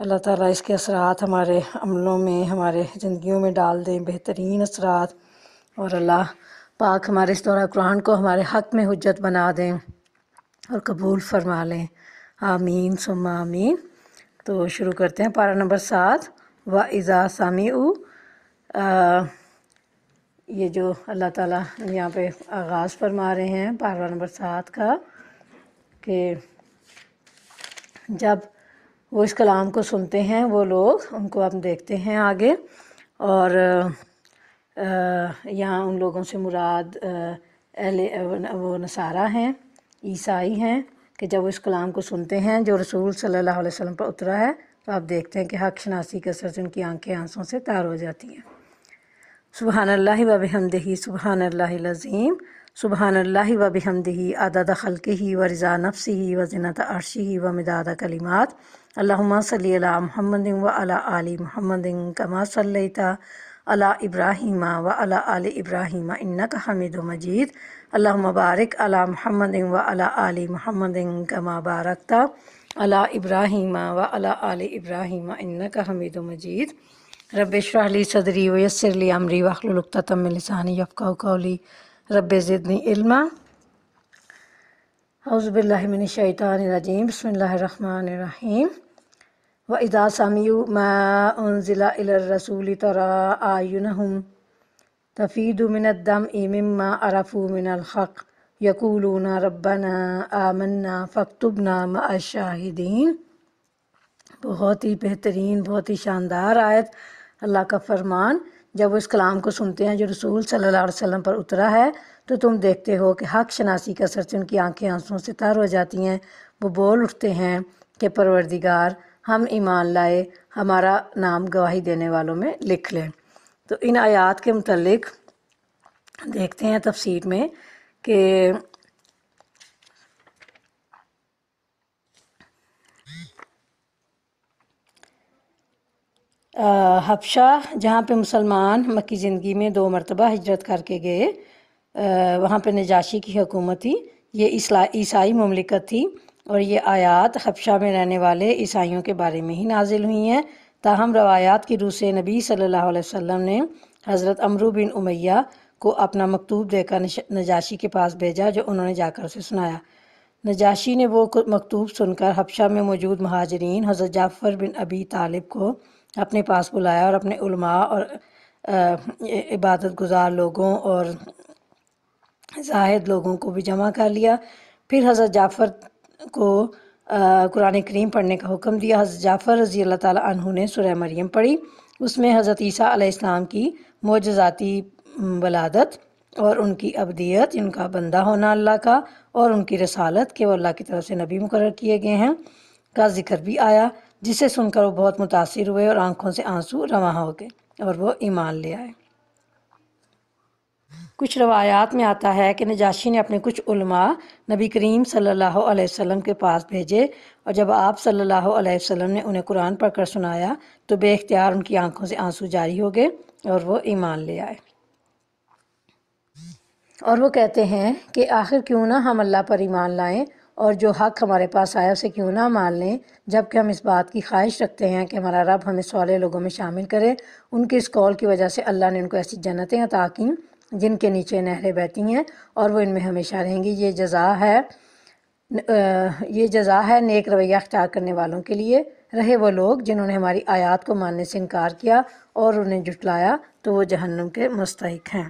اللہ تعالیٰ اس کے اثرات ہمارے عملوں میں، ہمارے زندگیوں میں ڈال دیں، بہترین اثرات، اور اللہ پاک ہمارے اس دورہ قرآن کو ہمارے حق میں حجت بنا دیں اور قبول فرما لیں، آمین ثم آمین۔ تو شروع کرتے ہیں پارہ نمبر 7 وَإِذَا سَمِعُوا۔ یہ جو اللہ تعالیٰ یہاں پہ آغاز فرما رہے ہیں پارہ نمبر 7 کا، کہ جب وہ اس کلام کو سنتے ہیں وہ لوگ، ان کو ہم دیکھتے ہیں آگے، اور یہاں ان لوگوں سے مراد وہ نصارہ ہیں، عیسائی ہیں، کہ جب وہ اس کلام کو سنتے ہیں جو رسول صلی اللہ علیہ وسلم پر اترا ہے، تو آپ دیکھتے ہیں کہ حق شناسی کے اثر سے ان کی آنکھیں آنسوں سے تار ہو جاتی ہیں۔ سبحان اللہ و بحمدہ سبحان اللہ العظیم، سبحان اللہ و بحمدہ عدد خلقہ و رضا نفسہ و زنۃ عرشہ و مداد کلمات، اللہم صلی علی محمد و علی آل محمد کما صلیت علی ابراہیم و علی آل ابراہیم انک حمید مجید، اللہم بارک علی محمد و علی آل محمد کما بارکت علی ابراہیم و علی آل ابراہیم انک حمید مجید۔ رب اشرح لی صدری ویسر لی امری واحلل عقدۃ من لسانی یفقہوا قولی، رب زدنی علما۔ اعوذ باللہ من الشیطان الرجیم، بسم اللہ الرحمن الرحیم۔ وَإِذَا سَمِعُوا مَا أُنزِلَ إِلَى الرَّسُولِ تَرَىٰ أَعْيُنَهُمْ تَفِيضُ مِنَ الدَّمْعِ مِمَّا عَرَفُوا مِنَ الْحَقِّ يَقُولُونَ رَبَّنَا آمَنَّا فَاكْتُبْنَا مَعَ الشَّاهِدِينَ۔ بہت ہی بہترین، بہت ہی شاندار آیت، اللہ کا فرمان، جب وہ اس کلام کو سنتے ہیں جو رسول صلی اللہ علیہ وسلم پر اترا ہے، تو تم دیکھتے ہو کہ حق شناسی کا اثر سے ان کی آنکھیں آنسوں سے تر ہو جاتی ہیں، وہ بول اٹھتے ہیں کہ پروردگار، ہم ایمان لائے، ہمارا نام گواہی دینے والوں میں لکھ لیں۔ تو ان آیات کے متعلق دیکھتے ہیں تفسیر میں کہ حبشہ، جہاں پہ مسلمان مکی زندگی میں 2 مرتبہ ہجرت کر کے گئے، وہاں پہ نجاشی کی حکومت تھی، یہ عیسائی مملکت تھی، اور یہ آیات حبشہ میں رہنے والے عیسائیوں کے بارے میں ہی نازل ہوئی ہیں۔ تاہم روایات کی روح سے نبی صلی اللہ علیہ وسلم نے حضرت عمرو بن امیہ کو اپنا مکتوب دے کر نجاشی کے پاس بھیجا، جو انہوں نے جا کر اسے سنایا۔ نجاشی نے وہ مکتوب سن کر حبشہ میں موجود مہاجرین حضرت جعفر بن ابی طالب کو اپنے پاس بلایا، اور اپنے علماء اور عبادت گزار لوگوں اور زاہد لوگوں کو بھی جمع کر لیا۔ پھر حضرت جعفر کو قرآن کریم پڑھنے کا حکم دیا۔ حضرت جعفر رضی اللہ تعالیٰ عنہ نے سورہ مریم پڑھی، اس میں حضرت عیسیٰ علیہ السلام کی معجزاتی ولادت اور ان کی عبدیت، ان کا بندہ ہونا اللہ کا، اور ان کی رسالت کہ وہ اللہ کی طرف سے نبی مقرر کیے گئے ہیں کا ذکر بھی آیا، جسے سن کر وہ بہت متاثر ہوئے اور آنکھوں سے آنسو رواں ہو گئے اور وہ ایمان لے آئے۔ کچھ روایات میں آتا ہے کہ نجاشی نے اپنے کچھ علماء نبی کریم صلی اللہ علیہ وسلم کے پاس بھیجے، اور جب آپ صلی اللہ علیہ وسلم نے انہیں قرآن پڑھ کر سنایا تو بے اختیار ان کی آنکھوں سے آنسو جاری ہو گئے اور وہ ایمان لے آئے۔ اور وہ کہتے ہیں کہ آخر کیوں نہ ہم اللہ پر ایمان لائیں اور جو حق ہمارے پاس آیا اسے کیوں نہ مان لیں، جبکہ ہم اس بات کی خواہش رکھتے ہیں کہ ہمارا رب ہمیں صالح لوگوں میں شامل کرے۔ ان کے اس قول کی وجہ سے اللہ نے ان کو ایسی جنتیں عطا کیں جن کے نیچے نہریں بہتی ہیں، اور وہ ان میں ہمیشہ رہیں گی۔ یہ جزا ہے نیک رویہ اختیار کرنے والوں کے لیے۔ رہے وہ لوگ جنہوں نے ہماری آیات کو ماننے سے انکار کیا اور انہیں جھٹلایا، تو وہ جہنم کے مستحق ہیں۔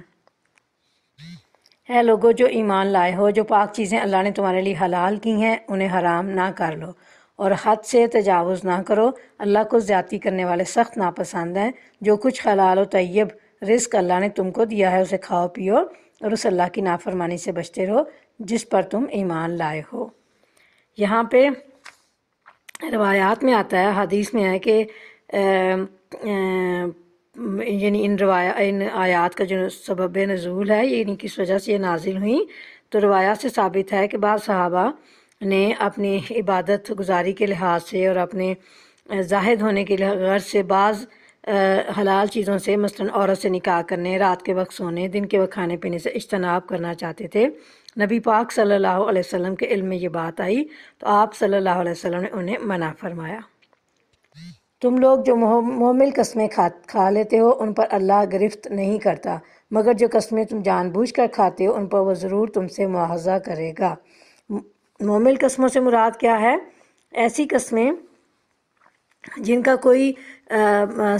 اے لوگو جو ایمان لائے ہو، جو پاک چیزیں اللہ نے تمہارے لیے حلال کی ہیں انہیں حرام نہ کر لو، اور حد سے تجاوز نہ کرو۔ اللہ کو زیادتی کرنے والے سخت ناپسند ہیں۔ جو کچھ حلال و طیب رزق اللہ نے تم کو دیا ہے اسے کھاؤ پیو، اور اس اللہ کی نافرمانی سے بچتے رہو جس پر تم ایمان لائے ہو۔ یہاں پہ روایات میں آتا ہے، حدیث میں ہے کہ یعنی ان آیات کا جو سبب نزول ہے، یعنی کس وجہ سے یہ نازل ہوئیں، تو روایات سے ثابت ہے کہ بعض صحابہ نے اپنی عبادت گزاری کے لحاظ سے اور اپنے زاہد ہونے کے غرض سے بعض حلال چیزوں سے، مثلاً عورت سے نکاح کرنے، رات کے وقت سونے، دن کے وقت کھانے پینے سے اجتناب کرنا چاہتے تھے۔ نبی پاک صلی اللہ علیہ وسلم کے علم میں یہ بات آئی تو آپ صلی اللہ علیہ وسلم نے انہیں منع فرمایا۔ تم لوگ جو مومل قسمیں کھا لیتے ہو ان پر اللہ گرفت نہیں کرتا، مگر جو قسمیں تم جان بوجھ کر کھاتے ہو ان پر وہ ضرور تم سے مواخذہ کرے گا۔ مومل قسموں سے مراد کیا ہے؟ ایسی قسمیں جن کا کوئی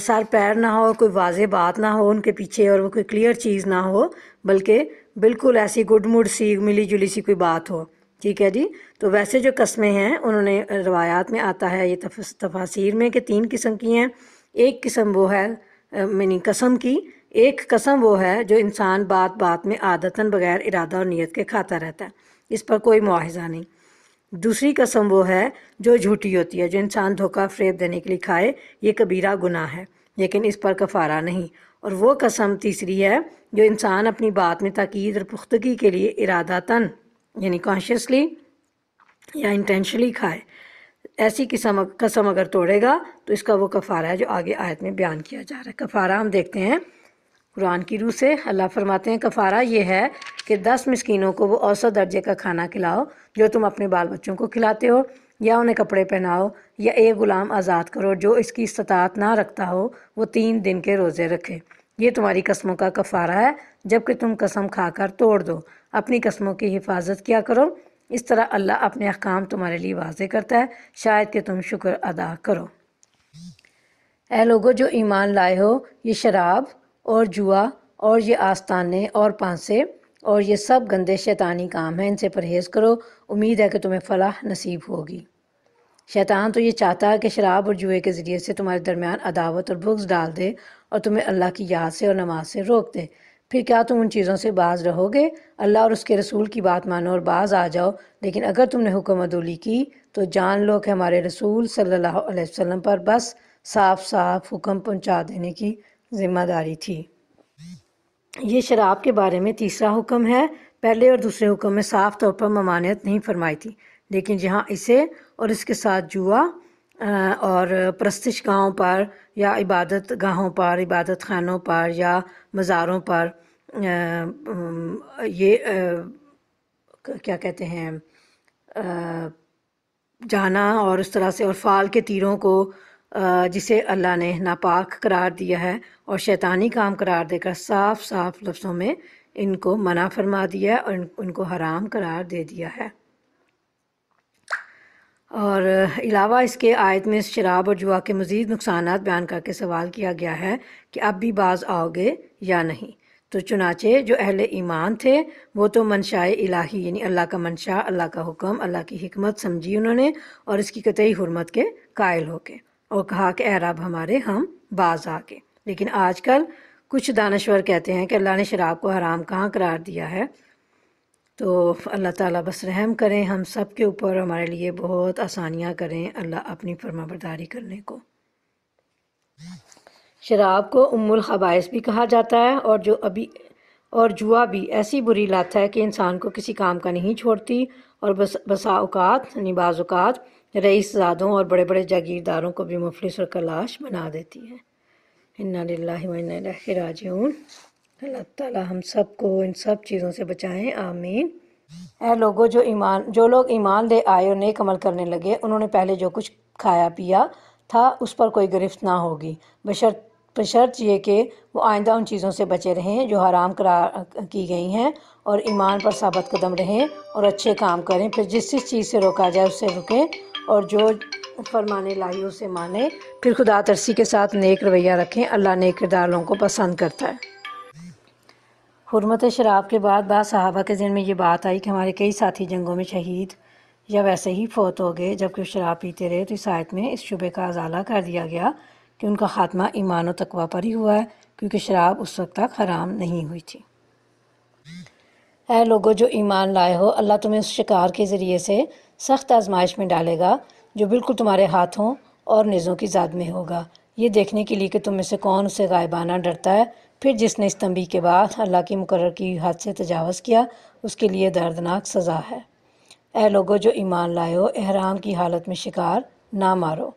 سر پیر نہ ہو، کوئی واضح بات نہ ہو ان کے پیچھے، اور وہ کوئی کلیئر چیز نہ ہو، بلکہ بالکل ایسی گڈ مڈ سی ملی جلی سی کوئی بات ہو، ٹھیک ہے جی۔ تو ویسے جو قسمیں ہیں انہوں نے روایات میں آتا ہے، یہ تفاسیر میں، کہ 3 قسم کی ہیں۔ ایک قسم وہ ہے یعنی قسم کی، ایک قسم وہ ہے جو انسان بات بات میں عادتاً بغیر ارادہ اور نیت کے کھاتا رہتا ہے، اس پر کوئی مواخذہ نہیں۔ دوسری قسم وہ ہے جو جھوٹی ہوتی ہے، جو انسان دھوکہ فریب دینے کے لیے کھائے، یہ کبیرہ گناہ ہے لیکن اس پر کفارہ نہیں۔ اور وہ قسم تیسری ہے جو انسان اپنی بات میں تاکید اور پختگی کے لیے ارادتاً یعنی کانشیسلی یا انٹینشنلی کھائے۔ ایسی قسم اگر توڑے گا تو اس کا وہ کفارہ ہے جو آگے آیت میں بیان کیا جا رہا ہے۔ کفارہ ہم دیکھتے ہیں قرآن کی روح سے۔ اللہ فرماتے ہیں کفارہ یہ ہے کہ 10 مسکینوں کو وہ اوسط درجے کا کھانا کھلاؤ جو تم اپنے بال بچوں کو کھلاتے ہو، یا انہیں کپڑے پہناؤ، یا ایک غلام آزاد کرو جو اس کی استطاعت نہ رکھتا ہو وہ 3 دن کے روزے رکھے۔ یہ تمہاری قسموں کا کفارہ ہے جبکہ تم قسم کھا کر توڑ دو۔ اپنی قسموں کی حفاظت کیا کرو، اس طرح اللہ اپنے احکام تمہارے لیے واضح کرتا ہے شاید کہ تم شکر ادا کرو۔ اے لوگو جو ایمان لائے ہو، یہ شراب اور جوا اور یہ آستانے اور پانسے اور یہ سب گندے شیطانی کام ہیں، ان سے پرہیز کرو، امید ہے کہ تمہیں فلاح نصیب ہوگی۔ شیطان تو یہ چاہتا ہے کہ شراب اور جوئے کے ذریعے سے تمہارے درمیان عداوت اور بغض ڈال دے اور تمہیں اللہ کی یاد سے اور نماز سے روک دے۔ پھر کیا تم ان چیزوں سے باز رہو گے؟ اللہ اور اس کے رسول کی بات مانو اور باز آ جاؤ۔ لیکن اگر تم نے حکم عدولی کی تو جان لو کہ ہمارے رسول صلی اللہ علیہ وسلم پر بس صاف صاف حکم پہنچا دینے کی ذمہ داری تھی۔ یہ شراب کے بارے میں تیسرا حکم ہے۔ پہلے اور دوسرے حکم میں صاف طور پر ممانعت نہیں فرمائی تھی، لیکن جہاں اسے اور اس کے ساتھ جوا اور پرستش گاہوں پر یا عبادت گاہوں پر، عبادت خانوں پر یا مزاروں پر یہ کیا کہتے ہیں جانا، اور اس طرح سے اور فال کے تیروں کو جسے اللہ نے ناپاک قرار دیا ہے اور شیطانی کام قرار دے کر صاف صاف لفظوں میں ان کو منع فرما دیا ہے اور ان کو حرام قرار دے دیا ہے۔ اور علاوہ اس کے آیت میں شراب اور جوا کے مزید نقصانات بیان کر کے سوال کیا گیا ہے کہ اب بھی باز آؤ گے یا نہیں۔ تو چنانچہ جو اہل ایمان تھے وہ تو منشاء الہی یعنی اللہ کا منشا، اللہ کا حکم، اللہ کی حکمت سمجھی انہوں نے اور اس کی قطعی حرمت کے قائل ہو کے، اور کہا کہ اے رب ہمارے ہم باز آ کے۔ لیکن آج کل کچھ دانشور کہتے ہیں کہ اللہ نے شراب کو حرام کہاں قرار دیا ہے۔ تو اللہ تعالیٰ بس رحم کریں ہم سب کے اوپر، ہمارے لیے بہت آسانیاں کریں اللہ اپنی فرما برداری کرنے کو۔ شراب کو ام الخبائث بھی کہا جاتا ہے، اور جوا بھی ایسی بری لت ہے کہ انسان کو کسی کام کا نہیں چھوڑتی، اور بسا اوقات یعنی بعض اوقات رئیس زادوں اور بڑے بڑے جاگیرداروں کو بھی مفلس اور کلاش بنا دیتی ہے۔ انا للہ و انا الیہ راجعون۔ اللہ تعالیٰ ہم سب کو ان سب چیزوں سے بچائیں، آمین۔ اے لوگو جو لوگ ایمان لے آئے اور نیک عمل کرنے لگے، انہوں نے پہلے جو کچھ کھایا پیا تھا اس پر کوئی گرفت نہ ہوگی، بشرط یہ کہ وہ آئندہ ان چیزوں سے بچے رہیں جو حرام قرار کی گئی ہیں، اور ایمان پر ثابت قدم رہیں اور اچھے کام کریں۔ پھر جس چیز سے روکا جائے اس سے رکیں، اور جو فرمان الہی سے مانیں۔ پھر خدا ترسی کے ساتھ نیک رویہ رکھیں، اللہ نیک کردار لوگوں کو پسند کرتا ہے۔ حرمت شراب کے بعد بعض صحابہ کے ذہن میں یہ بات آئی کہ ہمارے کئی ساتھی جنگوں میں شہید یا ویسے ہی فوت ہو گئے جبکہ وہ شراب پیتے رہے، تو اس آیت میں اس شبہ کا ازالہ کر دیا گیا کہ ان کا خاتمہ ایمان و تقوی پر ہی ہوا ہے، کیونکہ شراب اس وقت تک حرام نہیں ہوئی تھی۔ اے لوگو جو ایمان لائے ہو، اللہ تمہیں اس شکار کے ذریعے سے سخت آزمائش میں ڈالے گا جو بالکل تمہارے ہاتھوں اور نیزوں کی زاد میں ہوگا، یہ دیکھنے کے لیے کہ تم میں سے کون اسے غائبانہ ڈرتا ہے۔ پھر جس نے اس تنبیہ کے بعد اللہ کی مقرر کی حد سے تجاوز کیا اس کے لیے دردناک سزا ہے۔ اے لوگو جو ایمان لائے ہو، احرام کی حالت میں شکار نہ مارو،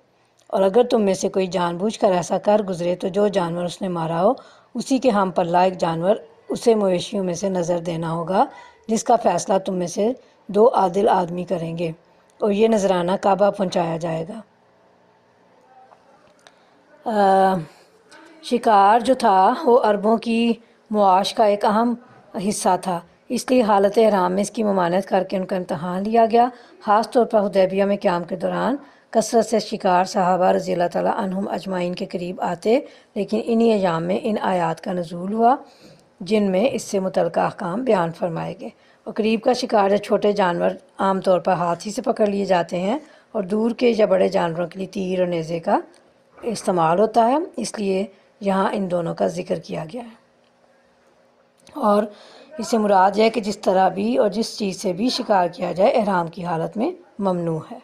اور اگر تم میں سے کوئی جان بوجھ کر ایسا کر گزرے تو جو جانور اس نے مارا ہو اسی کے ہم پلہ ایک جانور اسے مویشیوں میں سے نظر دینا ہوگا، جس کا فیصلہ تم میں سے 2 عادل آدمی کریں گے، اور یہ نذرانہ کعبہ پہنچایا جائے گا۔ شکار جو تھا وہ عربوں کی معاش کا ایک اہم حصہ تھا، اس لیے حالت احرام میں اس کی ممانعت کر کے ان کا امتحان لیا گیا۔ خاص طور پر حدیبیہ میں قیام کے دوران کثرت سے شکار صحابہ رضی اللہ تعالیٰ عنہم اجمعین کے قریب آتے، لیکن انہی ایام میں ان آیات کا نزول ہوا جن میں اس سے متعلقہ احکام بیان فرمائے گئے۔ اور قریب کا شکار یا چھوٹے جانور عام طور پر ہاتھ ہی سے پکڑ لیے جاتے ہیں، اور دور کے یا بڑے جانوروں کے لیے تیر اور نیزے کا استعمال ہوتا ہے، اس لیے یہاں ان دونوں کا ذکر کیا گیا ہے۔ اور اس سے مراد یہ ہے کہ جس طرح بھی اور جس چیز سے بھی شکار کیا جائے احرام کی حالت میں ممنوع ہے۔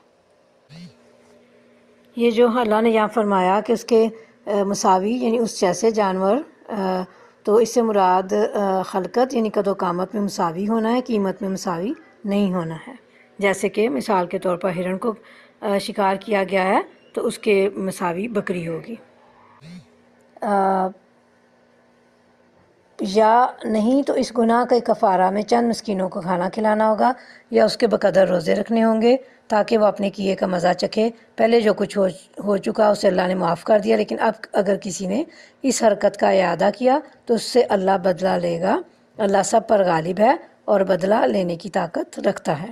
یہ جو اللہ نے یہاں فرمایا کہ اس کے مساوی یعنی اس جیسے جانور، تو اس سے مراد خلقت یعنی قد و قامت میں مساوی ہونا ہے، قیمت میں مساوی نہیں ہونا ہے۔ جیسے کہ مثال کے طور پر ہرن کو شکار کیا گیا ہے تو اس کے مساوی بکری ہوگی، یا نہیں تو اس گناہ کے کفارہ میں چند مسکینوں کو کھانا کھلانا ہوگا یا اس کے بقدر روزے رکھنے ہوں گے تاکہ وہ اپنے کیے کا مزہ چکھے۔ پہلے جو کچھ ہو چکا اسے اللہ نے معاف کر دیا، لیکن اب اگر کسی نے اس حرکت کا اعادہ کیا تو اس سے اللہ بدلہ لے گا۔ اللہ سب پر غالب ہے اور بدلہ لینے کی طاقت رکھتا ہے۔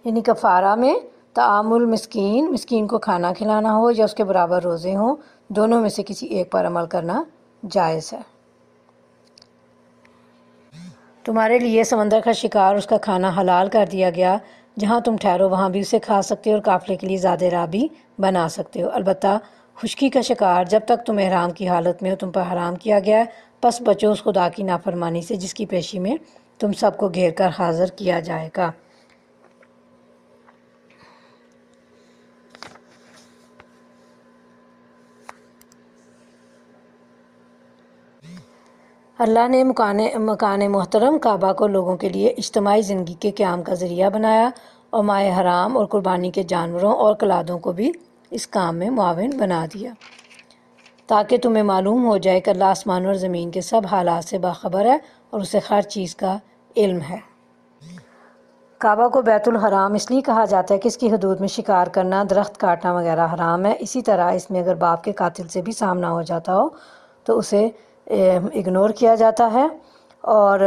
یعنی کفارہ میں طعام المسکین، مسکین کو کھانا کھلانا ہو یا اس کے برابر روزے ہوں، دونوں میں سے کسی ایک پر عمل کرنا جائز ہے۔ تمہارے لیے سمندر کا شکار اس کا کھانا حلال کر دیا گیا، جہاں تم ٹھہرو وہاں بھی اسے کھا سکتے ہو اور قافلے کے لیے زیادہ راہ بھی بنا سکتے ہو۔ البتہ خشکی کا شکار جب تک تم احرام کی حالت میں ہو تم پر حرام کیا گیا ہے، پس بچو اس خدا کی نافرمانی سے جس کی پیشی میں تم سب کو گھیر کر حاضر کیا جائے گا۔ اللہ نے مکان محترم کعبہ کو لوگوں کے لیے اجتماعی زندگی کے قیام کا ذریعہ بنایا، اور ماہ حرام اور قربانی کے جانوروں اور کلادوں کو بھی اس کام میں معاون بنا دیا، تاکہ تمہیں معلوم ہو جائے کہ اللہ آسمان اور زمین کے سب حالات سے باخبر ہے اور اسے ہر چیز کا علم ہے۔ کعبہ کو بیت الحرام اس لیے کہا جاتا ہے کہ اس کی حدود میں شکار کرنا، درخت کاٹنا وغیرہ حرام ہے۔ اسی طرح اس میں اگر باپ کے قاتل سے بھی سامنا ہو جاتا ہو تو اسے اگنور کیا جاتا ہے، اور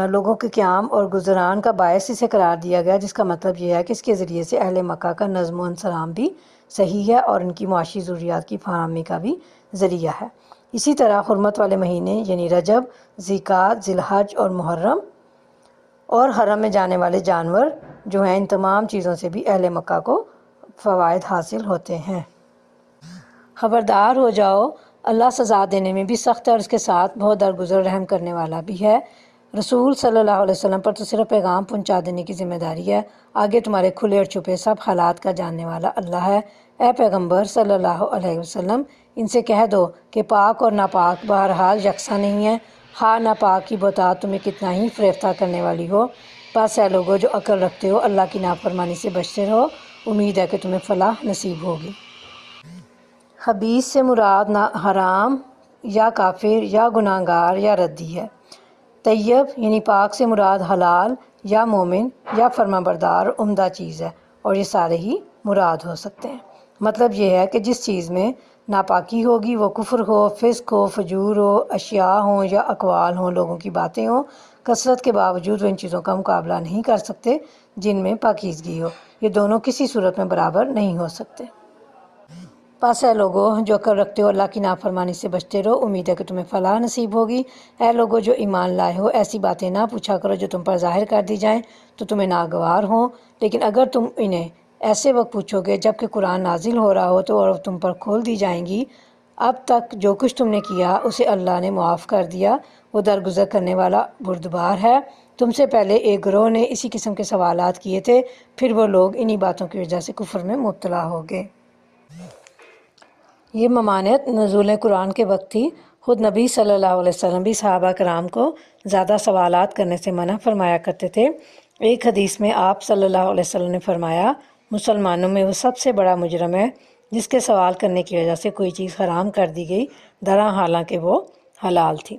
لوگوں کے قیام اور گزران کا باعث اسے قرار دیا گیا، جس کا مطلب یہ ہے کہ اس کے ذریعے سے اہل مکہ کا نظم و انسلام بھی صحیح ہے اور ان کی معاشی ضروریات کی فراہمی کا بھی ذریعہ ہے۔ اسی طرح حرمت والے مہینے یعنی رجب، ذیقعد، ذی الحج اور محرم اور حرم میں جانے والے جانور جو ہیں، ان تمام چیزوں سے بھی اہل مکہ کو فوائد حاصل ہوتے ہیں۔ خبردار ہو جاؤ، اللہ سزا دینے میں بھی سخت ہے اور اس کے ساتھ بہت درگزر رحم کرنے والا بھی ہے۔ رسول صلی اللہ علیہ وسلم پر تو صرف پیغام پہنچا دینے کی ذمہ داری ہے، آگے تمہارے کھلے اور چھپے سب حالات کا جاننے والا اللہ ہے۔ اے پیغمبر صلی اللہ علیہ وسلم، ان سے کہہ دو کہ پاک اور ناپاک بہرحال یکساں نہیں ہیں، خواہ ناپاک کی بہتات تمہیں کتنا ہی فریفتہ کرنے والی ہو۔ بس اے لوگو جو عقل رکھتے ہو، اللہ کی نافرمانی سے بچتے رہو، امید ہے کہ تمہیں فلاح نصیب ہوگی۔ خبیث سے مراد نہ حرام یا کافر یا گناہگار یا ردی ہے۔ طیب یعنی پاک سے مراد حلال یا مومن یا فرمانبردار عمدہ چیز ہے، اور یہ سارے ہی مراد ہو سکتے ہیں۔ مطلب یہ ہے کہ جس چیز میں ناپاکی ہوگی وہ کفر ہو، فسق ہو، فجور ہو، اشیاء ہوں یا اقوال ہوں، لوگوں کی باتیں ہوں، کثرت کے باوجود وہ ان چیزوں کا مقابلہ نہیں کر سکتے جن میں پاکیزگی ہو، یہ دونوں کسی صورت میں برابر نہیں ہو سکتے۔ پس اے لوگو جو عقل رکھتے ہو، اللہ کی نافرمانی سے بچتے رہو، امید ہے کہ تمہیں فلاح نصیب ہوگی۔ اے لوگو جو ایمان لائے ہو، ایسی باتیں نہ پوچھا کرو جو تم پر ظاہر کر دی جائیں تو تمہیں ناگوار ہوں، لیکن اگر تم انہیں ایسے وقت پوچھو گے جب کہ قرآن نازل ہو رہا ہو تو اور تم پر کھول دی جائیں گی۔ اب تک جو کچھ تم نے کیا اسے اللہ نے معاف کر دیا، وہ درگزر کرنے والا بردبار ہے۔ تم سے پہلے ایک گروہ نے اسی قسم کے سوالات کیے تھے، پھر وہ لوگ انہی باتوں کی وجہ سے کفر میں مبتلا ہو گئے۔ یہ ممانعت نزول قرآن کے وقت تھی۔ خود نبی صلی اللہ علیہ وسلم بھی صحابہ کرام کو زیادہ سوالات کرنے سے منع فرمایا کرتے تھے، ایک حدیث میں آپ صلی اللہ علیہ وسلم نے فرمایا مسلمانوں میں وہ سب سے بڑا مجرم ہے جس کے سوال کرنے کی وجہ سے کوئی چیز حرام کر دی گئی درا حالانکہ وہ حلال تھی۔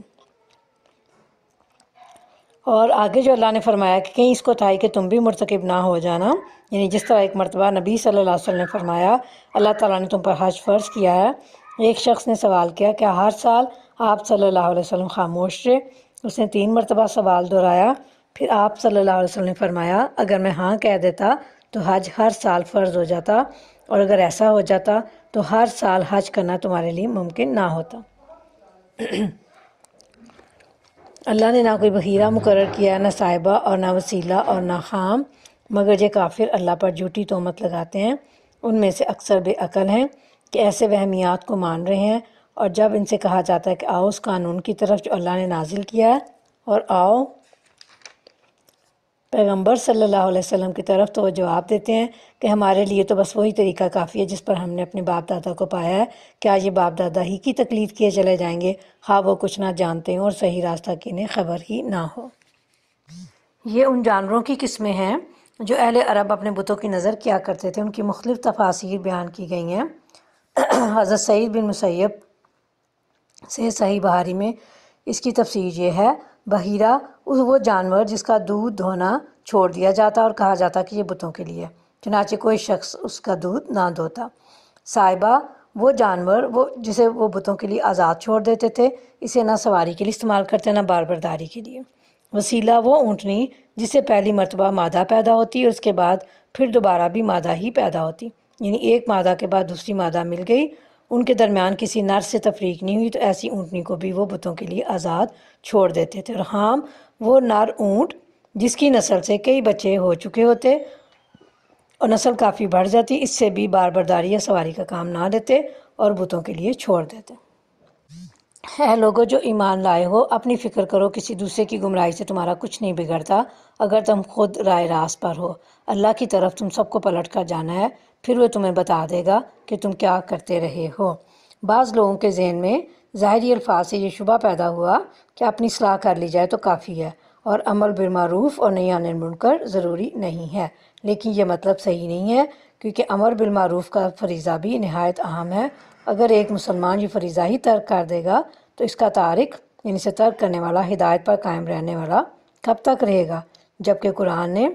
اور آگے جو اللہ نے فرمایا کہ کہیں اس کو تھا کہ تم بھی مرتکب نہ ہو جانا، یعنی جس طرح ایک مرتبہ نبی صلی اللہ علیہ وسلم نے فرمایا اللہ تعالیٰ نے تم پر حج فرض کیا ہے۔ ایک شخص نے سوال کیا کہ ہر سال آپ صلی اللہ علیہ وسلم خاموش رہے؟ اس نے 3 مرتبہ سوال دہرایا، پھر آپ صلی اللہ علیہ وسلم نے فرمایا اگر میں ہاں کہہ دیتا تو حج ہر سال فرض ہو جاتا، اور اگر ایسا ہو جاتا تو ہر سال حج کرنا تمہارے لیے ممکن نہ ہوتا۔ اللہ نے نہ کوئی بحیرہ مقرر کیا، نہ صاحبہ اور نہ وسیلہ اور نہ خام، مگر یہ کافر اللہ پر جھوٹی تہمت لگاتے ہیں۔ ان میں سے اکثر بے عقل ہیں کہ ایسے وہمیات کو مان رہے ہیں، اور جب ان سے کہا جاتا ہے کہ آؤ اس قانون کی طرف جو اللہ نے نازل کیا ہے، اور آؤ پیغمبر صلی اللہ علیہ وسلم کی طرف، تو وہ جواب دیتے ہیں کہ ہمارے لیے تو بس وہی طریقہ کافی ہے جس پر ہم نے اپنے باپ دادا کو پایا ہے۔ کیا یہ باپ دادا ہی کی تقلید کیے چلے جائیں گے، ہاں وہ کچھ نہ جانتے ہوں اور صحیح راستہ کی انہیں خبر ہی نہ ہو۔ یہ ان جانوروں کی قسمیں ہیں جو اہل عرب اپنے بتوں کی نظر کیا کرتے تھے۔ ان کی مختلف تفاسیر بیان کی گئی ہیں۔ حضرت سعید بن مسیب سے صحیح بخاری میں اس کی تفسیر یہ ہے، بحیرہ وہ جانور جس کا دودھ دھونا چھوڑ دیا جاتا اور کہا جاتا کہ یہ بتوں کے لیے، چنانچہ کوئی شخص اس کا دودھ نہ دھوتا۔ صائبہ وہ جانور جسے وہ بتوں کے لیے آزاد چھوڑ دیتے تھے، اسے نہ سواری کے لیے استعمال کرتے نہ بار برداری کے لیے۔ وسیلہ وہ اونٹنی جسے پہلی مرتبہ مادہ پیدا ہوتی اور اس کے بعد پھر دوبارہ بھی مادہ ہی پیدا ہوتی، یعنی ایک مادہ کے بعد دوسری مادہ مل گئی، ان کے درمیان کسی نر سے تفریق نہیں ہوئی، تو ایسی اونٹنی کو بھی وہ بتوں کے لیے آزاد چھوڑ دیتے تھے۔ اور حام وہ نر اونٹ جس کی نسل سے کئی بچے ہو چکے ہوتے اور نسل کافی بڑھ جاتی، اس سے بھی بار برداری یا سواری کا کام نہ لیتے اور بتوں کے لیے چھوڑ دیتے۔ اے لوگو جو ایمان لائے ہو، اپنی فکر کرو، کسی دوسرے کی گمراہی سے تمہارا کچھ نہیں بگڑتا اگر تم خود رائے راست پر ہو۔ اللہ کی طرف تم سب کو پلٹ کر جانا ہے، پھر وہ تمہیں بتا دے گا کہ تم کیا کرتے رہے ہو۔ بعض لوگوں کے ذہن میں ظاہری الفاظ سے یہ شبہ پیدا ہوا کہ اپنی اصلاح کر لی جائے تو کافی ہے، اور امر بالمعروف اور نہی عن المنکر ضروری نہیں ہے، لیکن یہ مطلب صحیح نہیں ہے، کیونکہ امر بالمعروف کا فریضہ بھی نہایت اہم ہے۔ اگر ایک مسلمان یہ فریضہ ہی ترک کر دے گا تو اس کا تارک، یعنی اسے ترک کرنے والا، ہدایت پر قائم رہنے والا کب تک رہے گا؟ جبکہ قرآن نے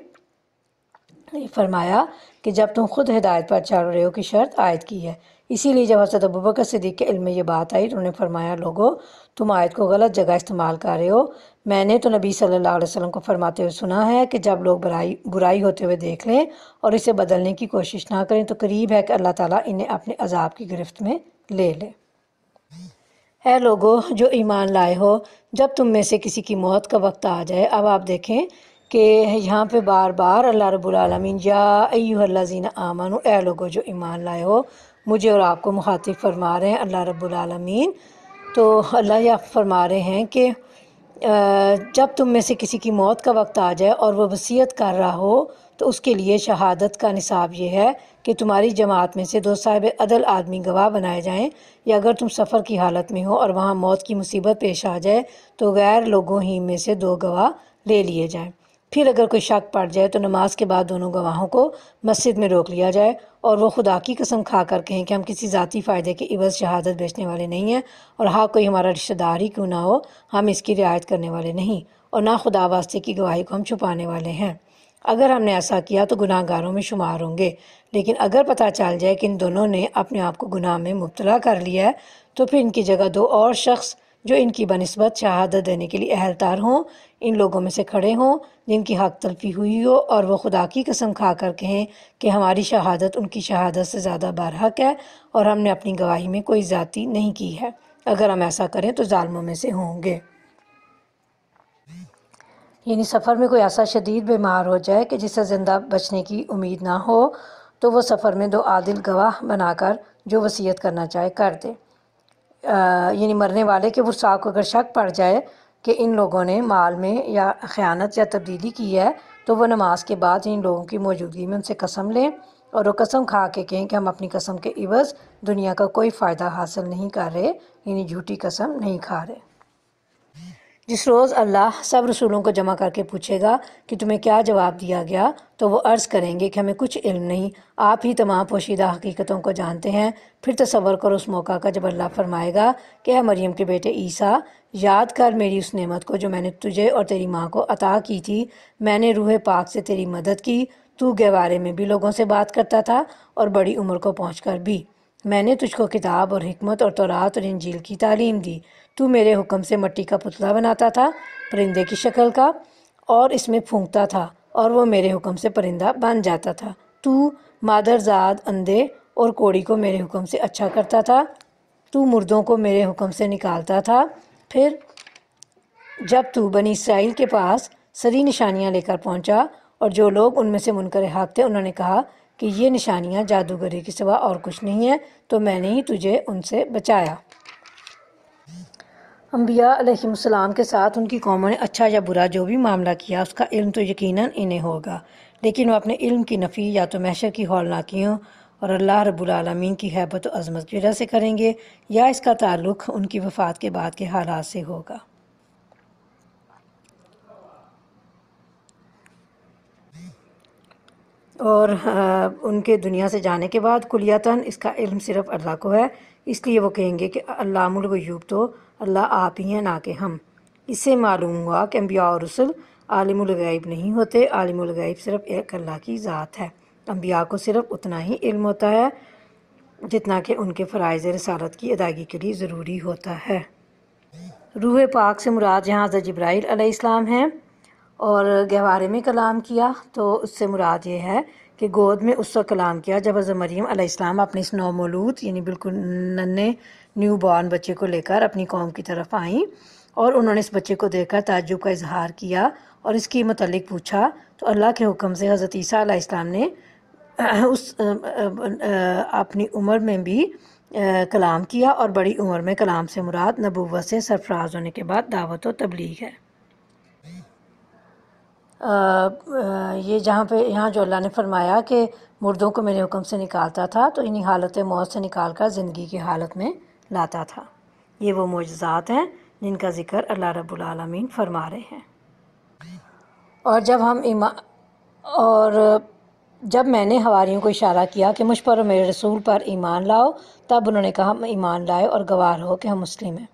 فرمایا کہ جب تم خود ہدایت پر چل رہے ہو کی شرط عائد کی ہے۔ اسی لیے جب حضرت ابوبکر صدیق کے علم میں یہ بات آئی تو انہوں نے فرمایا لوگو تم آیت کو غلط جگہ استعمال کر رہے ہو، میں نے تو نبی صلی اللہ علیہ وسلم کو فرماتے ہوئے سنا ہے کہ جب لوگ برائی ہوتے ہوئے دیکھ لیں اور اسے بدلنے کی کوشش نہ کریں تو قریب ہے کہ اللہ تعالیٰ انہیں اپنے عذاب کی گرفت میں لے لے۔ اے لوگو جو ایمان لائے ہو، جب تم میں سے کسی کی موت کا وقت آ جائے، اب آپ دیکھیں کہ یہاں پہ بار بار اللہ رب العالمین یا ایھا الذین آمنو، اے لوگو جو ایمان لائے ہو، مجھے اور آپ کو مخاطب فرما رہے ہیں اللہ رب العالمین۔ تو اللہ یہ فرما رہے ہیں کہ جب تم میں سے کسی کی موت کا وقت آ جائے اور وہ وصیت کر رہا ہو تو اس کے لیے شہادت کا نصاب یہ ہے کہ تمہاری جماعت میں سے 2 صاحب عدل آدمی گواہ بنائے جائیں، یا اگر تم سفر کی حالت میں ہو اور وہاں موت کی مصیبت پیش آ جائے تو غیر لوگوں ہی میں سے 2 گواہ لے لیے جائیں۔ پھر اگر کوئی شک پڑ جائے تو نماز کے بعد دونوں گواہوں کو مسجد میں روک لیا جائے، اور وہ خدا کی قسم کھا کر کہیں کہ ہم کسی ذاتی فائدے کے عوض شہادت بیچنے والے نہیں ہیں، اور ہاں کوئی ہمارا رشتہ دار ہی کیوں نہ ہو ہم اس کی رعایت کرنے والے نہیں، اور نہ خدا واسطے کی گواہی کو ہم چھپانے والے ہیں۔ اگر ہم نے ایسا کیا تو گناہ گاروں میں شمار ہوں گے، لیکن اگر پتہ چل جائے کہ ان دونوں نے اپنے آپ کو گناہ میں مبتلا کر لیا ہے تو پھر ان کی جگہ 2 اور شخص جو ان کی بنسبت شہادت دینے کے لیے اہلکار ہوں ان لوگوں میں سے کھڑے ہوں جن کی حق تلفی ہوئی ہو، اور وہ خدا کی قسم کھا کر کہیں کہ ہماری شہادت ان کی شہادت سے زیادہ برحق ہے اور ہم نے اپنی گواہی میں کوئی زیادتی نہیں کی ہے۔ اگر ہم ایسا کریں تو ظالموں میں سے ہوں گے۔ یعنی سفر میں کوئی ایسا شدید بیمار ہو جائے کہ جس سے زندہ بچنے کی امید نہ ہو تو وہ سفر میں 2 عادل گواہ بنا کر جو وصیت کرنا چاہے کر دے۔ یعنی مرنے والے کے ورثاء کو اگر شک پڑ جائے کہ ان لوگوں نے مال میں یا خیانت یا تبدیلی کی ہے تو وہ نماز کے بعد ان لوگوں کی موجودگی میں ان سے قسم لیں، اور وہ قسم کھا کے کہیں کہ ہم اپنی قسم کے عوض دنیا کا کوئی فائدہ حاصل نہیں کر رہے، یعنی جھوٹی قسم نہیں کھا رہے۔ جس روز اللہ سب رسولوں کو جمع کر کے پوچھے گا کہ تمہیں کیا جواب دیا گیا، تو وہ عرض کریں گے کہ ہمیں کچھ علم نہیں، آپ ہی تمام پوشیدہ حقیقتوں کو جانتے ہیں۔ پھر تصور کرو اس موقع کا جب اللہ فرمائے گا کہ اے مریم کے بیٹے عیسیٰ، یاد کر میری اس نعمت کو جو میں نے تجھے اور تیری ماں کو عطا کی تھی۔ میں نے روح پاک سے تیری مدد کی، تو گہوارے میں بھی لوگوں سے بات کرتا تھا اور بڑی عمر کو پہنچ کر بھی۔ میں نے تجھ کو کتاب اور حکمت اور تورات اور انجیل کی تعلیم دی۔ تو میرے حکم سے مٹی کا پتلا بناتا تھا پرندے کی شکل کا، اور اس میں پھونکتا تھا اور وہ میرے حکم سے پرندہ بن جاتا تھا۔ تو مادرزاد اندھے اور کوڑی کو میرے حکم سے اچھا کرتا تھا۔ تو مردوں کو میرے حکم سے نکالتا تھا۔ پھر جب تو بنی اسرائیل کے پاس سری نشانیاں لے کر پہنچا اور جو لوگ ان میں سے منکر حق تھے انہوں نے کہا کہ یہ نشانیاں جادوگری کے سوا اور کچھ نہیں ہیں، تو میں نے ہی تجھے ان سے بچایا۔ انبیاء علیہ السلام کے ساتھ ان کی قوموں نے اچھا یا برا جو بھی معاملہ کیا اس کا علم تو یقیناً انہیں ہوگا، لیکن وہ اپنے علم کی نفی یا تو محشر کی ہولناکیوں اور اللہ رب العالمین کی ہیبت و عظمت کی وجہ سے کریں گے، یا اس کا تعلق ان کی وفات کے بعد کے حالات سے ہوگا۔ اور ان کے دنیا سے جانے کے بعد کلیتاً اس کا علم صرف اللہ کو ہے، اس لیے وہ کہیں گے کہ علام الغیوب تو اللہ آپ ہی ہیں، نہ کہ ہم۔ اس سے معلوم ہوا کہ انبیاء اور رسل عالم الغیب نہیں ہوتے، عالم الغیب صرف ایک اللہ کی ذات ہے۔ انبیاء کو صرف اتنا ہی علم ہوتا ہے جتنا کہ ان کے فرائض رسالت کی ادائیگی کے لیے ضروری ہوتا ہے۔ روح پاک سے مراد یہاں حضرت جبرائیل علیہ السلام ہیں، اور گہوارے میں کلام کیا تو اس سے مراد یہ ہے کہ گود میں اس وقت کلام کیا جب حضرت مریم علیہ السلام اپنے اس نو مولود یعنی بالکل ننھے نیو بورن بچے کو لے کر اپنی قوم کی طرف آئیں، اور انہوں نے اس بچے کو دیکھ کر تعجب کا اظہار کیا اور اس کی متعلق پوچھا، تو اللہ کے حکم سے حضرت عیسیٰ علیہ السلام نے اس اپنی عمر میں بھی کلام کیا، اور بڑی عمر میں کلام سے مراد نبوت سے سرفراز ہونے کے بعد دعوت و تبلیغ ہے۔ یہ یہاں جو اللہ نے فرمایا کہ مردوں کو میرے حکم سے نکالتا تھا، تو انہی حالت موت سے نکال کر زندگی کی حالت میں لاتا تھا۔ یہ وہ معجزات ہیں جن کا ذکر اللہ رب العالمین فرما رہے ہیں۔ اور جب میں نے حواریوں کو اشارہ کیا کہ مجھ پر اور میرے رسول پر ایمان لاؤ، تب انہوں نے کہا ہم ایمان لائے اور گواہ ہو کہ ہم مسلم ہیں۔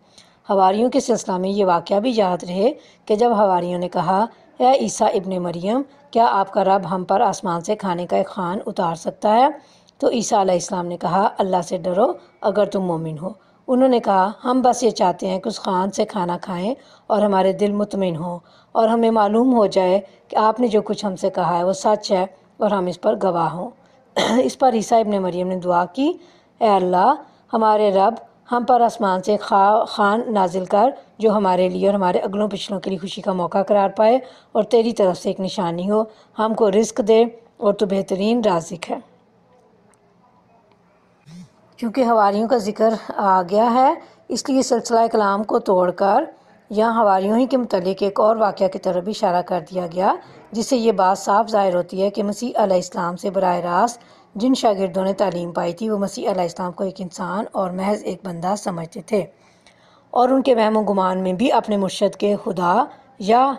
حواریوں کے سلسلہ میں یہ واقعہ بھی یاد رہے کہ جب حواریوں نے کہا اے عیسیٰ ابن مریم، کیا آپ کا رب ہم پر آسمان سے کھانے کا ایک خوان اتار سکتا ہے؟ تو عیسیٰ علیہ السلام نے کہا اللہ سے ڈرو اگر تم مومن ہو۔ انہوں نے کہا ہم بس یہ چاہتے ہیں کہ اس خوان سے کھانا کھائیں اور ہمارے دل مطمئن ہوں اور ہمیں معلوم ہو جائے کہ آپ نے جو کچھ ہم سے کہا ہے وہ سچ ہے اور ہم اس پر گواہ ہوں۔ اس پر عیسیٰ ابن مریم نے دعا کی اے اللہ ہمارے رب، ہم پر آسمان سے خوان نازل کر جو ہمارے لیے اور ہمارے اگلوں پچھلوں کے لیے خوشی کا موقع قرار پائے اور تیری طرف سے ایک نشانی ہو، ہم کو رزق دے اور تو بہترین رازق ہے۔ کیونکہ حواریوں کا ذکر آ گیا ہے اس لیے سلسلہ کلام کو توڑ کر یہاں حواریوں ہی کے متعلق ایک اور واقعہ کی طرف بھی اشارہ کر دیا گیا، جس سے یہ بات صاف ظاہر ہوتی ہے کہ مسیح علیہ السلام سے براہ راست جن شاگردوں نے تعلیم پائی تھی وہ مسیح علیہ السلام کو ایک انسان اور محض ایک بندہ سمجھتے تھے، اور ان کے وہم و گمان میں بھی اپنے مرشد کے خدا یا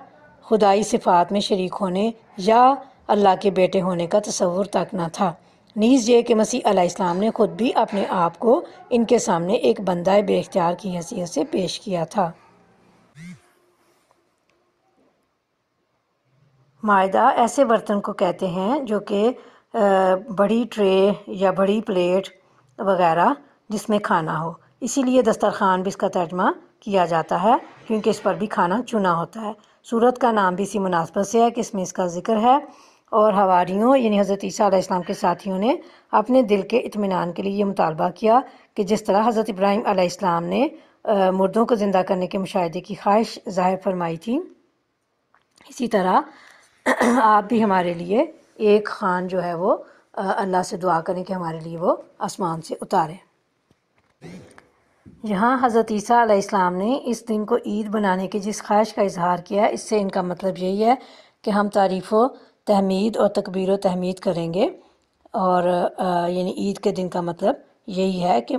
خدائی صفات میں شریک ہونے یا اللہ کے بیٹے ہونے کا تصور تک نہ تھا، نیز یہ کہ مسیح علیہ السلام نے خود بھی اپنے آپ کو ان کے سامنے ایک بندہ بے اختیار کی حیثیت سے پیش کیا تھا۔ مائدہ ایسے برتن کو کہتے ہیں جو کہ بڑی ٹرے یا بڑی پلیٹ وغیرہ جس میں کھانا ہو، اسی لیے دسترخوان بھی اس کا ترجمہ کیا جاتا ہے کیونکہ اس پر بھی کھانا چنا ہوتا ہے۔ سورت کا نام بھی اسی مناسبت سے ہے کہ اس میں اس کا ذکر ہے، اور حواریوں یعنی حضرت عیسیٰ علیہ السلام کے ساتھیوں نے اپنے دل کے اطمینان کے لیے یہ مطالبہ کیا کہ جس طرح حضرت ابراہیم علیہ السلام نے مردوں کو زندہ کرنے کے مشاہدے کی خواہش ظاہر فرمائی تھی، اسی طرح آپ بھی ہمارے لیے ایک خوان جو ہے وہ اللہ سے دعا کریں کہ ہمارے لیے وہ آسمان سے اتارے۔ یہاں حضرت عیسیٰ علیہ السلام نے اس دن کو عید بنانے کی جس خواہش کا اظہار کیا ہے، اس سے ان کا مطلب یہی ہے کہ ہم تعریف و تحمید اور تکبیر و تحمید کریں گے، اور یعنی عید کے دن کا مطلب یہی ہے کہ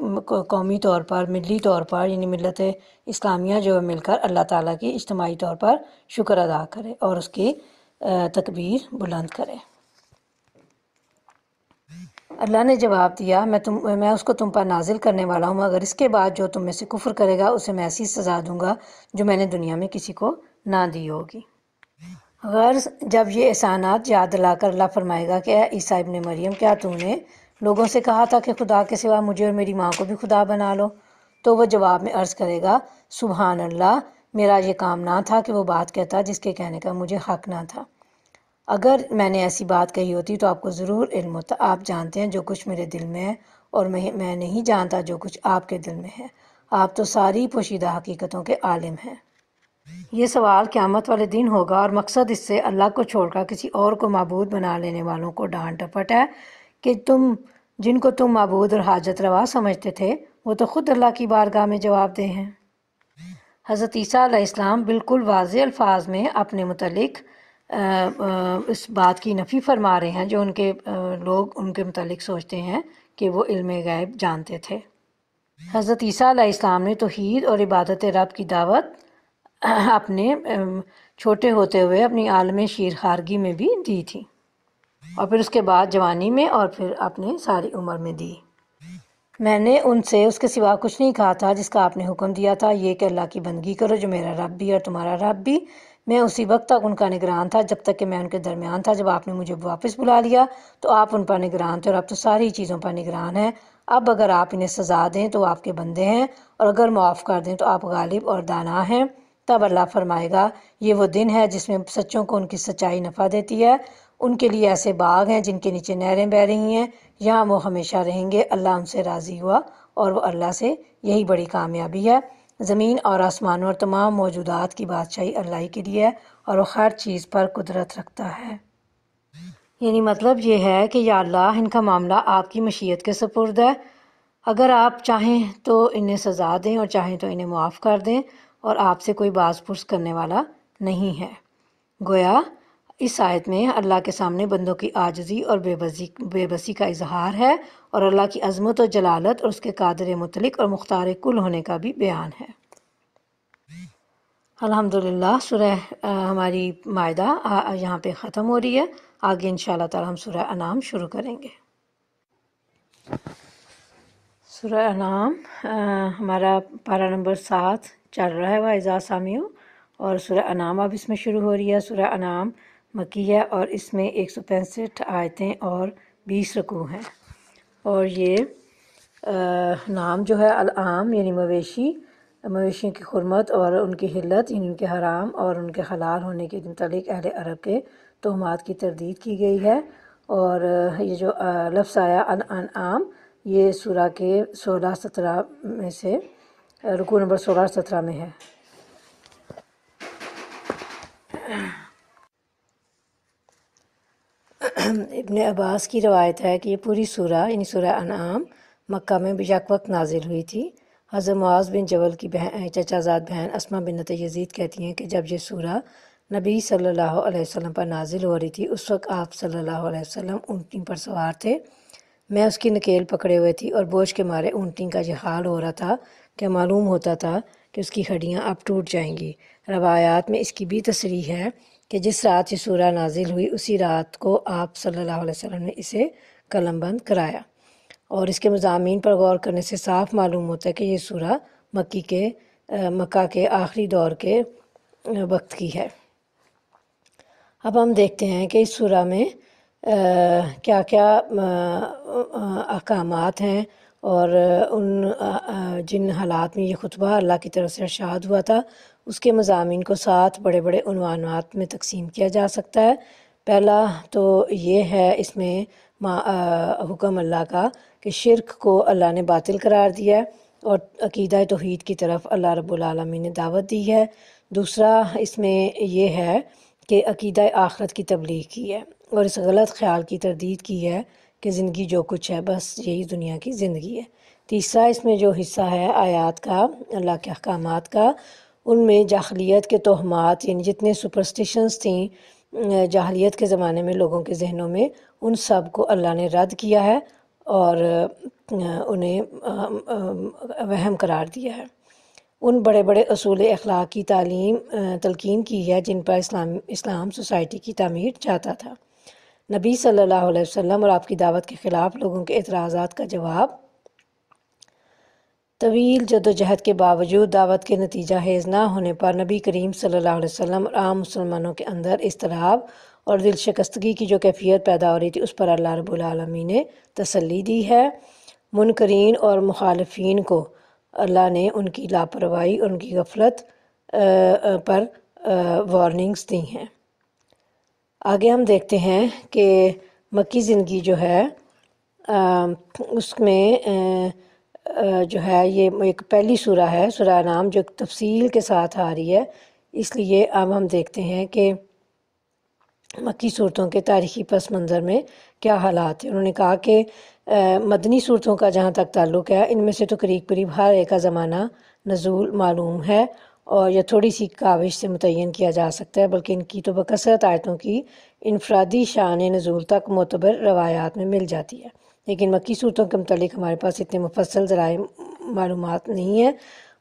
قومی طور پر، ملی طور پر، یعنی ملت اسلامیہ جو مل کر اللہ تعالیٰ کی اجتماعی طور پر شکر ادا کرے اور اس کی تکبیر بلند کرے۔ اللہ نے جواب دیا، میں اس کو تم پر نازل کرنے والا ہوں، مگر اس کے بعد جو تم میں سے کفر کرے گا اسے میں ایسی سزا دوں گا جو میں نے دنیا میں کسی کو نہ دی ہوگی۔ غرض جب یہ احسانات یاد دلا کر اللہ فرمائے گا کہ اے عیسیٰ ابن مریم، کیا تم نے لوگوں سے کہا تھا کہ خدا کے سوا مجھے اور میری ماں کو بھی خدا بنا لو؟ تو وہ جواب میں عرض کرے گا، سبحان اللہ، میرا یہ کام نہ تھا کہ وہ بات کہتا جس کے کہنے کا مجھے حق نہ تھا۔ اگر میں نے ایسی بات کہی ہوتی تو آپ کو ضرور علم ہوتا۔ آپ جانتے ہیں جو کچھ میرے دل میں ہے، اور میں نہیں جانتا جو کچھ آپ کے دل میں ہے۔ آپ تو ساری پوشیدہ حقیقتوں کے عالم ہیں۔ یہ سوال قیامت والے دن ہوگا، اور مقصد اس سے اللہ کو چھوڑ کر کسی اور کو معبود بنا لینے والوں کو ڈانٹ ڈپٹ ہے کہ جن کو تم معبود اور حاجت روا سمجھتے تھے وہ تو خود اللہ کی بارگاہ میں جواب دہ ہیں۔ حضرت عیسیٰ علیہ السلام بالکل واضح الفاظ میں اپنے متعلق اس بات کی نفی فرما رہے ہیں جو لوگ ان کے متعلق سوچتے ہیں کہ وہ علم غیب جانتے تھے۔ حضرت عیسیٰ علیہ السلام نے توحید اور عبادت رب کی دعوت اپنے چھوٹے ہوتے ہوئے اپنی عالم شیرخوارگی میں بھی دی تھی، اور پھر اس کے بعد جوانی میں، اور پھر اپنے ساری عمر میں دی۔ میں نے ان سے اس کے سوا کچھ نہیں کہا تھا جس کا آپ نے حکم دیا تھا، یہ کہ اللہ کی بندگی کرو جو میرا رب بھی اور تمہارا رب بھی۔ میں اسی وقت تک ان کا نگران تھا جب تک کہ میں ان کے درمیان تھا۔ جب آپ نے مجھے واپس بلا لیا تو آپ ان پر نگران تھے، اور اب تو ساری چیزوں پر نگران ہیں۔ اب اگر آپ انہیں سزا دیں تو آپ کے بندے ہیں، اور اگر معاف کر دیں تو آپ غالب اور دانا ہیں۔ تب اللہ فرمائے گا، یہ وہ دن ہے جس میں سچوں کو ان کی سچائی نفع دیتی ہے۔ ان کے لیے ایسے باغ ہیں جن کے نیچے نہریں بہہ رہی ہیں، یہاں وہ ہمیشہ رہیں گے۔ اللہ ان سے راضی ہوا، اور وہ اللہ سے یہی بڑی کامیابی ہے۔ زمین اور آسمانوں اور تمام موجودات کی بادشاہی اللہ ہی کے لیے ہے، اور وہ ہر چیز پر قدرت رکھتا ہے۔ یعنی مطلب یہ ہے کہ یا اللہ، ان کا معاملہ آپ کی مشیت کے سپرد ہے۔ اگر آپ چاہیں تو انہیں سزا دیں اور چاہیں تو انہیں معاف کر دیں، اور آپ سے کوئی باز پرس کرنے والا نہیں ہے۔ گویا اس آیت میں اللہ کے سامنے بندوں کی عاجزی اور بے بسی کا اظہار ہے، اور اللہ کی عظمت و جلالت اور اس کے قادر مطلق اور مختار کل ہونے کا بھی بیان ہے۔ الحمدللہ سورہ ہماری مائدہ یہاں پہ ختم ہو رہی ہے۔ آگے انشاءاللہ تعالی ہم سورہ انعام شروع کریں گے۔ سورہ انعام ہمارا پارہ نمبر 7 چل رہا ہے، وَإِذَا سَمِعُوا، اور سورہ انعام اب اس میں شروع ہو رہی ہے۔ سورہ انعام مکی ہے، اور اس میں 165 آیتیں اور 20 رکوع ہیں، اور یہ نام جو ہے العام یعنی مویشیوں کی حرمت اور ان کی حلت یعنی ان کے حرام اور ان کے حلال ہونے کے متعلق اہل عرب کے تہمات کی تردید کی گئی ہے۔ اور یہ جو لفظ آیا الانعام، یہ سورہ کے 16-17 میں سے رکوع نمبر 16-17 میں ہے۔ ابن عباس کی روایت ہے کہ یہ پوری سورہ یعنی سورہ انعام مکہ میں بیک وقت نازل ہوئی تھی۔ حضرت معاذ بن جبل کی چچا زاد بہن اسما بنت یزید کہتی ہیں کہ جب یہ سورہ نبی صلی اللہ علیہ وسلم پر نازل ہو رہی تھی، اس وقت آپ صلی اللہ علیہ وسلم اونٹنی پر سوار تھے۔ میں اس کی نکیل پکڑے ہوئے تھی، اور بوجھ کے مارے اونٹنی کا یہ حال ہو رہا تھا کہ معلوم ہوتا تھا کہ اس کی ہڈیاں اب ٹوٹ جائیں گی۔ روایات میں اس کی بھی تصریح ہے کہ جس رات یہ سورہ نازل ہوئی اسی رات کو آپ صلی اللہ علیہ وسلم نے اسے قلم بند کرایا، اور اس کے مضامین پر غور کرنے سے صاف معلوم ہوتا ہے کہ یہ سورہ مکہ کے آخری دور کے وقت کی ہے۔ اب ہم دیکھتے ہیں کہ اس سورہ میں کیا کیا احکامات ہیں، اور جن حالات میں یہ خطبہ اللہ کی طرف سے ارشاد ہوا تھا اس کے مضامین کو 7 بڑے بڑے عنوانات میں تقسیم کیا جا سکتا ہے۔ پہلا تو یہ ہے اس میں حکم اللہ کا کہ شرک کو اللہ نے باطل قرار دیا ہے، اور عقیدہ توحید کی طرف اللہ رب العالمین نے دعوت دی ہے۔ دوسرا اس میں یہ ہے کہ عقیدہ آخرت کی تبلیغ کی ہے، اور اس غلط خیال کی تردید کی ہے کہ زندگی جو کچھ ہے بس یہی دنیا کی زندگی ہے۔ تیسرا اس میں جو حصہ ہے آیات کا، اللہ کے احکامات کا، ان میں جاہلیت کے توہمات یعنی جتنے سپرسٹیشنز تھیں جاہلیت کے زمانے میں لوگوں کے ذہنوں میں، ان سب کو اللہ نے رد کیا ہے، اور انہیں وہم قرار دیا ہے۔ ان بڑے بڑے اصول اخلاق کی تلقین کی ہے جن پر اسلام سوسائٹی کی تعمیر چاہتا تھا۔ نبی صلی اللہ علیہ وسلم اور آپ کی دعوت کے خلاف لوگوں کے اعتراضات کا جواب، طویل جدوجہد کے باوجود دعوت کے نتیجہ خیز نہ ہونے پر نبی کریم صلی اللہ علیہ وسلم اور عام مسلمانوں کے اندر اضطراب اور دل شکستگی کی جو کیفیت پیدا ہو رہی تھی، اس پر اللہ رب العالمین نے تسلی دی ہے۔ منکرین اور مخالفین کو اللہ نے ان کی لاپرواہی اور ان کی غفلت پر وارننگز دی ہیں۔ آگے ہم دیکھتے ہیں کہ مکی زندگی جو ہے اس میں جو ہے یہ ایک پہلی سورہ ہے، سورہ انعام، جو تفصیل کے ساتھ آ رہی ہے۔ اس لیے اب ہم دیکھتے ہیں کہ مکی صورتوں کے تاریخی پس منظر میں کیا حالات ہیں۔ انہوں نے کہا کہ مدنی صورتوں کا جہاں تک تعلق ہے، ان میں سے تو قریب ہر ایک کا زمانہ نزول معلوم ہے اور یہ تھوڑی سی کاوش سے متعین کیا جا سکتا ہے، بلکہ ان کی تو بکثرت آیتوں کی انفرادی شان نزول تک معتبر روایات میں مل جاتی ہے۔ لیکن مکی صورتوں کے متعلق ہمارے پاس اتنے مفصل ذرائع معلومات نہیں ہیں۔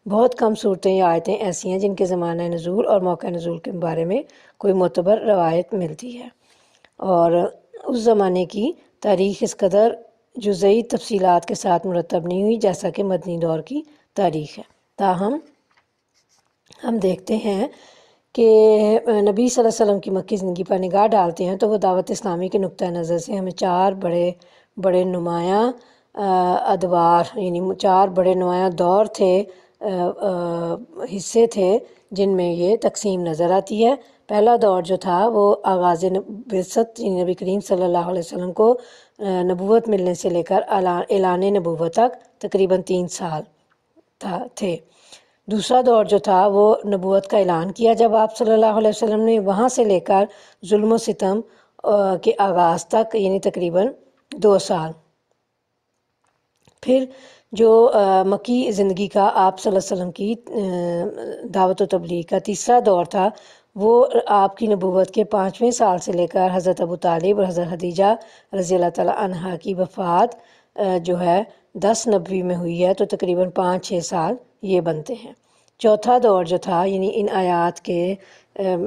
بہت کم صورتیں یا آیتیں ایسی ہیں جن کے زمانہ نزول اور موقع نزول کے بارے میں کوئی معتبر روایت ملتی ہے، اور اس زمانے کی تاریخ اس قدر جزئی تفصیلات کے ساتھ مرتب نہیں ہوئی جیسا کہ مدنی دور کی تاریخ ہے۔ تاہم ہم دیکھتے ہیں کہ نبی صلی اللہ علیہ وسلم کی مکی زندگی پر نگاہ ڈالتے ہیں تو وہ دعوت اسلامی کے نقطہ نظر سے ہمیں چار بڑے نمایاں ادوار، یعنی چار بڑے نمایاں دور تھے، حصے تھے جن میں یہ تقسیم نظر آتی ہے۔ پہلا دور جو تھا وہ آغاز بعثت، یعنی نبی کریم صلی اللہ علیہ وسلم کو نبوت ملنے سے لے کر اعلان نبوت تک تقریباً 3 سال تھے۔ دوسرا دور جو تھا وہ نبوت کا اعلان کیا جب آپ صلی اللہ علیہ وسلم نے، وہاں سے لے کر ظلم و ستم کے آغاز تک، یعنی تقریباً 2 سال۔ پھر جو مکی زندگی کا آپ صلی اللہ علیہ وسلم کی دعوت و تبلیغ کا تیسرا دور تھا، وہ آپ کی نبوت کے 5ویں سال سے لے کر حضرت ابو طالب اور حضرت خدیجہ رضی اللہ تعالیٰ عنہا کی وفات جو ہے 10 نبوی میں ہوئی ہے، تو تقریباً 5-6 سال یہ بنتے ہیں۔ چوتھا دور جو تھا، یعنی ان آیات کے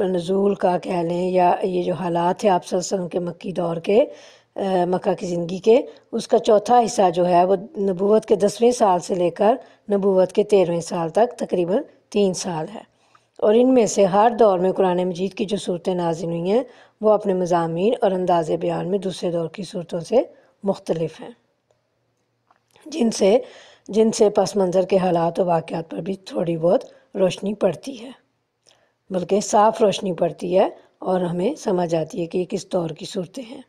نزول کا کہہ لیں یا یہ جو حالات تھے آپ صلی اللہ علیہ وسلم کے مکی دور کے، مکہ کی زندگی کے، اس کا چوتھا حصہ جو ہے وہ نبوت کے 10ویں سال سے لے کر نبوت کے 13ویں سال تک تقریباً 3 سال ہے۔ اور ان میں سے ہر دور میں قرآن مجید کی جو صورتیں نازل ہوئی ہیں وہ اپنے مضامین اور انداز بیان میں دوسرے دور کی صورتوں سے مختلف ہیں، جن سے پس منظر کے حالات و واقعات پر بھی تھوڑی بہت روشنی پڑتی ہے، بلکہ صاف روشنی پڑتی ہے اور ہمیں سمجھ آتی ہے کہ یہ کس دور کی صورتیں ہیں۔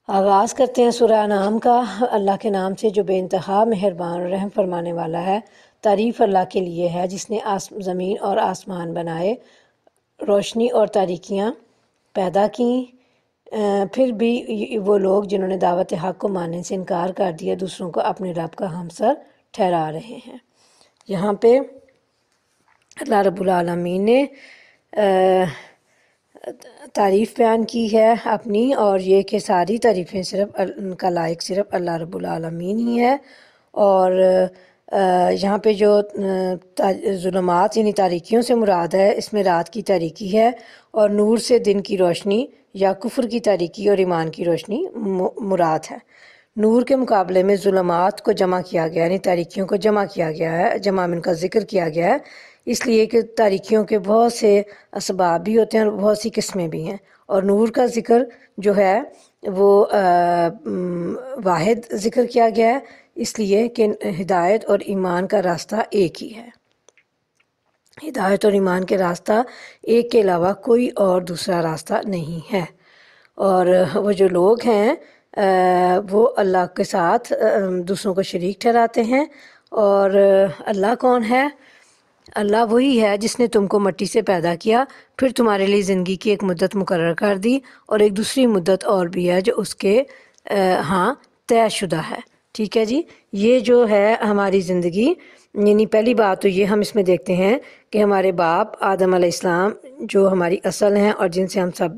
آغاز کرتے ہیں سورہ انعام کا۔ اللہ کے نام سے جو بے انتہا مہربان اور رحم فرمانے والا ہے۔ تعریف اللہ کے لیے ہے جس نے زمین اور آسمان بنائے، روشنی اور تاریکیاں پیدا کیں۔ پھر بھی وہ لوگ جنہوں نے دعوت حق کو ماننے سے انکار کر دیا دوسروں کو اپنے رب کا ہمسر ٹھہرا رہے ہیں۔ یہاں پہ اللہ رب العالمین نے تعریف بیان کی ہے اپنی، اور یہ کہ ساری تعریفیں صرف ان کا لائق صرف اللہ رب العالمین ہی ہے۔ اور یہاں پہ جو ظلمات یعنی تاریکیوں سے مراد ہے، اس میں رات کی تاریکی ہے، اور نور سے دن کی روشنی یا کفر کی تاریکی اور ایمان کی روشنی مراد ہے۔ نور کے مقابلے میں ظلمات کو جمع کیا گیا، یعنی تاریکیوں کو جمع کیا گیا ہے، جمع میں ان کا ذکر کیا گیا ہے، اس لیے کہ تاریکیوں کے بہت سے اسباب بھی ہوتے ہیں اور بہت سی قسمیں بھی ہیں، اور نور کا ذکر جو ہے وہ واحد ذکر کیا گیا ہے، اس لیے کہ ہدایت اور ایمان کا راستہ ایک ہی ہے۔ ہدایت اور ایمان کے راستہ ایک کے علاوہ کوئی اور دوسرا راستہ نہیں ہے۔ اور وہ جو لوگ ہیں وہ اللہ کے ساتھ دوسروں کو شریک ٹھہراتے ہیں۔ اور اللہ کون ہے؟ اللہ وہی ہے جس نے تم کو مٹی سے پیدا کیا، پھر تمہارے لیے زندگی کی ایک مدت مقرر کر دی، اور ایک دوسری مدت اور بھی ہے جو اس کے ہاں طے شدہ ہے۔ ٹھیک ہے جی، یہ جو ہے ہماری زندگی، یعنی پہلی بات تو یہ ہم اس میں دیکھتے ہیں کہ ہمارے باپ آدم علیہ السلام جو ہماری اصل ہیں اور جن سے ہم سب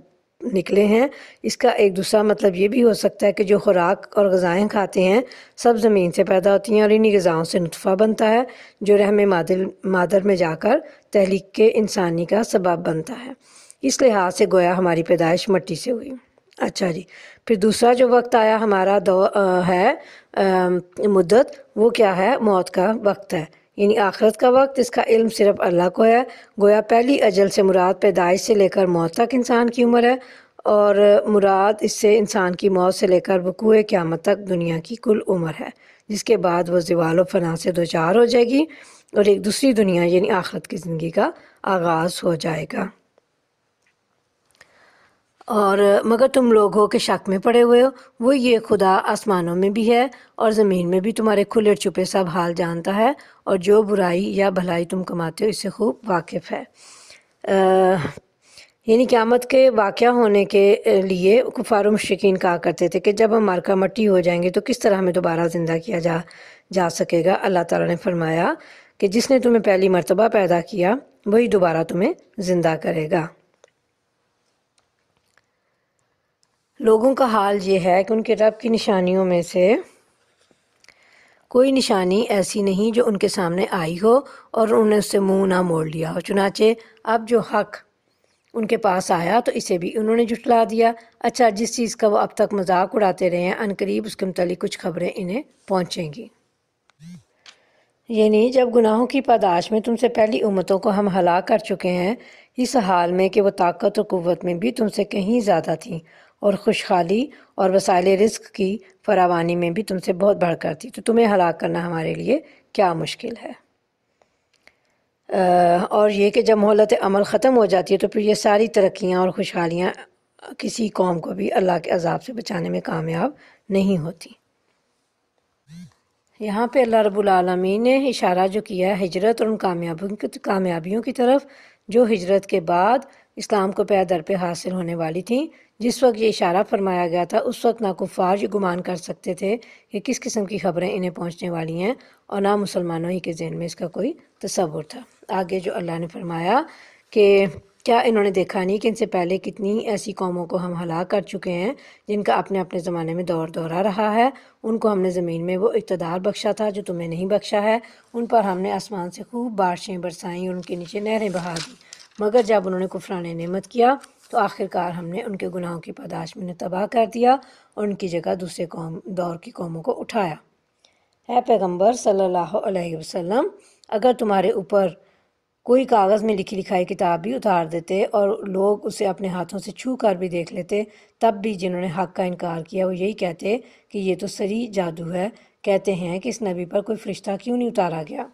نکلے ہیں۔ اس کا ایک دوسرا مطلب یہ بھی ہو سکتا ہے کہ جو خوراک اور غذائیں کھاتے ہیں سب زمین سے پیدا ہوتی ہیں اور انہی غذاؤں سے نطفہ بنتا ہے جو رحم مادر میں جا کر تخلیق کے انسانی کا سبب بنتا ہے۔ اس لحاظ سے گویا ہماری پیدائش مٹی سے ہوئی۔ اچھا جی، پھر دوسرا جو وقت آیا ہمارا ہے مدت، وہ کیا ہے؟ موت کا وقت ہے، یعنی آخرت کا وقت۔ اس کا علم صرف اللہ کو ہے۔ گویا پہلی اجل سے مراد پیدائش سے لے کر موت تک انسان کی عمر ہے، اور مراد اس سے انسان کی موت سے لے کر وقوع قیامت تک دنیا کی کل عمر ہے، جس کے بعد وہ زوال و فنا سے دوچار ہو جائے گی اور ایک دوسری دنیا یعنی آخرت کی زندگی کا آغاز ہو جائے گا۔ اور مگر تم لوگ ہو کہ شک میں پڑے ہوئے ہو، وہ یہ خدا آسمانوں میں بھی ہے اور زمین میں بھی تمہارے کھلے چھپے سب حال جانتا ہے، اور جو برائی یا بھلائی تم کماتے ہو اس سے خوب واقف ہے۔ یعنی قیامت کے واقعہ ہونے کے لیے کفار و مشرکین کہا کرتے تھے کہ جب ہم مر کر مٹی ہو جائیں گے تو کس طرح ہمیں دوبارہ زندہ کیا جا سکے گا؟ اللہ تعالیٰ نے فرمایا کہ جس نے تمہیں پہلی مرتبہ پیدا کیا وہی دوبارہ تمہیں زندہ کرے گا۔ لوگوں کا حال یہ ہے کہ ان کے رب کی نشانیوں میں سے کوئی نشانی ایسی نہیں جو ان کے سامنے آئی ہو اور انہوں نے اس سے منہ نہ موڑ لیا ہو، چنانچہ اب جو حق ان کے پاس آیا تو اسے بھی انہوں نے جھٹلا دیا۔ اچھا، جس چیز کا وہ اب تک مذاق اڑاتے رہے ہیں عنقریب اس کے متعلق کچھ خبریں انہیں پہنچیں گی۔ یعنی جب گناہوں کی پاداش میں تم سے پہلی امتوں کو ہم ہلاک کر چکے ہیں، اس حال میں کہ وہ طاقت و قوت میں بھی تم سے کہیں زیادہ تھیں اور خوشحالی اور وسائل رزق کی فراوانی میں بھی تم سے بہت بڑھ کر تھی، تو تمہیں ہلاک کرنا ہمارے لیے کیا مشکل ہے؟ اور یہ کہ جب مہلت عمل ختم ہو جاتی ہے تو پھر یہ ساری ترقیاں اور خوشحالیاں کسی قوم کو بھی اللہ کے عذاب سے بچانے میں کامیاب نہیں ہوتی۔ یہاں پہ اللہ رب العالمین نے اشارہ جو کیا ہے ہجرت اور ان کامیابیوں کی طرف جو ہجرت کے بعد اسلام کو پے در پہ حاصل ہونے والی تھیں۔ جس وقت یہ اشارہ فرمایا گیا تھا اس وقت نہ کفار یہ گمان کر سکتے تھے کہ کس قسم کی خبریں انہیں پہنچنے والی ہیں، اور نہ مسلمانوں ہی کے ذہن میں اس کا کوئی تصور تھا۔ آگے جو اللہ نے فرمایا کہ کیا انہوں نے دیکھا نہیں کہ ان سے پہلے کتنی ایسی قوموں کو ہم ہلاک کر چکے ہیں جن کا اپنے اپنے زمانے میں دور دورہ رہا ہے۔ ان کو ہم نے زمین میں وہ اقتدار بخشا تھا جو تمہیں نہیں بخشا ہے، ان پر ہم نے آسمان سے خوب بارشیں برسائیں اور ان کے نیچے نہریں بہا دی، مگر جب انہوں نے کفران نعمت کیا تو آخرکار ہم نے ان کے گناہوں کی پاداش میں تباہ کر دیا اور ان کی جگہ دوسرے دور کی قوموں کو اٹھایا۔ اے پیغمبر صلی اللہ علیہ وسلم، اگر تمہارے اوپر کوئی کاغذ میں لکھی لکھائی کتاب بھی اتار دیتے اور لوگ اسے اپنے ہاتھوں سے چھو کر بھی دیکھ لیتے، تب بھی جنہوں نے حق کا انکار کیا وہ یہی کہتے کہ یہ تو سری جادو ہے۔ کہتے ہیں کہ اس نبی پر کوئی فرشتہ کیوں نہیں اتارا گیا؟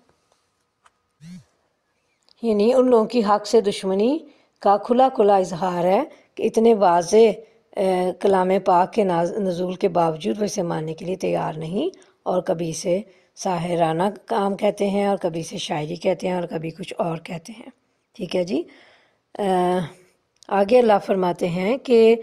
یعنی ان لوگوں کی حق سے دشمنی کا کھلا کھلا اظہار ہے کہ اتنے واضح کلام پاک کے نزول کے باوجود وہ اسے ماننے کے لیے تیار نہیں، اور کبھی اسے ساحرانہ کام کہتے ہیں اور کبھی اسے شاعری کہتے ہیں اور کبھی کچھ اور کہتے ہیں۔ ٹھیک ہے جی۔ آگے اللہ فرماتے ہیں کہ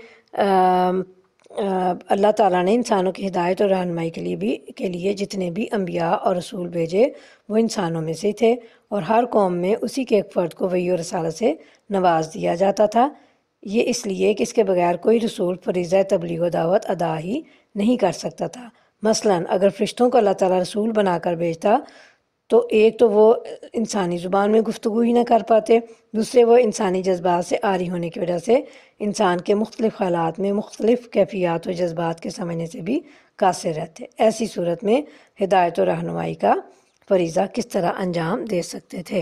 اللہ تعالیٰ نے انسانوں کی ہدایت اور رہنمائی کے لیے جتنے بھی انبیاء اور رسول بھیجے وہ انسانوں میں سے تھے، اور ہر قوم میں اسی کے ایک فرد کو وحی و رسالت سے نواز دیا جاتا تھا۔ یہ اس لیے کہ اس کے بغیر کوئی رسول فریضہ تبلیغ و دعوت ادا ہی نہیں کر سکتا تھا۔ مثلا اگر فرشتوں کو اللہ تعالیٰ رسول بنا کر بھیجتا تو ایک تو وہ انسانی زبان میں گفتگو ہی نہ کر پاتے، دوسرے وہ انسانی جذبات سے عاری ہونے کی وجہ سے انسان کے مختلف حالات میں مختلف کیفیات و جذبات کے سمجھنے سے بھی قاصر رہتے۔ ایسی صورت میں ہدایت و رہنمائی کا فریضہ کس طرح انجام دے سکتے تھے؟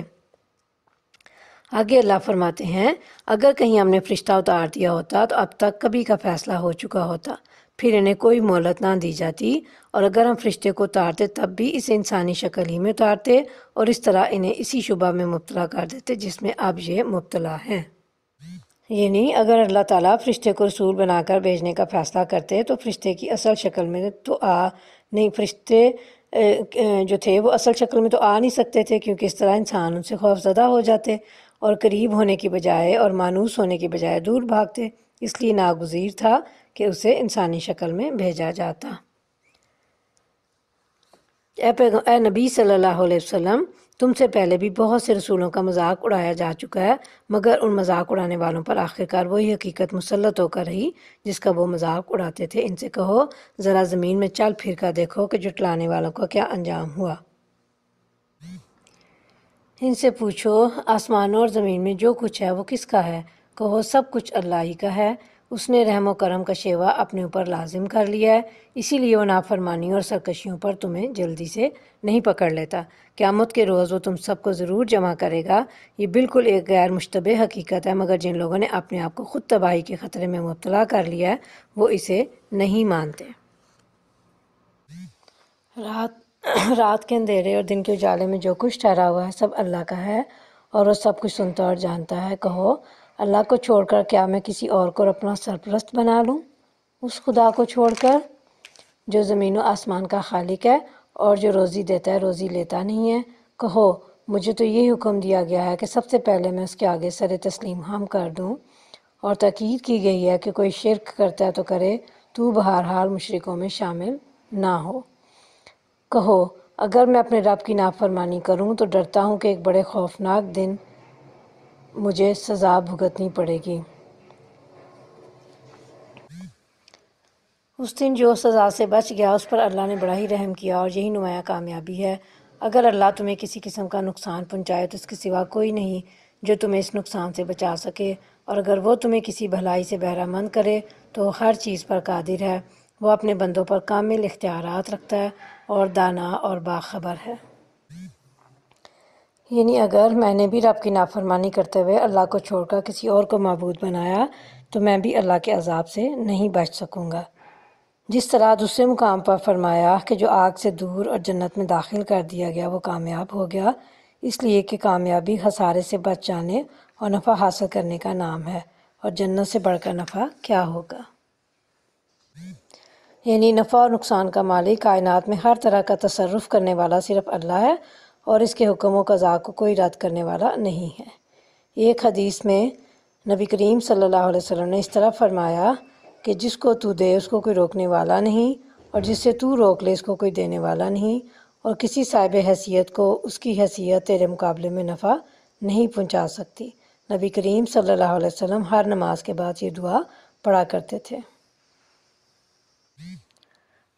آگے اللہ فرماتے ہیں اگر کہیں ہم نے فرشتہ اتار دیا ہوتا تو اب تک کبھی کا فیصلہ ہو چکا ہوتا، پھر انہیں کوئی مہلت نہ دی جاتی، اور اگر ہم فرشتے کو اتارتے تب بھی اسے انسانی شکل ہی میں اتارتے اور اس طرح انہیں اسی شبہ میں مبتلا کر دیتے جس میں اب یہ مبتلا ہیں۔ یعنی اگر اللہ تعالیٰ فرشتے کو رسول بنا کر بھیجنے کا فیصلہ کرتے تو فرشتے کی اصل شکل میں تو نہیں، فرشتے جو تھے وہ اصل شکل میں تو آ نہیں سکتے تھے، کیونکہ اس طرح انسان ان سے خوف زدہ ہو جاتے اور قریب ہونے کی بجائے اور مانوس ہونے کی بجائے دور بھاگتے، اس لیے ناگزیر تھا کہ اسے انسانی شکل میں بھیجا جاتا۔ اے نبی صلی اللہ علیہ وسلم، تم سے پہلے بھی بہت سے رسولوں کا مذاق اڑایا جا چکا ہے، مگر ان مذاق اڑانے والوں پر آخرکار وہی حقیقت مسلط ہو کر رہی جس کا وہ مذاق اڑاتے تھے۔ ان سے کہو ذرا زمین میں چل پھر کر دیکھو کہ جھٹلانے والوں کا کیا انجام ہوا۔ ان سے پوچھو آسمانوں اور زمین میں جو کچھ ہے وہ کس کا ہے؟ کہو سب کچھ اللہ ہی کا ہے۔ اس نے رحم و کرم کا شیوا اپنے اوپر لازم کر لیا ہے، اسی لیے وہ نافرمانیوں اور سرکشیوں پر تمہیں جلدی سے نہیں پکڑ لیتا۔ قیامت کے روز وہ تم سب کو ضرور جمع کرے گا۔ یہ بالکل ایک غیر مشتبہ حقیقت ہے، مگر جن لوگوں نے اپنے آپ کو خود تباہی کے خطرے میں مبتلا کر لیا ہے وہ اسے نہیں مانتے۔ رات کے اندھیرے اور دن کے اجالے میں جو کچھ ٹھہرا ہوا ہے سب اللہ کا ہے اور وہ سب کچھ سنتا اور جانتا ہے۔ کہو اللہ کو چھوڑ کر کیا میں کسی اور کو اپنا سرپرست بنا لوں؟ اس خدا کو چھوڑ کر جو زمین و آسمان کا خالق ہے اور جو روزی دیتا ہے روزی لیتا نہیں ہے۔ کہو مجھے تو یہ حکم دیا گیا ہے کہ سب سے پہلے میں اس کے آگے سر تسلیم ہم کر دوں، اور تاکید کی گئی ہے کہ کوئی شرک کرتا ہے تو کرے، تو بہرحال مشرکوں میں شامل نہ ہو۔ کہو اگر میں اپنے رب کی نافرمانی کروں تو ڈرتا ہوں کہ ایک بڑے خوفناک دن مجھے سزا بھگتنی پڑے گی۔ اس دن جو سزا سے بچ گیا اس پر اللہ نے بڑا ہی رحم کیا اور یہی نمایاں کامیابی ہے۔ اگر اللہ تمہیں کسی قسم کا نقصان پہنچائے تو اس کے سوا کوئی نہیں جو تمہیں اس نقصان سے بچا سکے، اور اگر وہ تمہیں کسی بھلائی سے بہرہ مند کرے تو ہر چیز پر قادر ہے۔ وہ اپنے بندوں پر کامل اختیارات رکھتا ہے اور دانا اور باخبر ہے۔ یعنی اگر میں نے بھی رب کی نافرمانی کرتے ہوئے اللہ کو چھوڑ کر کسی اور کو معبود بنایا تو میں بھی اللہ کے عذاب سے نہیں بچ سکوں گا۔ جس طرح دوسرے مقام پر فرمایا کہ جو آگ سے دور اور جنت میں داخل کر دیا گیا وہ کامیاب ہو گیا، اس لیے کہ کامیابی خسارے سے بچ جانے اور نفع حاصل کرنے کا نام ہے، اور جنت سے بڑھ کر نفع کیا ہوگا۔ یعنی نفع اور نقصان کا مالک، کائنات میں ہر طرح کا تصرف کرنے والا صرف اللہ ہے اور اس کے حکم و قضاء کو کوئی رد کرنے والا نہیں ہے۔ ایک حدیث میں نبی کریم صلی اللہ علیہ وسلم نے اس طرح فرمایا کہ جس کو تو دے اس کو کوئی روکنے والا نہیں، اور جس سے تو روک لے اس کو کوئی دینے والا نہیں، اور کسی صاحب حیثیت کو اس کی حیثیت تیرے مقابلے میں نفع نہیں پہنچا سکتی۔ نبی کریم صلی اللہ علیہ وسلم ہر نماز کے بعد یہ دعا پڑھا کرتے تھے۔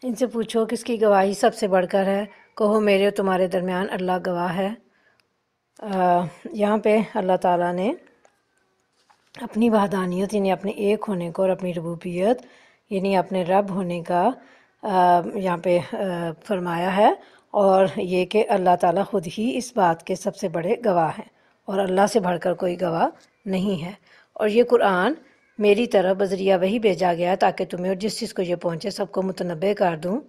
ان سے پوچھو کس کی گواہی سب سے بڑھ کر ہے؟ کہو میرے اور تمہارے درمیان اللہ گواہ ہے۔ یہاں پہ اللہ تعالیٰ نے اپنی وحدانیت یعنی اپنے ایک ہونے کو اور اپنی ربوبیت یعنی اپنے رب ہونے کا یہاں پہ فرمایا ہے، اور یہ کہ اللہ تعالیٰ خود ہی اس بات کے سب سے بڑے گواہ ہیں اور اللہ سے بڑھ کر کوئی گواہ نہیں ہے۔ اور یہ قرآن میری طرف بذریعہ وہی بھیجا گیا تاکہ تمہیں اور جس چیز کو یہ پہنچے سب کو متنبع کر دوں۔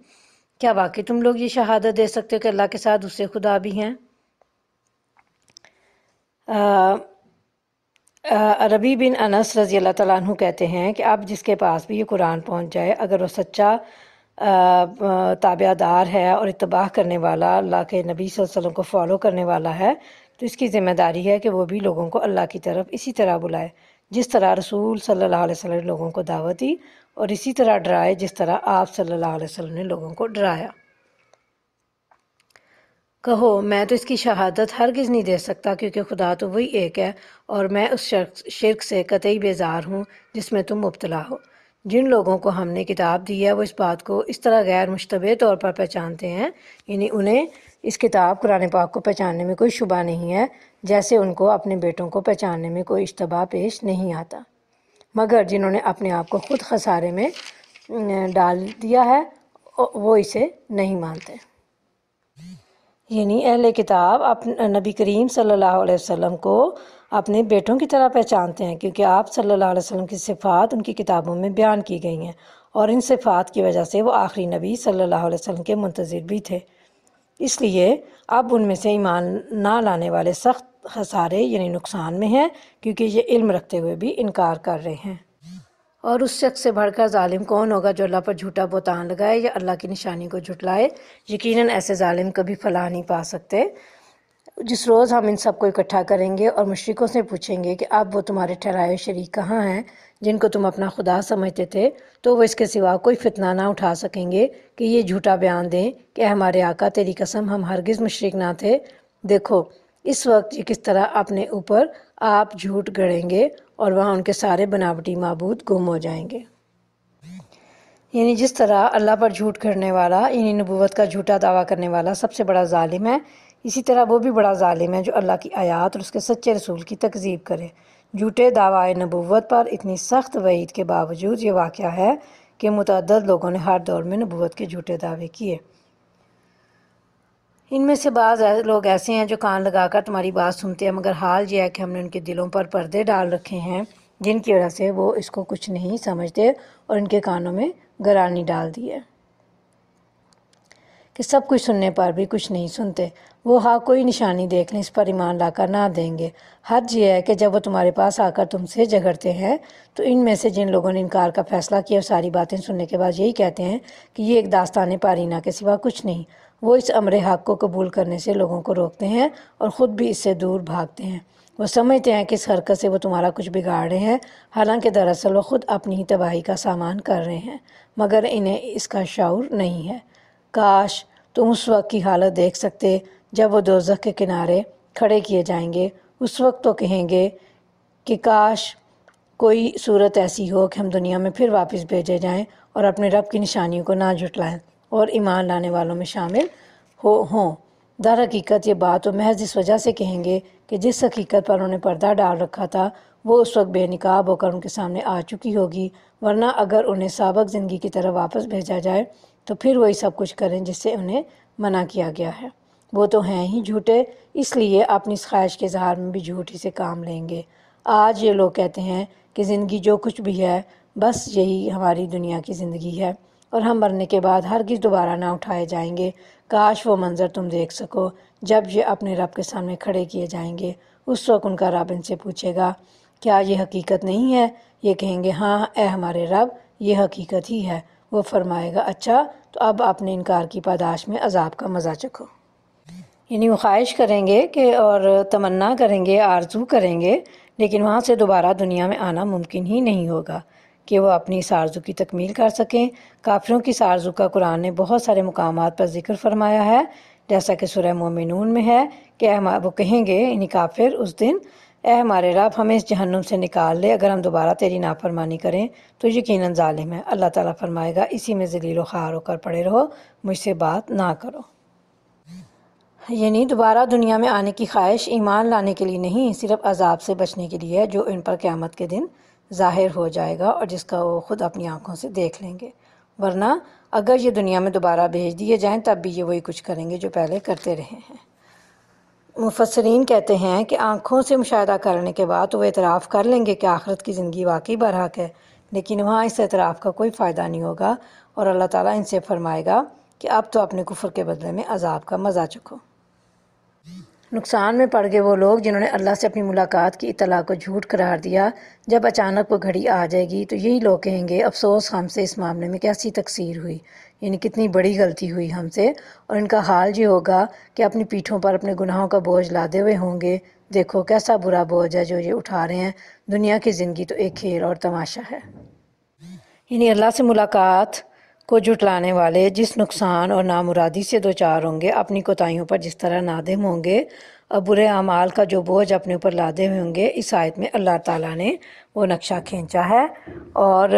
کیا واقعی تم لوگ یہ شہادت دے سکتے ہو کہ اللہ کے ساتھ دوسرے خدا بھی ہیں؟ ربیع بن انس رضی اللہ تعالیٰ عنہ کہتے ہیں کہ اب جس کے پاس بھی یہ قرآن پہنچ جائے، اگر وہ سچا تابع دار ہے اور اتباع کرنے والا، اللہ کے نبی صلی اللہ علیہ وسلم کو فالو کرنے والا ہے، تو اس کی ذمہ داری ہے کہ وہ بھی لوگوں کو اللہ کی طرف اسی طرح بلائے جس طرح رسول صلی اللہ علیہ وسلم نے لوگوں کو دعوت دی، اور اسی طرح ڈرائے جس طرح آپ صلی اللہ علیہ وسلم نے لوگوں کو ڈرایا۔ کہو میں تو اس کی شہادت ہرگز نہیں دے سکتا کیونکہ خدا تو وہی ایک ہے، اور میں اس شرک سے قطعی بیزار ہوں جس میں تم مبتلا ہو۔ جن لوگوں کو ہم نے کتاب دی ہے وہ اس بات کو اس طرح غیر مشتبہ طور پر پہچانتے ہیں، یعنی انہیں اس کتاب قرآن پاک کو پہچاننے میں کوئی شبہ نہیں ہے، جیسے ان کو اپنے بیٹوں کو پہچاننے میں کوئی اشتباہ پیش نہیں آتا، مگر جنہوں نے اپنے آپ کو خود خسارے میں ڈال دیا ہے وہ اسے نہیں مانتے۔ یعنی اہل کتاب نبی کریم صلی اللہ علیہ وسلم کو اپنے بیٹوں کی طرح پہچانتے ہیں کیونکہ آپ صلی اللہ علیہ وسلم کی صفات ان کی کتابوں میں بیان کی گئی ہیں، اور ان صفات کی وجہ سے وہ آخری نبی صلی اللہ علیہ وسلم کے منتظر بھی تھے۔ اس لیے اب ان میں سے ایمان نہ لانے والے سخت خسارے یعنی نقصان میں ہیں، کیونکہ یہ علم رکھتے ہوئے بھی انکار کر رہے ہیں۔ اور اس شخص سے بڑھ کر ظالم کون ہوگا جو اللہ پر جھوٹا بہتان لگائے یا اللہ کی نشانی کو جھٹلائے؟ یقیناً ایسے ظالم کبھی فلاح نہیں پا سکتے۔ جس روز ہم ان سب کو اکٹھا کریں گے اور مشرکوں سے پوچھیں گے کہ اب وہ تمہارے ٹھہرائے شریک کہاں ہیں جن کو تم اپنا خدا سمجھتے تھے، تو وہ اس کے سوا کوئی فتنہ نہ اٹھا سکیں گے کہ یہ جھوٹا بیان دیں کہ اے ہمارے آقا تیری قسم ہم ہرگز مشرک نہ تھے، دیکھو اس وقت یہ کس طرح اپنے اوپر آپ جھوٹ گڑیں گے اور وہاں ان کے سارے بناوٹی معبود گم ہو جائیں گے۔ یعنی جس طرح اللہ پر جھوٹ گھڑنے والا یعنی نبوت کا جھوٹا دعویٰ کرنے والا سب سے بڑا ظالم ہے، اسی طرح وہ بھی بڑا ظالم ہے جو اللہ کی آیات اور اس کے سچے رسول کی تکذیب کرے۔ جھوٹے دعوی نبوت پر اتنی سخت وعید کے باوجود یہ واقعہ ہے کہ متعدد لوگوں نے ہر دور میں نبوت کے جھوٹے دعوے کیے۔ ان میں سے بعض لوگ ایسے ہیں جو کان لگا کر تمہاری بات سنتے ہیں، مگر حال یہ ہے کہ ہم نے ان کے دلوں پر پردے ڈال رکھے ہیں جن کی وجہ سے وہ اس کو کچھ نہیں سمجھتے، اور ان کے کانوں میں گرانی ڈال دی ہے کہ سب کچھ سننے پر بھی کچھ نہیں سنتے۔ وہ کوئی نشانی دیکھ لیں اس پر ایمان لا کر نہ دیں گے۔ حد یہ ہے کہ جب وہ تمہارے پاس آ کر تم سے جھگڑتے ہیں تو ان میں سے جن لوگوں نے انکار کا فیصلہ کیا اور ساری باتیں سننے کے بعد یہی کہتے ہیں کہ یہ ایک داستان پارینہ کے سوا کچھ نہیں، وہ اس امر حق کو قبول کرنے سے لوگوں کو روکتے ہیں اور خود بھی اس سے دور بھاگتے ہیں۔ وہ سمجھتے ہیں کہ اس حرکت سے وہ تمہارا کچھ بگاڑ رہے ہیں، حالانکہ دراصل وہ خود اپنی ہی تباہی کا سامان کر رہے ہیں، مگر انہیں اس کا شعور نہیں ہے۔ کاش تم اس وقت کی حالت دیکھ سکتے جب وہ دوزخ کے کنارے کھڑے کیے جائیں گے۔ اس وقت تو کہیں گے کہ کاش کوئی صورت ایسی ہو کہ ہم دنیا میں پھر واپس بھیجے جائیں اور اپنے رب کی نشانیوں کو نہ جھٹلائیں اور ایمان لانے والوں میں شامل ہوں۔ در حقیقت یہ بات وہ محض اس وجہ سے کہیں گے کہ جس حقیقت پر انہوں نے پردہ ڈال رکھا تھا وہ اس وقت بے نقاب ہو کر ان کے سامنے آ چکی ہوگی، ورنہ اگر انہیں سابق زندگی کی طرف واپس بھیجا جائے تو پھر وہی سب کچھ کریں جس سے انہیں منع کیا گیا ہے۔ وہ تو ہیں ہی جھوٹے، اس لیے اپنی اس خواہش کے اظہار میں بھی جھوٹ ہی سے کام لیں گے۔ آج یہ لوگ کہتے ہیں کہ زندگی جو کچھ بھی ہے بس یہی ہماری دنیا کی زندگی ہے اور ہم مرنے کے بعد ہرگز دوبارہ نہ اٹھائے جائیں گے۔ کاش وہ منظر تم دیکھ سکو جب یہ اپنے رب کے سامنے کھڑے کیے جائیں گے۔ اس وقت ان کا رب ان سے پوچھے گا کیا یہ حقیقت نہیں ہے؟ یہ کہیں گے ہاں اے ہمارے رب یہ حقیقت ہی ہے۔ وہ فرمائے گا اچھا تو اب اپنے انکار کی پاداش میں عذاب کا مزہ چکھو۔ یعنی وہ خواہش کریں گے کہ اور تمنا کریں گے، آرزو کریں گے، لیکن وہاں سے دوبارہ دنیا میں آنا ممکن ہی نہیں ہوگا کہ وہ اپنی اس آرزو کی تکمیل کر سکیں۔ کافروں کی اس آرزو کا قرآن نے بہت سارے مقامات پر ذکر فرمایا ہے، جیسا کہ سورہ مومنون میں ہے کہ وہ کہیں گے یعنی کافر اس دن اے ہمارے رب ہمیں اس جہنم سے نکال لے، اگر ہم دوبارہ تیری نافرمانی کریں تو یقیناً ظالم ہے۔ اللہ تعالیٰ فرمائے گا اسی میں ذلیل و خوار ہو کر پڑے رہو، مجھ سے بات نہ کرو۔ یعنی دوبارہ دنیا میں آنے کی خواہش ایمان لانے کے لیے نہیں، صرف عذاب سے بچنے کے لیے ہے جو ان پر قیامت کے دن ظاہر ہو جائے گا اور جس کا وہ خود اپنی آنکھوں سے دیکھ لیں گے۔ ورنہ اگر یہ دنیا میں دوبارہ بھیج دیے جائیں تب بھی یہ وہی کچھ کریں گے جو پہلے کرتے رہے ہیں۔ مفسرین کہتے ہیں کہ آنکھوں سے مشاہدہ کرنے کے بعد تو وہ اعتراف کر لیں گے کہ آخرت کی زندگی واقعی برحق ہے، لیکن وہاں اس اعتراف کا کوئی فائدہ نہیں ہوگا اور اللہ تعالیٰ ان سے فرمائے گا کہ اب تو اپنے کفر کے بدلے میں عذاب کا مزہ چکھو۔ نقصان میں پڑ گئے وہ لوگ جنہوں نے اللہ سے اپنی ملاقات کی اطلاع کو جھوٹ قرار دیا۔ جب اچانک وہ گھڑی آ جائے گی تو یہی لوگ کہیں گے افسوس ہم سے اس معاملے میں کیسی تقصیر ہوئی، یعنی کتنی بڑی غلطی ہوئی ہم سے، اور ان کا حال یہ ہوگا کہ اپنی پیٹھوں پر اپنے گناہوں کا بوجھ لادے ہوئے ہوں گے۔ دیکھو کیسا برا بوجھ ہے جو یہ اٹھا رہے ہیں، دنیا کی زندگی تو ایک کھیل اور تماشا ہے۔ یعنی اللہ سے ملاقات کو جھٹلانے والے جس نقصان اور نامرادی سے دوچار ہوں گے، اپنی کوتاہیوں پر جس طرح نادم ہوں گے اور برے اعمال کا جو بوجھ اپنے اوپر لادے ہوئے ہوں گے، اس آیت میں اللہ تعالیٰ نے وہ نقشہ کھینچا ہے۔ اور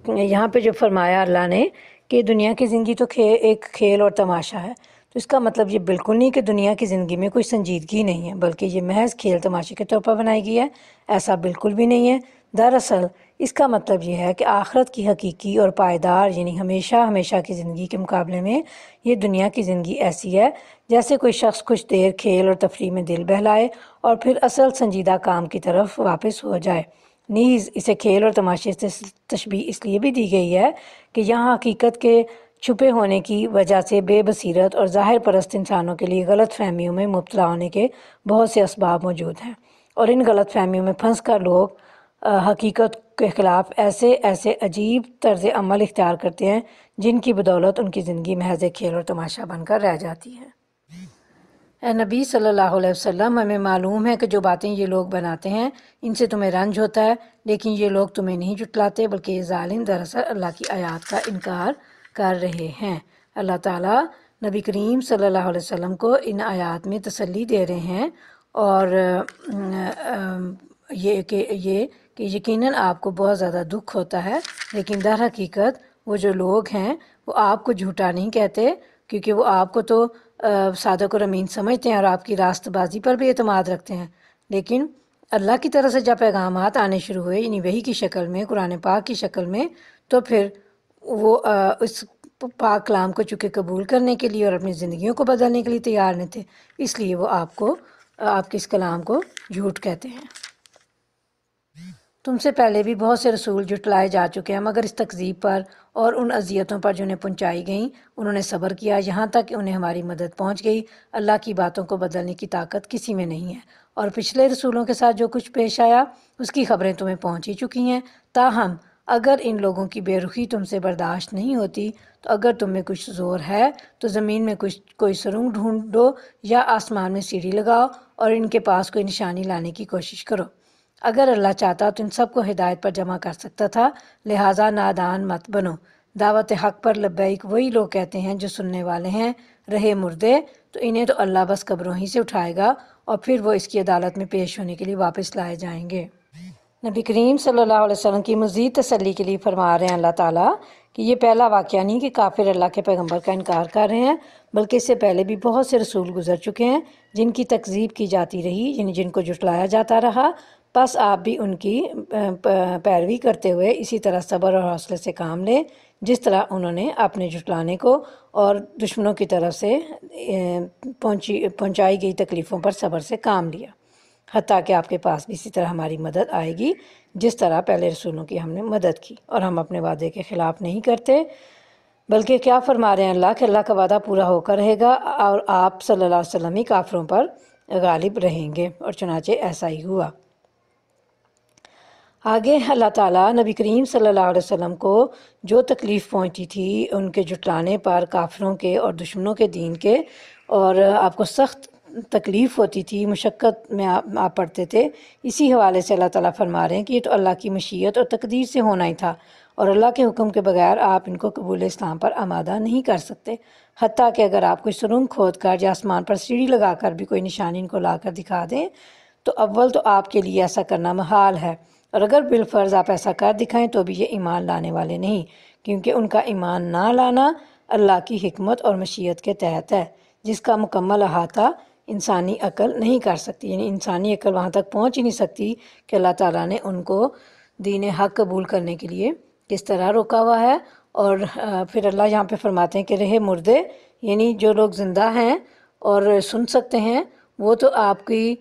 یہاں پہ جو فرمایا اللہ نے کہ دنیا کی زندگی تو ایک کھیل اور تماشا ہے، تو اس کا مطلب یہ بالکل نہیں کہ دنیا کی زندگی میں کوئی سنجیدگی نہیں ہے، بلکہ یہ محض کھیل تماشے کے طور پر بنائی گئی ہے، ایسا بالکل بھی نہیں ہے۔ دراصل اس کا مطلب یہ ہے کہ آخرت کی حقیقی اور پائیدار یعنی ہمیشہ ہمیشہ کی زندگی کے مقابلے میں یہ دنیا کی زندگی ایسی ہے جیسے کوئی شخص کچھ دیر کھیل اور تفریح میں دل بہلائے اور پھر اصل سنجیدہ کام کی طرف واپس ہو جائے۔ نیز اسے کھیل اور تماشے سے تشبیہ اس لیے بھی دی گئی ہے کہ یہاں حقیقت کے چھپے ہونے کی وجہ سے بے بصیرت اور ظاہر پرست انسانوں کے لیے غلط فہمیوں میں مبتلا ہونے کے بہت سے اسباب موجود ہیں، اور ان غلط فہمیوں میں پھنس کر لوگ حقیقت کے خلاف ایسے عجیب طرز عمل اختیار کرتے ہیں جن کی بدولت ان کی زندگی محض ایک کھیل اور تماشا بن کر رہ جاتی ہے۔ اے نبی صلی اللہ علیہ وسلم، ہمیں معلوم ہے کہ جو باتیں یہ لوگ بناتے ہیں ان سے تمہیں رنج ہوتا ہے، لیکن یہ لوگ تمہیں نہیں جھٹلاتے بلکہ یہ ظالم دراصل اللہ کی آیات کا انکار کر رہے ہیں۔ اللہ تعالیٰ نبی کریم صلی اللہ علیہ وسلم کو ان آیات میں تسلی دے رہے ہیں، اور یہ کہ یقیناً آپ کو بہت زیادہ دکھ ہوتا ہے، لیکن در حقیقت وہ جو لوگ ہیں وہ آپ کو جھوٹا نہیں کہتے، کیونکہ وہ آپ کو تو صادق اور امین سمجھتے ہیں اور آپ کی راست بازی پر بھی اعتماد رکھتے ہیں، لیکن اللہ کی طرف سے جب پیغامات آنے شروع ہوئے، یعنی وحی کی شکل میں، قرآن پاک کی شکل میں، تو پھر وہ اس پاک کلام کو چونکہ قبول کرنے کے لیے اور اپنی زندگیوں کو بدلنے کے لیے تیار نہیں تھے، اس لیے وہ آپ کے اس کلام کو جھوٹ کہتے ہیں۔ تم سے پہلے بھی بہت سے رسول جھٹلائے جا چکے ہیں، مگر اس تکذیب پر اور ان اذیتوں پر جو انہیں پہنچائی گئیں انہوں نے صبر کیا، یہاں تک کہ انہیں ہماری مدد پہنچ گئی۔ اللہ کی باتوں کو بدلنے کی طاقت کسی میں نہیں ہے، اور پچھلے رسولوں کے ساتھ جو کچھ پیش آیا اس کی خبریں تمہیں پہنچ ہی چکی ہیں۔ تاہم اگر ان لوگوں کی بے رخی تم سے برداشت نہیں ہوتی تو اگر تم میں کچھ زور ہے تو زمین میں کوئی سرنگ ڈھونڈو یا آسمان میں سیڑھی لگاؤ اور ان کے پاس کوئی نشانی لانے کی کوشش کرو۔ اگر اللہ چاہتا تو ان سب کو ہدایت پر جمع کر سکتا تھا، لہٰذا نادان مت بنو۔ دعوت حق پر لبیک وہی لوگ کہتے ہیں جو سننے والے ہیں، رہے مردے تو انہیں تو اللہ بس قبروں ہی سے اٹھائے گا اور پھر وہ اس کی عدالت میں پیش ہونے کے لیے واپس لائے جائیں گے۔ نبی کریم صلی اللہ علیہ وسلم کی مزید تسلی کے لیے فرما رہے ہیں اللہ تعالیٰ کہ یہ پہلا واقعہ نہیں کہ کافر اللہ کے پیغمبر کا انکار کر رہے ہیں، بلکہ اس سے پہلے بھی بہت سے رسول گزر چکے ہیں جن کی تکذیب کی جاتی رہی، یعنی جن کو جھٹلایا جاتا رہا۔ بس آپ بھی ان کی پیروی کرتے ہوئے اسی طرح صبر اور حوصلے سے کام لیں جس طرح انہوں نے اپنے جھٹلانے کو اور دشمنوں کی طرف سے پہنچائی گئی تکلیفوں پر صبر سے کام لیا، حتیٰ کہ آپ کے پاس بھی اسی طرح ہماری مدد آئے گی جس طرح پہلے رسولوں کی ہم نے مدد کی، اور ہم اپنے وعدے کے خلاف نہیں کرتے۔ بلکہ کیا فرما رہے ہیں اللہ کہ اللہ کا وعدہ پورا ہو کر رہے گا اور آپ صلی اللہ علیہ وسلم ہی کافروں پر غالب رہیں گے، اور چنانچہ ایسا ہی ہوا۔ آگے اللہ تعالیٰ نبی کریم صلی اللہ علیہ وسلم کو جو تکلیف پہنچی تھی ان کے جھٹلانے پر، کافروں کے اور دشمنوں کے دین کے، اور آپ کو سخت تکلیف ہوتی تھی، مشقت میں آپ پڑھتے تھے، اسی حوالے سے اللہ تعالیٰ فرما رہے ہیں کہ یہ تو اللہ کی مشیت اور تقدیر سے ہونا ہی تھا، اور اللہ کے حکم کے بغیر آپ ان کو قبول اسلام پر آمادہ نہیں کر سکتے، حتیٰ کہ اگر آپ کوئی سرنگ کھود کر یا آسمان پر سیڑھی لگا کر بھی کوئی نشانی ان کو لا کر دکھا دیں تو اول تو آپ کے لیے ایسا کرنا محال ہے، اور اگر بالفرض آپ ایسا کر دکھائیں تو بھی یہ ایمان لانے والے نہیں، کیونکہ ان کا ایمان نہ لانا اللہ کی حکمت اور مشیت کے تحت ہے جس کا مکمل احاطہ انسانی عقل نہیں کر سکتی، یعنی انسانی عقل وہاں تک پہنچ ہی نہیں سکتی کہ اللہ تعالیٰ نے ان کو دین حق قبول کرنے کے لیے کس طرح روکا ہوا ہے۔ اور پھر اللہ یہاں پہ فرماتے ہیں کہ رہے مردے، یعنی جو لوگ زندہ ہیں اور سن سکتے ہیں وہ تو آپ کی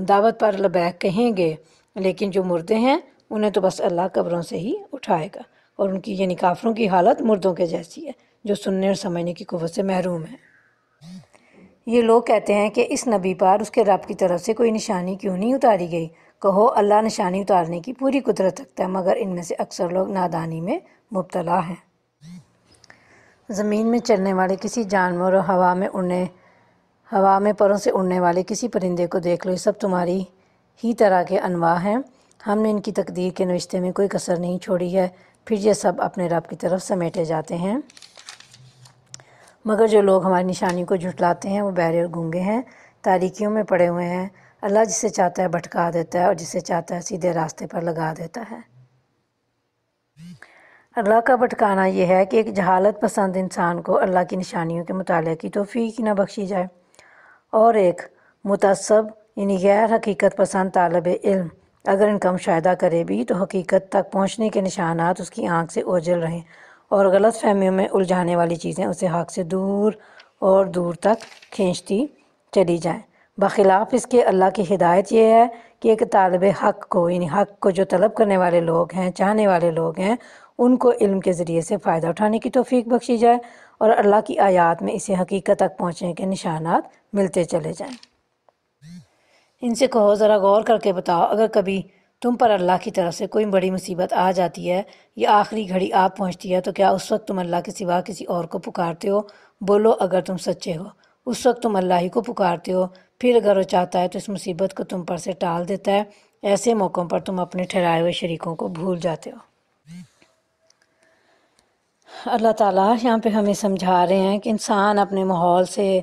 دعوت پر لبیک کہیں گے، لیکن جو مردے ہیں انہیں تو بس اللہ قبروں سے ہی اٹھائے گا، اور ان کی یعنی کافروں کی حالت مردوں کے جیسی ہے جو سننے اور سمجھنے کی قوت سے محروم ہیں۔ یہ لوگ کہتے ہیں کہ اس نبی پر اس کے رب کی طرف سے کوئی نشانی کیوں نہیں اتاری گئی؟ کہو اللہ نشانی اتارنے کی پوری قدرت رکھتا ہے، مگر ان میں سے اکثر لوگ نادانی میں مبتلا ہیں۔ زمین میں چلنے والے کسی جانور اور ہوا میں پروں سے اڑنے والے کسی پرندے کو دیکھ لو، یہ سب تمہاری ہی طرح کے انواع ہیں، ہم نے ان کی تقدیر کے نوشتے میں کوئی کسر نہیں چھوڑی ہے، پھر یہ سب اپنے رب کی طرف سمیٹے جاتے ہیں۔ مگر جو لوگ ہماری نشانی کو جھٹلاتے ہیں وہ بہرے اور گونگے ہیں، تاریکیوں میں پڑے ہوئے ہیں، اللہ جسے چاہتا ہے بھٹکا دیتا ہے اور جسے چاہتا ہے سیدھے راستے پر لگا دیتا ہے۔ اللہ کا بھٹکانا یہ ہے کہ ایک جہالت پسند انسان کو اللہ کی نشانیوں کے مطالعے کی توفیق ہی نہ بخشی جائے، اور ایک متعصب یعنی غیر حقیقت پسند طالب علم اگر ان کا مشاہدہ کرے بھی تو حقیقت تک پہنچنے کے نشانات اس کی آنکھ سے اوجھل رہیں اور غلط فہمیوں میں الجھانے والی چیزیں اسے حق سے دور اور دور تک کھینچتی چلی جائیں۔ بخلاف اس کے اللہ کی ہدایت یہ ہے کہ ایک طالب حق کو یعنی حق کو جو طلب کرنے والے لوگ ہیں، چاہنے والے لوگ ہیں، ان کو علم کے ذریعے سے فائدہ اٹھانے کی توفیق بخشی جائے اور اللہ کی آیات میں اسے حقیقت تک پہنچنے کے نشانات ملتے چلے جائیں۔ ان سے کہو ذرا غور کر کے بتاؤ، اگر کبھی تم پر اللہ کی طرف سے کوئی بڑی مصیبت آ جاتی ہے یا آخری گھڑی آ پہنچتی ہے تو کیا اس وقت تم اللہ کے سوا کسی اور کو پکارتے ہو؟ بولو اگر تم سچے ہو، اس وقت تم اللہ ہی کو پکارتے ہو، پھر اگر وہ چاہتا ہے تو اس مصیبت کو تم پر سے ٹال دیتا ہے، ایسے موقعوں پر تم اپنے ٹھہرائے ہوئے شریکوں کو بھول جاتے ہو۔ اللہ تعالیٰ یہاں پہ ہمیں سمجھا رہے ہیں کہ انسان اپنے ماحول سے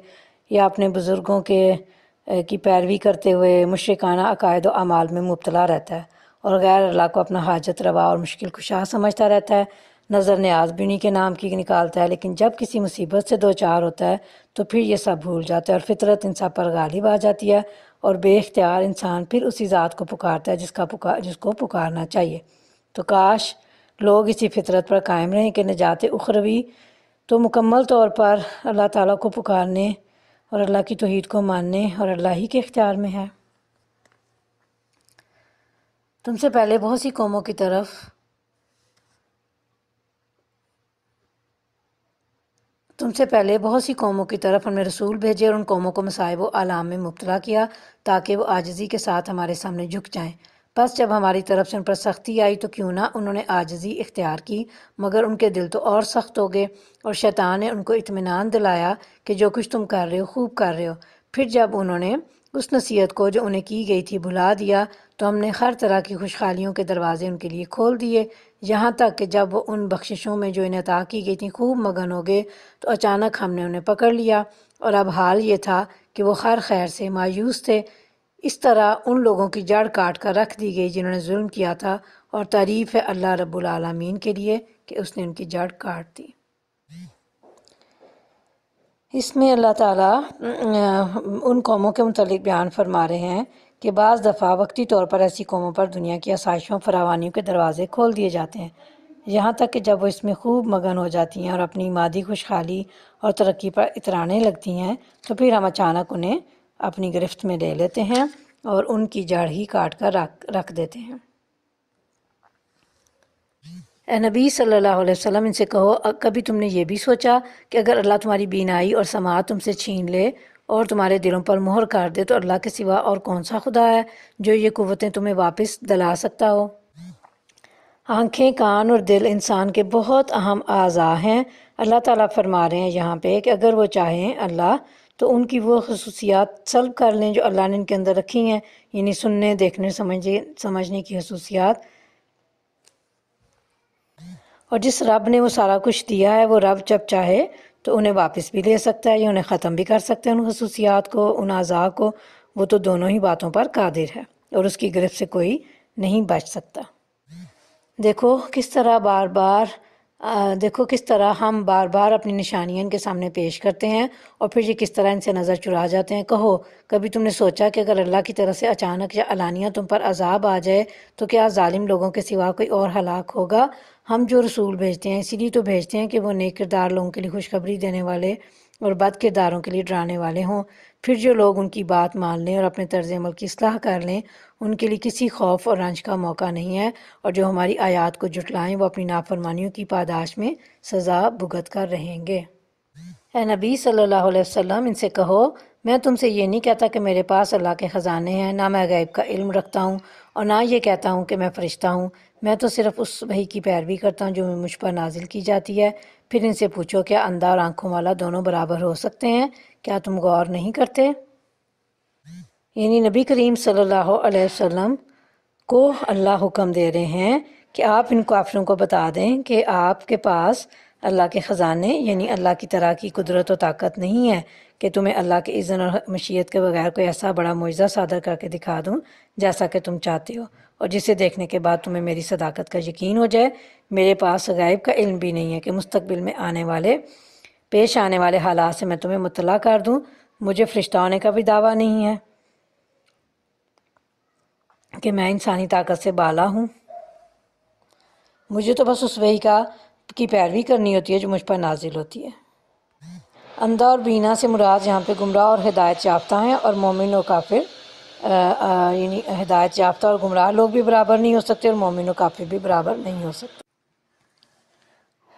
یا اپنے بزرگوں کی پیروی کرتے ہوئے مشرکانہ عقائد و اعمال میں مبتلا رہتا ہے اور غیر اللہ کو اپنا حاجت روا اور مشکل کشا سمجھتا رہتا ہے، نظر نیاز بھی انہیں کے نام کی نکالتا ہے، لیکن جب کسی مصیبت سے دوچار ہوتا ہے تو پھر یہ سب بھول جاتا ہے اور فطرت انسان پر غالب آ جاتی ہے اور بے اختیار انسان پھر اسی ذات کو پکارتا ہے جس کو پکارنا چاہیے۔ تو کاش لوگ اسی فطرت پر قائم رہیں کہ نجات اخروی تو مکمل طور پر اللہ تعالیٰ کو پکارنے اور اللہ کی توحید کو ماننے اور اللہ ہی کے اختیار میں ہے۔ تم سے پہلے بہت سی قوموں کی طرف ہم نے رسول بھیجے اور ان قوموں کو مصائب و آلام میں مبتلا کیا تاکہ وہ عاجزی کے ساتھ ہمارے سامنے جھک جائیں۔ پس جب ہماری طرف سے ان پر سختی آئی تو کیوں نہ انہوں نے عاجزی اختیار کی، مگر ان کے دل تو اور سخت ہو گئے اور شیطان نے ان کو اطمینان دلایا کہ جو کچھ تم کر رہے ہو خوب کر رہے ہو۔ پھر جب انہوں نے اس نصیحت کو جو انہیں کی گئی تھی بھلا دیا تو ہم نے ہر طرح کی خوشحالیوں کے دروازے ان کے لیے کھول دیے، یہاں تک کہ جب وہ ان بخششوں میں جو انہیں عطا کی گئی تھیں خوب مگن ہو گئے تو اچانک ہم نے انہیں پکڑ لیا، اور اب حال یہ تھا کہ وہ ہر خیر سے مایوس تھے۔ اس طرح ان لوگوں کی جڑ کاٹ کر رکھ دی گئی جنہوں نے ظلم کیا تھا، اور تعریف ہے اللہ رب العالمین کے لیے کہ اس نے ان کی جڑ کاٹ دی۔ اس میں اللہ تعالیٰ ان قوموں کے متعلق بیان فرما رہے ہیں کہ بعض دفعہ وقتی طور پر ایسی قوموں پر دنیا کی آسائشوں فراوانیوں کے دروازے کھول دیے جاتے ہیں، یہاں تک کہ جب وہ اس میں خوب مگن ہو جاتی ہیں اور اپنی مادی خوشحالی اور ترقی پر اترانے لگتی ہیں تو پھر ہم اچانک انہیں اپنی گرفت میں لے لیتے ہیں اور ان کی جڑ ہی کاٹ کر رکھ دیتے ہیں۔ اے نبی صلی اللہ علیہ وسلم، ان سے کہو کبھی تم نے یہ بھی سوچا کہ اگر اللہ تمہاری بینائی اور سماعت تم سے چھین لے اور تمہارے دلوں پر مہر کر دے تو اللہ کے سوا اور کون سا خدا ہے جو یہ قوتیں تمہیں واپس دلا سکتا ہو؟ آنکھیں، کان اور دل انسان کے بہت اہم اعضاء ہیں۔ اللہ تعالیٰ فرما رہے ہیں یہاں پہ کہ اگر وہ چاہیں اللہ تو ان کی وہ خصوصیات سلب کر لیں جو اللہ نے ان کے اندر رکھی ہیں، یعنی سننے، دیکھنے، سمجھنے کی خصوصیات۔ اور جس رب نے وہ سارا کچھ دیا ہے وہ رب جب چاہے تو انہیں واپس بھی لے سکتا ہے یا انہیں ختم بھی کر سکتا ہے، ان خصوصیات کو، ان اعضاء کو۔ وہ تو دونوں ہی باتوں پر قادر ہے اور اس کی گرفت سے کوئی نہیں بچ سکتا۔ دیکھو کس طرح ہم بار بار اپنی نشانیاں ان کے سامنے پیش کرتے ہیں اور پھر یہ کس طرح ان سے نظر چرا جاتے ہیں۔ کہو کبھی تم نے سوچا کہ اگر اللہ کی طرف سے اچانک یا علانیہ تم پر عذاب آ جائے تو کیا ظالم لوگوں کے سوا کوئی اور ہلاک ہوگا؟ ہم جو رسول بھیجتے ہیں اسی لیے تو بھیجتے ہیں کہ وہ نیک کردار لوگوں کے لیے خوشخبری دینے والے اور بد کرداروں کے لیے ڈرانے والے ہوں۔ پھر جو لوگ ان کی بات مان لیں اور اپنے طرز عمل کی اصلاح کر لیں ان کے لیے کسی خوف اور رنج کا موقع نہیں ہے، اور جو ہماری آیات کو جھٹلائیں وہ اپنی نافرمانیوں کی پاداش میں سزا بھگت کر رہیں گے۔ اے نبی صلی اللہ علیہ وسلم، ان سے کہو میں تم سے یہ نہیں کہتا کہ میرے پاس اللہ کے خزانے ہیں، نہ میں غیب کا علم رکھتا ہوں اور نہ یہ کہتا ہوں کہ میں فرشتہ ہوں۔ میں تو صرف اس وحی کی پیروی کرتا ہوں جو مجھ پر نازل کی جاتی ہے۔ پھر ان سے پوچھو کیا اندھا اور آنکھوں والا دونوں برابر ہو سکتے ہیں؟ کیا تم غور نہیں کرتے؟ یعنی نبی کریم صلی اللہ علیہ وسلم کو اللہ حکم دے رہے ہیں کہ آپ ان کافروں کو بتا دیں کہ آپ کے پاس اللہ کے خزانے یعنی اللہ کی طرح کی قدرت و طاقت نہیں ہے کہ تمہیں اللہ کے اذن اور مشیت کے بغیر کوئی ایسا بڑا معجزہ صادر کر کے دکھا دوں جیسا کہ تم چاہتے ہو، اور جسے دیکھنے کے بعد تمہیں میری صداقت کا یقین ہو جائے۔ میرے پاس غیب کا علم بھی نہیں ہے کہ مستقبل میں پیش آنے والے حالات سے میں تمہیں مطلع کر دوں۔ مجھے فرشتہ ہونے کا بھی دعویٰ نہیں ہے کہ میں انسانی طاقت سے بالا ہوں۔ مجھے تو بس اس وحی کی پیروی کرنی ہوتی ہے جو مجھ پر نازل ہوتی ہے۔ اندھا اور بینا سے مراد یہاں پہ گمراہ اور ہدایت یافتہ ہیں، اور مومن و کافر یعنی ہدایت یافتہ اور گمراہ لوگ بھی برابر نہیں ہو سکتے اور مومن و کافر بھی برابر نہیں ہو سکتے۔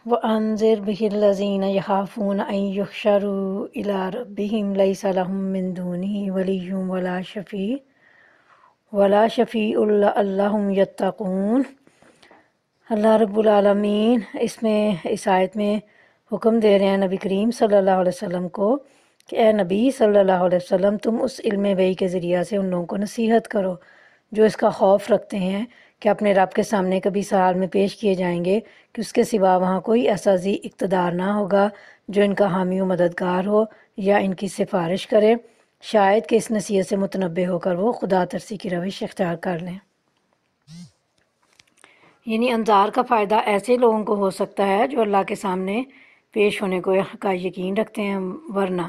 وَأَنذِرْ بِهِ الَّذِينَ يَخَافُونَ أَن يُحْشَرُوا إِلَىٰ رَبِّهِمْ لَيْسَ لَهُم مِّن دُونِهِ وَلِيٌّ وَلَا شَفِيعٌ لَعَلَّهُمْ يَتَّقُونَ۔ اللہ رب العالمین اس آیت میں حکم دے رہے ہیں نبی کریم صلی اللہ علیہ وسلم کو کہ اے نبی صلی اللہ علیہ وسلم، تم اس علم وحی کے ذریعہ سے ان لوگوں کو نصیحت کرو جو اس کا خوف رکھتے ہیں کہ اپنے رب کے سامنے کبھی سوال میں پیش کیے جائیں گے کہ اس کے سوا وہاں کوئی ایسا ذی اقتدار نہ ہوگا جو ان کا حامی و مددگار ہو یا ان کی سفارش کرے، شاید کہ اس نصیحت سے متنبہ ہو کر وہ خدا ترسی کی روش اختیار کر لیں۔ یعنی انذار کا فائدہ ایسے لوگوں کو ہو سکتا ہے جو اللہ کے سامنے پیش ہونے کو کا یقین رکھتے ہیں، ورنہ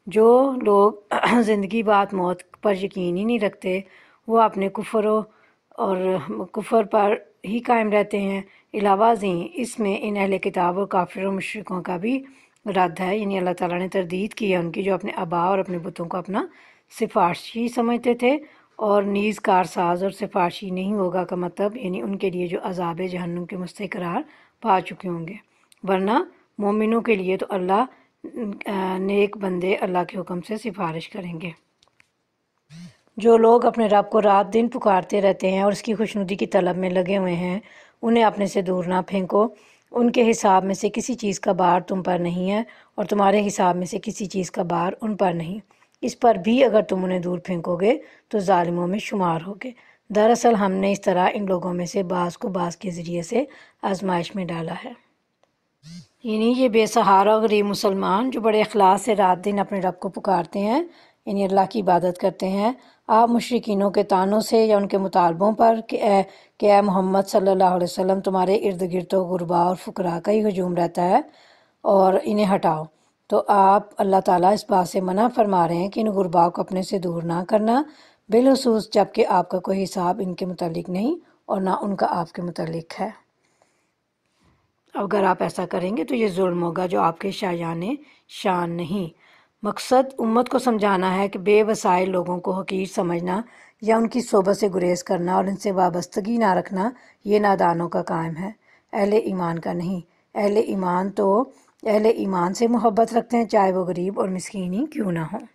جو لوگ زندگی بعد موت پر یقین ہی نہیں رکھتے وہ اپنے اور کفر پر ہی قائم رہتے ہیں۔ علاوہ ازیں اس میں ان اہل کتاب اور کافر و مشرکوں کا بھی رد ہے، یعنی اللہ تعالیٰ نے تردید کی ہے ان کی جو اپنے آبا اور اپنے بتوں کو اپنا سفارشی سمجھتے تھے، اور نیز کارساز اور سفارشی نہیں ہوگا کا مطلب یعنی ان کے لیے جو عذاب جہنم کے مستحق قرار پا چکے ہوں گے، ورنہ مومنوں کے لیے تو اللہ نیک بندے اللہ کے حکم سے سفارش کریں گے۔ جو لوگ اپنے رب کو رات دن پکارتے رہتے ہیں اور اس کی خوشنودی کی طلب میں لگے ہوئے ہیں، انہیں اپنے سے دور نہ پھینکو۔ ان کے حساب میں سے کسی چیز کا بار تم پر نہیں ہے اور تمہارے حساب میں سے کسی چیز کا بار ان پر نہیں، اس پر بھی اگر تم انہیں دور پھینکو گے تو ظالموں میں شمار ہوگے۔ دراصل ہم نے اس طرح ان لوگوں میں سے بعض کو بعض کے ذریعے سے آزمائش میں ڈالا ہے۔ یعنی یہ بے سہارا غریب مسلمان جو بڑے اخلاص سے رات دن اپنے رب کو پکارتے ہیں، یعنی اللہ کی عبادت کرتے ہیں، آپ مشرکینوں کے طعنوں سے یا ان کے مطالبوں پر کہ اے محمد صلی اللہ علیہ وسلم تمہارے ارد گرد تو غربا اور فقراء کا ہی ہجوم رہتا ہے اور انہیں ہٹاؤ، تو آپ اللہ تعالیٰ اس بات سے منع فرما رہے ہیں کہ ان غربا کو اپنے سے دور نہ کرنا، بالخصوص جب کہ آپ کا کوئی حساب ان کے متعلق نہیں اور نہ ان کا آپ کے متعلق ہے۔ اگر آپ ایسا کریں گے تو یہ ظلم ہوگا جو آپ کے شایان شان نہیں۔ مقصد امت کو سمجھانا ہے کہ بے وسائل لوگوں کو حقیر سمجھنا یا ان کی صحبت سے گریز کرنا اور ان سے وابستگی نہ رکھنا یہ نادانوں کا کام ہے، اہل ایمان کا نہیں۔ اہل ایمان سے محبت رکھتے ہیں چاہے وہ غریب اور مسکین ہی کیوں نہ ہوں،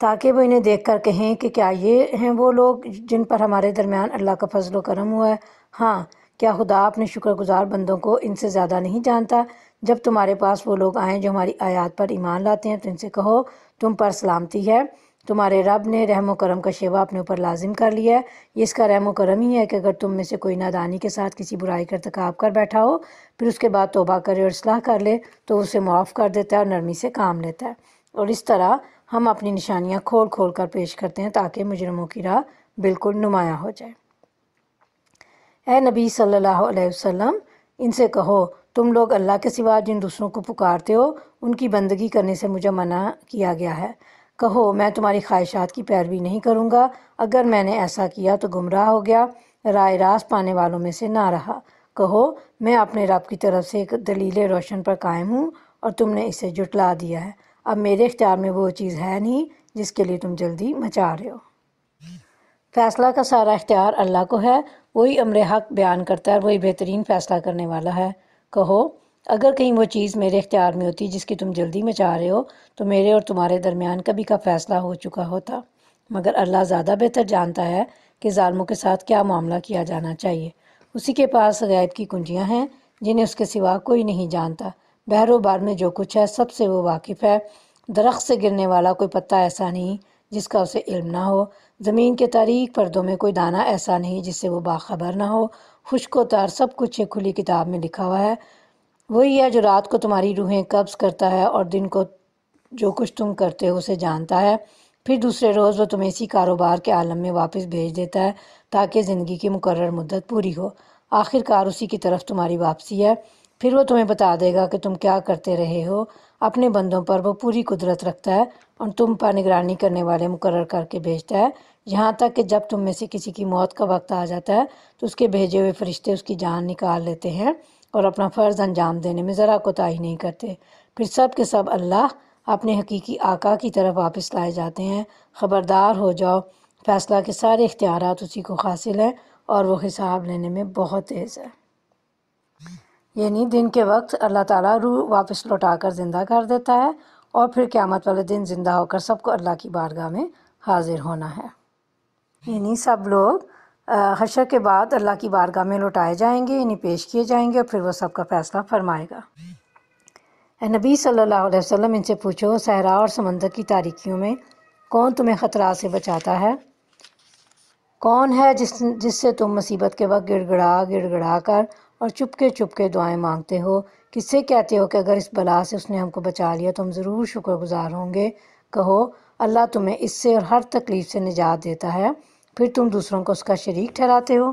تاکہ وہ انہیں دیکھ کر کہیں کہ کیا یہ ہیں وہ لوگ جن پر ہمارے درمیان اللہ کا فضل و کرم ہوا ہے۔ ہاں، کیا خدا اپنے شکر گزار بندوں کو ان سے زیادہ نہیں جانتا؟ جب تمہارے پاس وہ لوگ آئیں جو ہماری آیات پر ایمان لاتے ہیں تو ان سے کہو تم پر سلامتی ہے، تمہارے رب نے رحم و کرم کا شیوا اپنے اوپر لازم کر لیا ہے۔ یہ اس کا رحم و کرم ہی ہے کہ اگر تم میں سے کوئی نادانی کے ساتھ کسی برائی کا ارتکاب کر بیٹھا ہو، پھر اس کے بعد توبہ کرے اور اصلاح کر لے تو اسے معاف کر دیتا ہے اور نرمی سے کام لیتا ہے، اور اس طرح ہم اپنی نشانیاں کھول کھول کر پیش کرتے ہیں تاکہ مجرموں کی راہ بالکل نمایاں ہو جائے۔ اے نبی صلی اللہ علیہ وسلم، ان سے کہو تم لوگ اللہ کے سوا جن دوسروں کو پکارتے ہو ان کی بندگی کرنے سے مجھے منع کیا گیا ہے۔ کہو میں تمہاری خواہشات کی پیروی نہیں کروں گا، اگر میں نے ایسا کیا تو گمراہ ہو گیا، راہ راست پانے والوں میں سے نہ رہا۔ کہو میں اپنے رب کی طرف سے ایک دلیل روشن پر قائم ہوں اور تم نے اسے جھٹلا دیا ہے، اب میرے اختیار میں وہ چیز ہے نہیں جس کے لیے تم جلدی مچا رہے ہو۔ فیصلہ کا سارا اختیار اللہ کو ہے، وہی امر حق بیان کرتا ہے اور وہی بہترین فیصلہ کرنے والا ہے۔ کہو اگر کہیں وہ چیز میرے اختیار میں ہوتی جس کی تم جلدی مچا رہے ہو تو میرے اور تمہارے درمیان کبھی کا فیصلہ ہو چکا ہوتا، مگر اللہ زیادہ بہتر جانتا ہے کہ ظالموں کے ساتھ کیا معاملہ کیا جانا چاہیے۔ اسی کے پاس غیب کی کنجیاں ہیں جنہیں اس کے سوا کوئی نہیں جانتا، بحر و بر میں جو کچھ ہے سب سے وہ واقف ہے۔ درخت سے گرنے والا کوئی پتا ایسا نہیں جس کا اسے علم نہ ہو، زمین کے تاریک پردوں میں کوئی دانہ ایسا نہیں جس سے وہ باخبر نہ ہو، خشک و تر سب کچھ ایک کھلی کتاب میں لکھا ہوا ہے۔ وہی ہے جو رات کو تمہاری روحیں قبض کرتا ہے اور دن کو جو کچھ تم کرتے ہو اسے جانتا ہے، پھر دوسرے روز وہ تمہیں اسی کاروبار کے عالم میں واپس بھیج دیتا ہے تاکہ زندگی کی مقرر مدت پوری ہو۔ آخر کار اسی کی طرف تمہاری واپسی ہے، پھر وہ تمہیں بتا دے گا کہ تم کیا کرتے رہے ہو۔ اپنے بندوں پر وہ پوری قدرت رکھتا ہے اور تم پر نگرانی کرنے والے مقرر کر کے بھیجتا ہے، یہاں تک کہ جب تم میں سے کسی کی موت کا وقت آ جاتا ہے تو اس کے بھیجے ہوئے فرشتے اس کی جان نکال لیتے ہیں اور اپنا فرض انجام دینے میں ذرا کوتاہی نہیں کرتے، پھر سب کے سب اللہ اپنے حقیقی آقا کی طرف واپس لائے جاتے ہیں۔ خبردار ہو جاؤ، فیصلہ کے سارے اختیارات اسی کو حاصل ہیں اور وہ حساب لینے میں بہت تیز ہے۔ یعنی دن کے وقت اللہ تعالیٰ روح واپس لوٹا کر زندہ کر دیتا ہے اور پھر قیامت والے دن زندہ ہو کر سب کو اللہ کی بارگاہ میں حاضر ہونا ہے۔ یعنی سب لوگ حشر کے بعد اللہ کی بارگاہ میں لوٹائے جائیں گے، یعنی پیش کیے جائیں گے اور پھر وہ سب کا فیصلہ فرمائے گا۔ اے نبی صلی اللہ علیہ وسلم، ان سے پوچھو صحرا اور سمندر کی تاریکیوں میں کون تمہیں خطرات سے بچاتا ہے؟ کون ہے جس سے تم مصیبت کے وقت گڑ گڑا کر اور چپ کے دعائیں مانگتے ہو؟ کس سے کہتے ہو کہ اگر اس بلا سے اس نے ہم کو بچا لیا تو ہم ضرور شکر گزار ہوں گے؟ کہو اللہ تمہیں اس سے اور ہر تکلیف سے نجات دیتا ہے، پھر تم دوسروں کو اس کا شریک ٹھہراتے ہو؟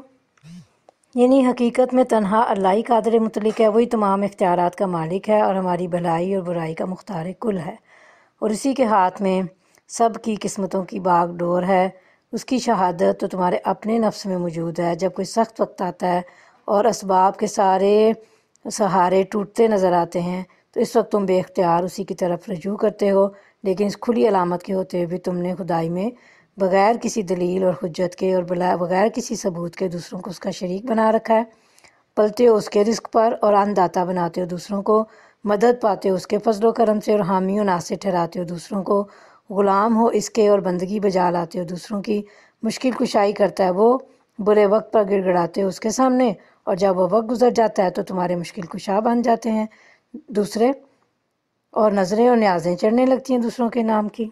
یعنی حقیقت میں تنہا اللہ ہی قادر مطلق ہے، وہی تمام اختیارات کا مالک ہے اور ہماری بھلائی اور برائی کا مختار کل ہے، اور اسی کے ہاتھ میں سب کی قسمتوں کی باغ ڈور ہے۔ اس کی شہادت تو تمہارے اپنے نفس میں موجود ہے۔ جب کوئی سخت وقت آتا ہے اور اسباب کے سارے سہارے ٹوٹتے نظر آتے ہیں تو اس وقت تم بے اختیار اسی کی طرف رجوع کرتے ہو، لیکن اس کھلی علامت کے ہوتے ہوئے بھی تم نے خدائی میں بغیر کسی دلیل اور حجت کے اور بغیر کسی ثبوت کے دوسروں کو اس کا شریک بنا رکھا ہے۔ پلتے ہو اس کے رزق پر اور ان داتا بناتے ہو دوسروں کو، مدد پاتے ہو اس کے فضل و کرم سے اور حامی و ناصر ٹھہراتے ہو دوسروں کو، غلام ہو اس کے اور بندگی بجا لاتے ہو دوسروں کی۔ مشکل کشائی کرتا ہے وہ، برے وقت پر گڑ گڑاتے ہو اس کے سامنے، اور جب وہ وقت گزر جاتا ہے تو تمہارے مشکل کشا بن جاتے ہیں دوسرے، اور نظریں اور نیازیں چڑھنے لگتی ہیں دوسروں کے نام کی۔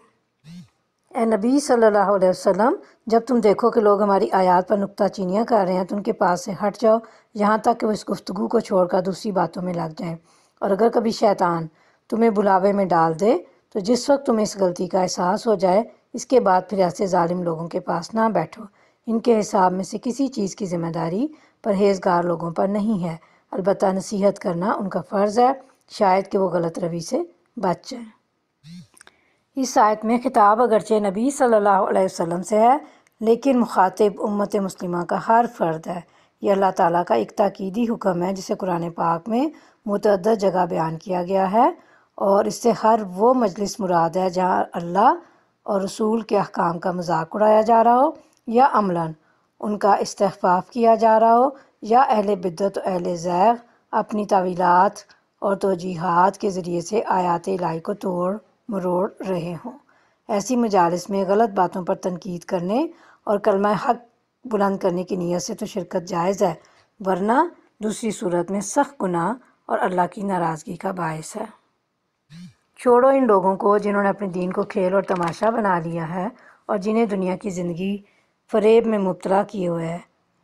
اے نبی صلی اللہ علیہ وسلم، جب تم دیکھو کہ لوگ ہماری آیات پر نکتہ چینیاں کر رہے ہیں تو ان کے پاس سے ہٹ جاؤ، یہاں تک کہ وہ اس گفتگو کو چھوڑ کر دوسری باتوں میں لگ جائیں۔ اور اگر کبھی شیطان تمہیں بلاوے میں ڈال دے تو جس وقت تمہیں اس غلطی کا احساس ہو جائے، اس کے بعد پھر ایسے ظالم لوگوں کے پاس نہ بیٹھو۔ ان کے حساب میں سے کسی چیز کی ذمہ داری پرہیزگار لوگوں پر نہیں ہے، البتہ نصیحت کرنا ان کا فرض ہے، شاید کہ وہ غلط روی سے بچ جائیں۔ اس آیت میں خطاب اگرچہ نبی صلی اللہ علیہ وسلم سے ہے، لیکن مخاطب امت مسلمہ کا ہر فرد ہے۔ یہ اللہ تعالیٰ کا ایک تاکیدی حکم ہے جسے قرآن پاک میں متعدد جگہ بیان کیا گیا ہے، اور اس سے ہر وہ مجلس مراد ہے جہاں اللہ اور رسول کے احکام کا مذاق اڑایا جا رہا ہو یا عملاً ان کا استخفاف کیا جا رہا ہو، یا اہل بدعت و اہل زیغ اپنی تعویلات اور توجیحات کے ذریعے سے آیات الہی کو توڑ مروڑ رہے ہوں۔ ایسی مجالس میں غلط باتوں پر تنقید کرنے اور کلمہ حق بلند کرنے کی نیت سے تو شرکت جائز ہے، ورنہ دوسری صورت میں سخت گناہ اور اللہ کی ناراضگی کا باعث ہے۔ چھوڑو ان لوگوں کو جنہوں نے اپنے دین کو کھیل اور تماشا بنا لیا ہے اور جنہیں دنیا کی زندگی فریب میں مبتلا کیے ہوئے ہے۔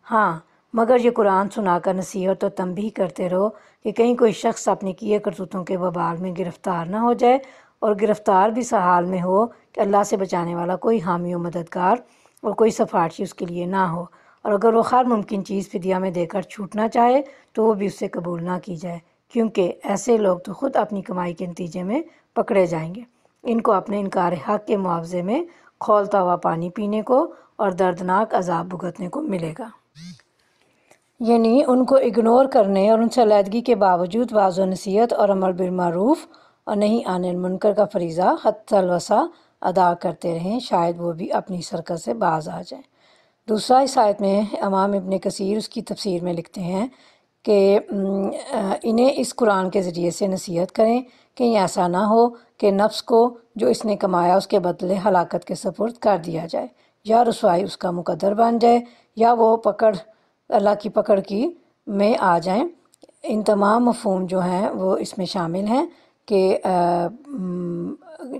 ہاں، مگر یہ قرآن سنا کر نصیحت اور تنبیہ کرتے رہو کہ کہیں کوئی شخص اپنے کیے کرتوتوں کے وبال میں گرفتار نہ ہو جائے، اور گرفتار بھی اس حال میں ہو کہ اللہ سے بچانے والا کوئی حامی و مددگار اور کوئی سفارشی اس کے لیے نہ ہو، اور اگر وہ ہر ممکن چیز فدیہ میں دے کر چھوٹنا چاہے تو وہ بھی اس سے قبول نہ کی جائے، کیونکہ ایسے لوگ تو خود اپنی کمائی کے نتیجے میں پکڑے جائیں گے۔ ان کو اپنے انکار حق کے معاوضے میں کھولتا ہوا پانی پینے کو اور دردناک عذاب بھگتنے کو ملے گا۔ یعنی ان کو اگنور کرنے اور ان سے علیحدگی کے باوجود واعظ و نصیحت اور امر بالمعروف اور نہی عن المنکر کا فریضہ حتی الوسع ادا کرتے رہیں، شاید وہ بھی اپنی حرکت سے باز آ جائیں۔ دوسرا، اس آیت میں امام ابن کثیر اس کی تفسیر میں لکھتے ہیں کہ انہیں اس قرآن کے ذریعے سے نصیحت کریں کہ ایسا نہ ہو کہ نفس کو جو اس نے کمایا اس کے بدلے ہلاکت کے سپرد کر دیا جائے، یا رسوائی اس کا مقدر بن جائے، یا وہ اللہ کی پکڑ میں آ جائیں۔ ان تمام مفہوم جو ہیں وہ اس میں شامل ہیں کہ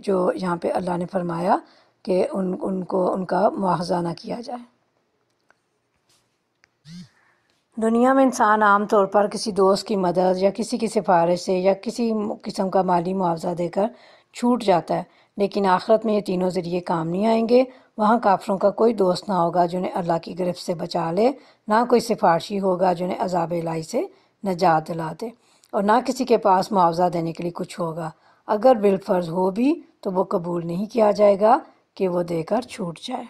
جو یہاں پہ اللہ نے فرمایا کہ ان کو ان کا مواخذہ نہ کیا جائے۔ دنیا میں انسان عام طور پر کسی دوست کی مدد یا کسی کی سفارش سے یا کسی قسم کا مالی معاوضہ دے کر چھوٹ جاتا ہے، لیکن آخرت میں یہ تینوں ذریعے کام نہیں آئیں گے۔ وہاں کافروں کا کوئی دوست نہ ہوگا جنہیں اللہ کی گرفت سے بچا لے، نہ کوئی سفارشی ہوگا جنہیں عذاب الہی سے نجات دلا دے، اور نہ کسی کے پاس معاوضہ دینے کے لیے کچھ ہوگا۔ اگر بالفرض ہو بھی تو وہ قبول نہیں کیا جائے گا کہ وہ دے کر چھوٹ جائے۔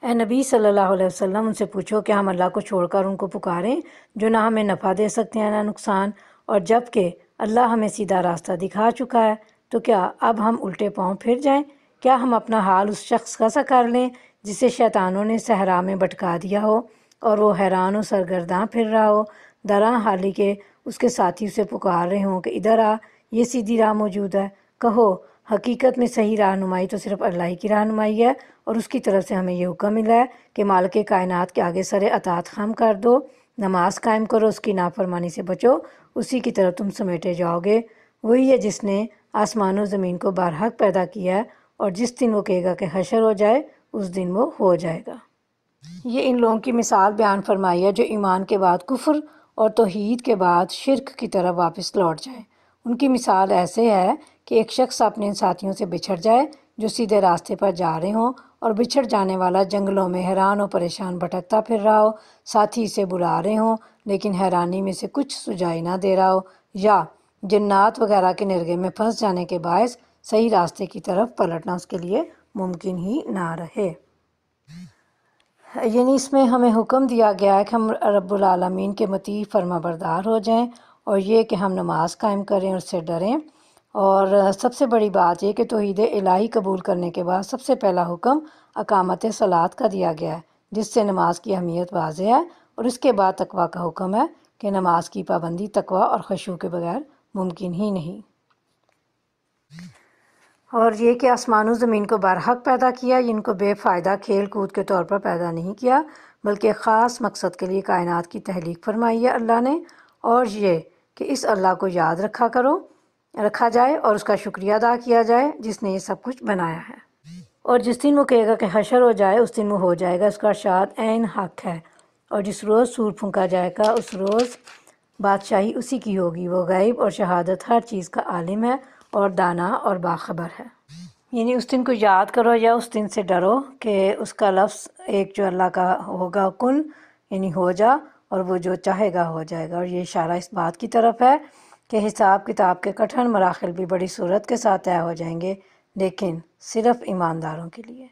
اے نبی صلی اللہ علیہ وسلم، ان سے پوچھو کہ ہم اللہ کو چھوڑ کر ان کو پکاریں جو نہ ہمیں نفع دے سکتے ہیں نہ نقصان، اور جب کہ اللہ ہمیں سیدھا راستہ دکھا چکا ہے تو کیا اب ہم الٹے پاؤں پھر جائیں؟ کیا ہم اپنا حال اس شخص کا سا کر لیں جسے شیطانوں نے صحرا میں بھٹکا دیا ہو اور وہ حیران و سرگرداں پھر رہا ہو، درا حالی کہ اس کے ساتھی اسے پکار رہے ہوں کہ ادھر آ، یہ سیدھی راہ موجود ہے۔ کہو حقیقت میں صحیح رہنمائی تو صرف اللہ ہی کی رہنمائی ہے، اور اس کی طرف سے ہمیں یہ حکم ملا ہے کہ مالک کائنات کے آگے سر اطاعت خم کر دو، نماز قائم کرو، اس کی نافرمانی سے بچو، اسی کی طرف تم سمیٹے جاؤ گے۔ وہی ہے جس نے آسمان و زمین کو برحق پیدا کیا ہے، اور جس دن وہ کہے گا کہ حشر ہو جائے اس دن وہ ہو جائے گا۔ یہ ان لوگوں کی مثال بیان فرمائی ہے جو ایمان کے بعد کفر اور توحید کے بعد شرک کی طرف واپس لوٹ جائیں۔ ان کی مثال ایسے ہے کہ ایک شخص اپنے ساتھیوں سے بچھڑ جائے جو سیدھے راستے پر جا رہے ہوں، اور بچھڑ جانے والا جنگلوں میں حیران و پریشان بھٹکتا پھر رہا ہو، ساتھی اسے بلا رہے ہوں لیکن حیرانی میں سے کچھ سجائی نہ دے رہا ہو، یا جنات وغیرہ کے نرغے میں پھنس جانے کے باعث صحیح راستے کی طرف پلٹنا اس کے لیے ممکن ہی نہ رہے۔ یعنی اس میں ہمیں حکم دیا گیا ہے کہ ہم رب العالمین کے مطیع فرما بردار ہو جائیں، اور یہ کہ ہم نماز قائم کریں اور اس سے ڈریں۔ اور سب سے بڑی بات یہ کہ توحید الہی قبول کرنے کے بعد سب سے پہلا حکم اقامت صلاۃ کا دیا گیا ہے، جس سے نماز کی اہمیت واضح ہے، اور اس کے بعد تقویٰ کا حکم ہے کہ نماز کی پابندی تقویٰ اور خشوع کے بغیر ممکن ہی نہیں۔ اور یہ کہ آسمان و زمین کو برحق پیدا کیا، ان کو بے فائدہ کھیل کود کے طور پر پیدا نہیں کیا، بلکہ خاص مقصد کے لیے کائنات کی تخلیق فرمائی ہے اللہ نے۔ اور یہ کہ اس اللہ کو یاد رکھا جائے اور اس کا شکریہ ادا کیا جائے جس نے یہ سب کچھ بنایا ہے۔ اور جس دن وہ کہے گا کہ حشر ہو جائے، اس دن وہ ہو جائے گا، اس کا ارشاد عین حق ہے۔ اور جس روز سور پھونکا جائے گا اس روز بادشاہی اسی کی ہوگی، وہ غیب اور شہادت ہر چیز کا عالم ہے اور دانا اور باخبر ہے۔ یعنی اس دن کو یاد کرو یا اس دن سے ڈرو کہ اس کا لفظ ایک جو اللہ کا ہوگا کن، یعنی ہو جا، اور وہ جو چاہے گا ہو جائے گا۔ اور یہ اشارہ اس بات کی طرف ہے کہ حساب کتاب کے کٹھن مراحل بھی بڑی صورت کے ساتھ طے ہو جائیں گے، لیکن صرف ایمانداروں کے لیے۔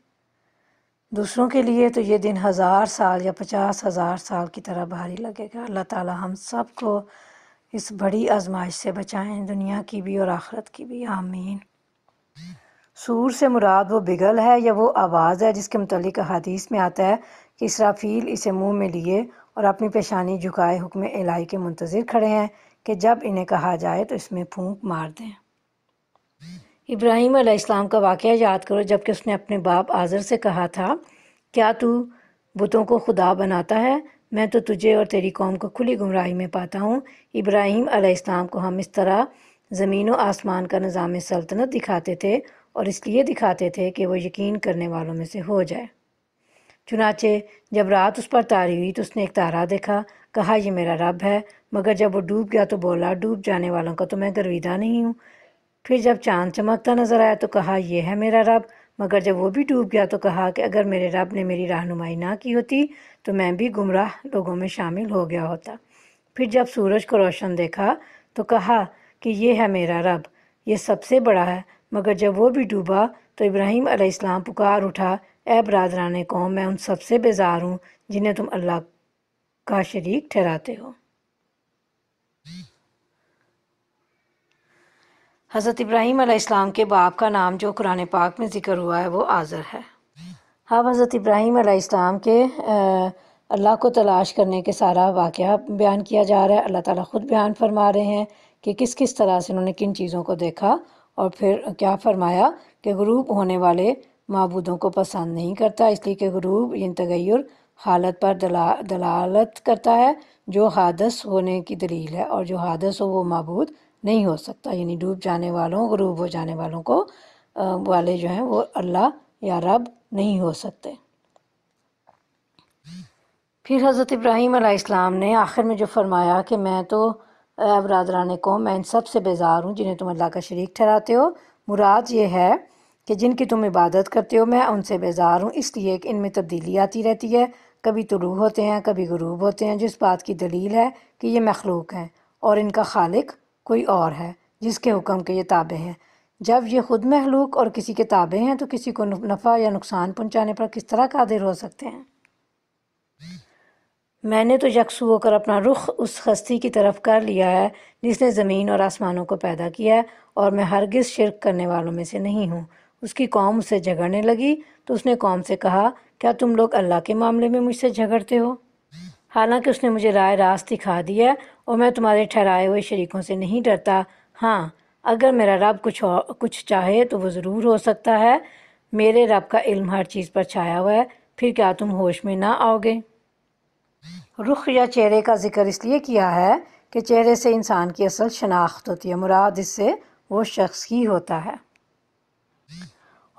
دوسروں کے لیے تو یہ دن 1000 سال یا 50,000 سال کی طرح بھاری لگے گا۔ اللہ تعالی ہم سب کو اس بڑی آزمائش سے بچائیں، دنیا کی بھی اور آخرت کی بھی، آمین۔ سور سے مراد وہ بگل ہے یا وہ آواز ہے جس کے متعلق حدیث میں آتا ہے کہ اسرافیل اسے منہ میں لیے اور اپنی پیشانی جھکائے حکم الہی کے منتظر کھڑے ہیں کہ جب انہیں کہا جائے تو اس میں پھونک مار دیں۔ ابراہیم علیہ السلام کا واقعہ یاد کرو جب کہ اس نے اپنے باپ آزر سے کہا تھا، کیا تو بتوں کو خدا بناتا ہے؟ میں تو تجھے اور تیری قوم کو کھلی گمراہی میں پاتا ہوں۔ ابراہیم علیہ السلام کو ہم اس طرح زمین و آسمان کا نظام سلطنت دکھاتے تھے، اور اس لیے دکھاتے تھے کہ وہ یقین کرنے والوں میں سے ہو جائے۔ چنانچہ جب رات اس پر طاری ہوئی تو اس نے ایک تارا دیکھا، کہا یہ میرا رب ہے، مگر جب وہ ڈوب گیا تو بولا ڈوب جانے والوں کا تو میں گرویدہ نہیں ہوں۔ پھر جب چاند چمکتا نظر آیا تو کہا یہ ہے میرا رب، مگر جب وہ بھی ڈوب گیا تو کہا کہ اگر میرے رب نے میری رہنمائی نہ کی ہوتی تو میں بھی گمراہ لوگوں میں شامل ہو گیا ہوتا۔ پھر جب سورج کو روشن دیکھا تو کہا کہ یہ ہے میرا رب، یہ سب سے بڑا ہے، مگر جب وہ بھی ڈوبا تو ابراہیم علیہ السلام پکار اٹھا، اے برادران قوم، میں ان سب سے بیزار ہوں جنہیں تم اللہ کا شریک ٹھہراتے ہو۔ حضرت ابراہیم علیہ السلام کے باپ کا نام جو قرآن پاک میں ذکر ہوا ہے وہ آزر ہے۔ اب حضرت ابراہیم علیہ السلام کے اللہ کو تلاش کرنے کے سارا واقعہ بیان کیا جا رہا ہے۔ اللہ تعالیٰ خود بیان فرما رہے ہیں کہ کس کس طرح سے انہوں نے کن چیزوں کو دیکھا، اور پھر کیا فرمایا کہ غروب ہونے والے معبودوں کو پسند نہیں کرتا، اس لیے کہ غروب یہ تغیر حالت پر دلالت کرتا ہے جو حادث ہونے کی دلیل ہے، اور جو حادث ہو وہ معبود نہیں ہو سکتا، یعنی ڈوب جانے والوں، غروب ہو جانے والوں کو والے جو ہیں وہ اللہ یا رب نہیں ہو سکتے۔ پھر حضرت ابراہیم علیہ السلام نے آخر میں جو فرمایا کہ میں تو اے برادران قوم، میں ان سب سے بیزار ہوں جنہیں تم اللہ کا شریک ٹھہراتے ہو، مراد یہ ہے کہ جن کی تم عبادت کرتے ہو میں ان سے بیزار ہوں، اس لیے کہ ان میں تبدیلی آتی رہتی ہے، کبھی طلوع ہوتے ہیں کبھی غروب ہوتے ہیں، جس بات کی دلیل ہے کہ یہ مخلوق ہیں اور ان کا خالق کوئی اور ہے جس کے حکم کے یہ تابع ہیں۔ جب یہ خود مخلوق اور کسی کے تابع ہیں تو کسی کو نفع یا نقصان پہنچانے پر کس طرح قادر ہو سکتے ہیں؟ میں نے تو یکسو ہو کر اپنا رخ اس ہستی کی طرف کر لیا ہے جس نے زمین اور آسمانوں کو پیدا کیا ہے، اور میں ہرگز شرک کرنے والوں میں سے نہیں ہوں۔ اس کی قوم اسے جھگڑنے لگی تو اس نے قوم سے کہا، کیا تم لوگ اللہ کے معاملے میں مجھ سے جھگڑتے ہو؟ حالانکہ اس نے مجھے راہ راست دکھا دیا اور میں تمہارے ٹھہرائے ہوئے شریکوں سے نہیں ڈرتا۔ ہاں، اگر میرا رب کچھ چاہے تو وہ ضرور ہو سکتا ہے۔ میرے رب کا علم ہر چیز پر چھایا ہوا ہے، پھر کیا تم ہوش میں نہ آؤ گے؟ رخ یا چہرے کا ذکر اس لیے کیا ہے کہ چہرے سے انسان کی اصل شناخت ہوتی ہے، مراد اس سے وہ شخص ہی ہوتا ہے۔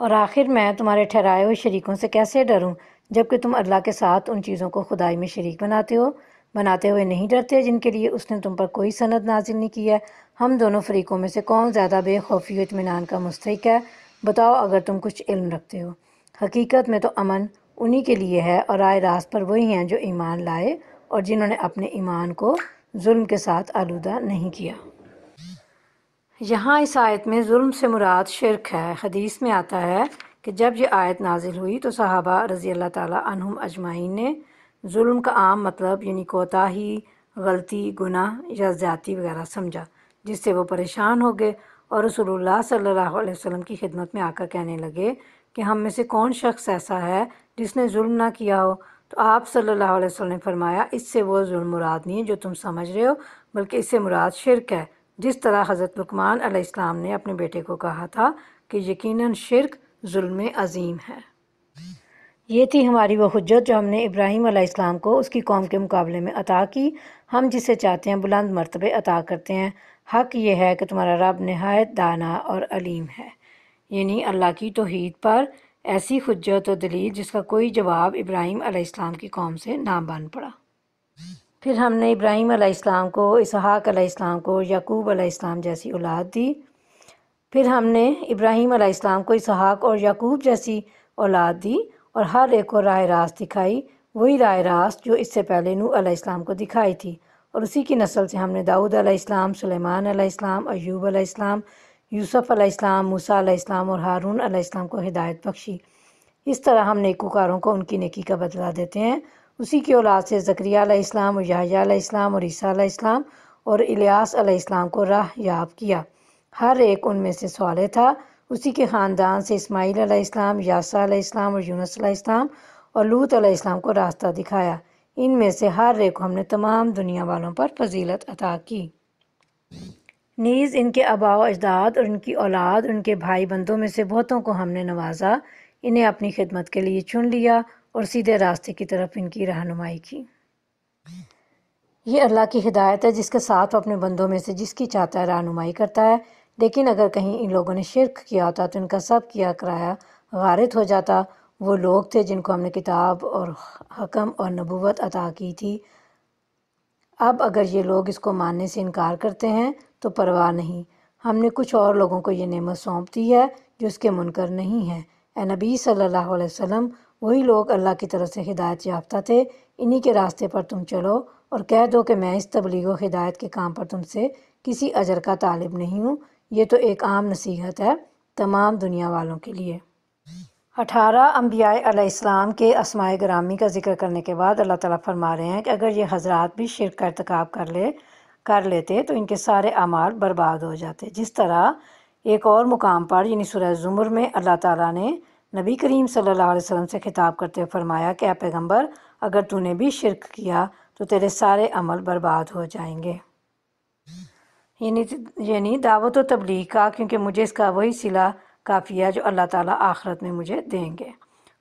اور آخر میں تمہارے ٹھہرائے ہوئے شریکوں سے کیسے ڈروں جبکہ تم اللہ کے ساتھ ان چیزوں کو خدائی میں شریک بناتے ہوئے نہیں ڈرتے جن کے لیے اس نے تم پر کوئی سند نازل نہیں کی ہے۔ ہم دونوں فریقوں میں سے کون زیادہ بے خوفی و اطمینان کا مستحق ہے؟ بتاؤ اگر تم کچھ علم رکھتے ہو۔ حقیقت میں تو امن انہی کے لیے ہے اور راہ راست پر وہی ہیں جو ایمان لائے اور جنہوں نے اپنے ایمان کو ظلم کے ساتھ آلودہ نہیں کیا۔ یہاں اس آیت میں ظلم سے مراد شرک ہے۔ حدیث میں آتا ہے کہ جب یہ آیت نازل ہوئی تو صحابہ رضی اللہ تعالیٰ عنہم اجمعین نے ظلم کا عام مطلب یعنی کوتاہی، غلطی، گناہ یا زیادتی وغیرہ سمجھا، جس سے وہ پریشان ہو گئے اور رسول اللہ صلی اللہ علیہ وسلم کی خدمت میں آ کر کہنے لگے کہ ہم میں سے کون شخص ایسا ہے جس نے ظلم نہ کیا ہو؟ تو آپ صلی اللہ علیہ وسلم نے فرمایا، اس سے وہ ظلم مراد نہیں جو تم سمجھ رہے ہو، بلکہ اس سے مراد شرک ہے، جس طرح حضرت لقمان علیہ السلام نے اپنے بیٹے کو کہا تھا کہ یقیناً شرک ظلم عظیم ہے۔ یہ تھی ہماری وہ حجت جو ہم نے ابراہیم علیہ السلام کو اس کی قوم کے مقابلے میں عطا کی۔ ہم جسے چاہتے ہیں بلند مرتبے عطا کرتے ہیں۔ حق یہ ہے کہ تمہارا رب نہایت دانا اور علیم ہے، یعنی اللہ کی توحید پر ایسی حجت و دلیل جس کا کوئی جواب ابراہیم علیہ السلام کی قوم سے نہ بن پڑا۔ پھر ہم نے ابراہیم علیہ السلام کو، اسحاق علیہ السلام کو، یعقوب علیہ السلام جیسی اولاد دی۔ پھر ہم نے ابراہیم علیہ السلام کو اسحاق اور یعقوب جیسی اولاد دی اور ہر ایک کو راہ راست دکھائی، وہی راہ راست جو اس سے پہلے نوح علیہ السلام کو دکھائی تھی، اور اسی کی نسل سے ہم نے داؤد علیہ السلام، سلیمان علیہ السلام، ایوب علیہ السلام، یوسف علیہ السلام، موسیٰ علیہ السلام اور ہارون علیہ السلام کو ہدایت بخشی۔ اس طرح ہم نیکوکاروں کو ان کی نیکی کا بدلہ دیتے ہیں۔ اسی کی اولاد سے زکریا علیہ السلام اور یحییٰ علیہ السلام اور عیسیٰ علیہ السلام اور الیاس علیہ السلام کو راہ یاب کیا، ہر ایک ان میں سے صالح تھا۔ اسی کے خاندان سے اسماعیل علیہ السلام، یاسع علیہ السلام اور یونس علیہ السلام اور لوط علیہ السلام کو راستہ دکھایا۔ ان میں سے ہر ایک کو ہم نے تمام دنیا والوں پر فضیلت عطا کی۔ نیز ان کے آباء و اجداد اور ان کی اولاد اور ان کے بھائی بندوں میں سے بہتوں کو ہم نے نوازا، انہیں اپنی خدمت کے لیے چن لیا اور سیدھے راستے کی طرف ان کی رہنمائی کی۔ یہ اللہ کی ہدایت ہے جس کے ساتھ وہ اپنے بندوں میں سے جس کی چاہتا ہے رہنمائی کرتا ہے۔ لیکن اگر کہیں ان لوگوں نے شرک کیا ہوتا تو ان کا سب کیا کرایا غارت ہو جاتا۔ وہ لوگ تھے جن کو ہم نے کتاب اور حکم اور نبوت عطا کی تھی۔ اب اگر یہ لوگ اس کو ماننے سے انکار کرتے ہیں تو پرواہ نہیں، ہم نے کچھ اور لوگوں کو یہ نعمت سونپ دی ہے جو اس کے منکر نہیں ہیں۔ اے نبی صلی اللہ علیہ وسلم، وہی لوگ اللہ کی طرف سے ہدایت یافتہ تھے، انہی کے راستے پر تم چلو اور کہہ دو کہ میں اس تبلیغ و ہدایت کے کام پر تم سے کسی اجر کا طالب نہیں ہوں، یہ تو ایک عام نصیحت ہے تمام دنیا والوں کے لیے۔ 18 انبیاء علیہ السلام کے اسماء گرامی کا ذکر کرنے کے بعد اللہ تعالیٰ فرما رہے ہیں کہ اگر یہ حضرات بھی شرک کا ارتکاب کر لیتے تو ان کے سارے اعمال برباد ہو جاتے۔ جس طرح ایک اور مقام پر یعنی سورہ زمر میں اللہ تعالیٰ نے نبی کریم صلی اللہ علیہ وسلم سے خطاب کرتے ہوئے فرمایا کہ اے پیغمبر، اگر تو نے بھی شرک کیا تو تیرے سارے عمل برباد ہو جائیں گے، یعنی دعوت و تبلیغ کا، کیونکہ مجھے اس کا وہی صلہ کافی ہے جو اللہ تعالیٰ آخرت میں مجھے دیں گے،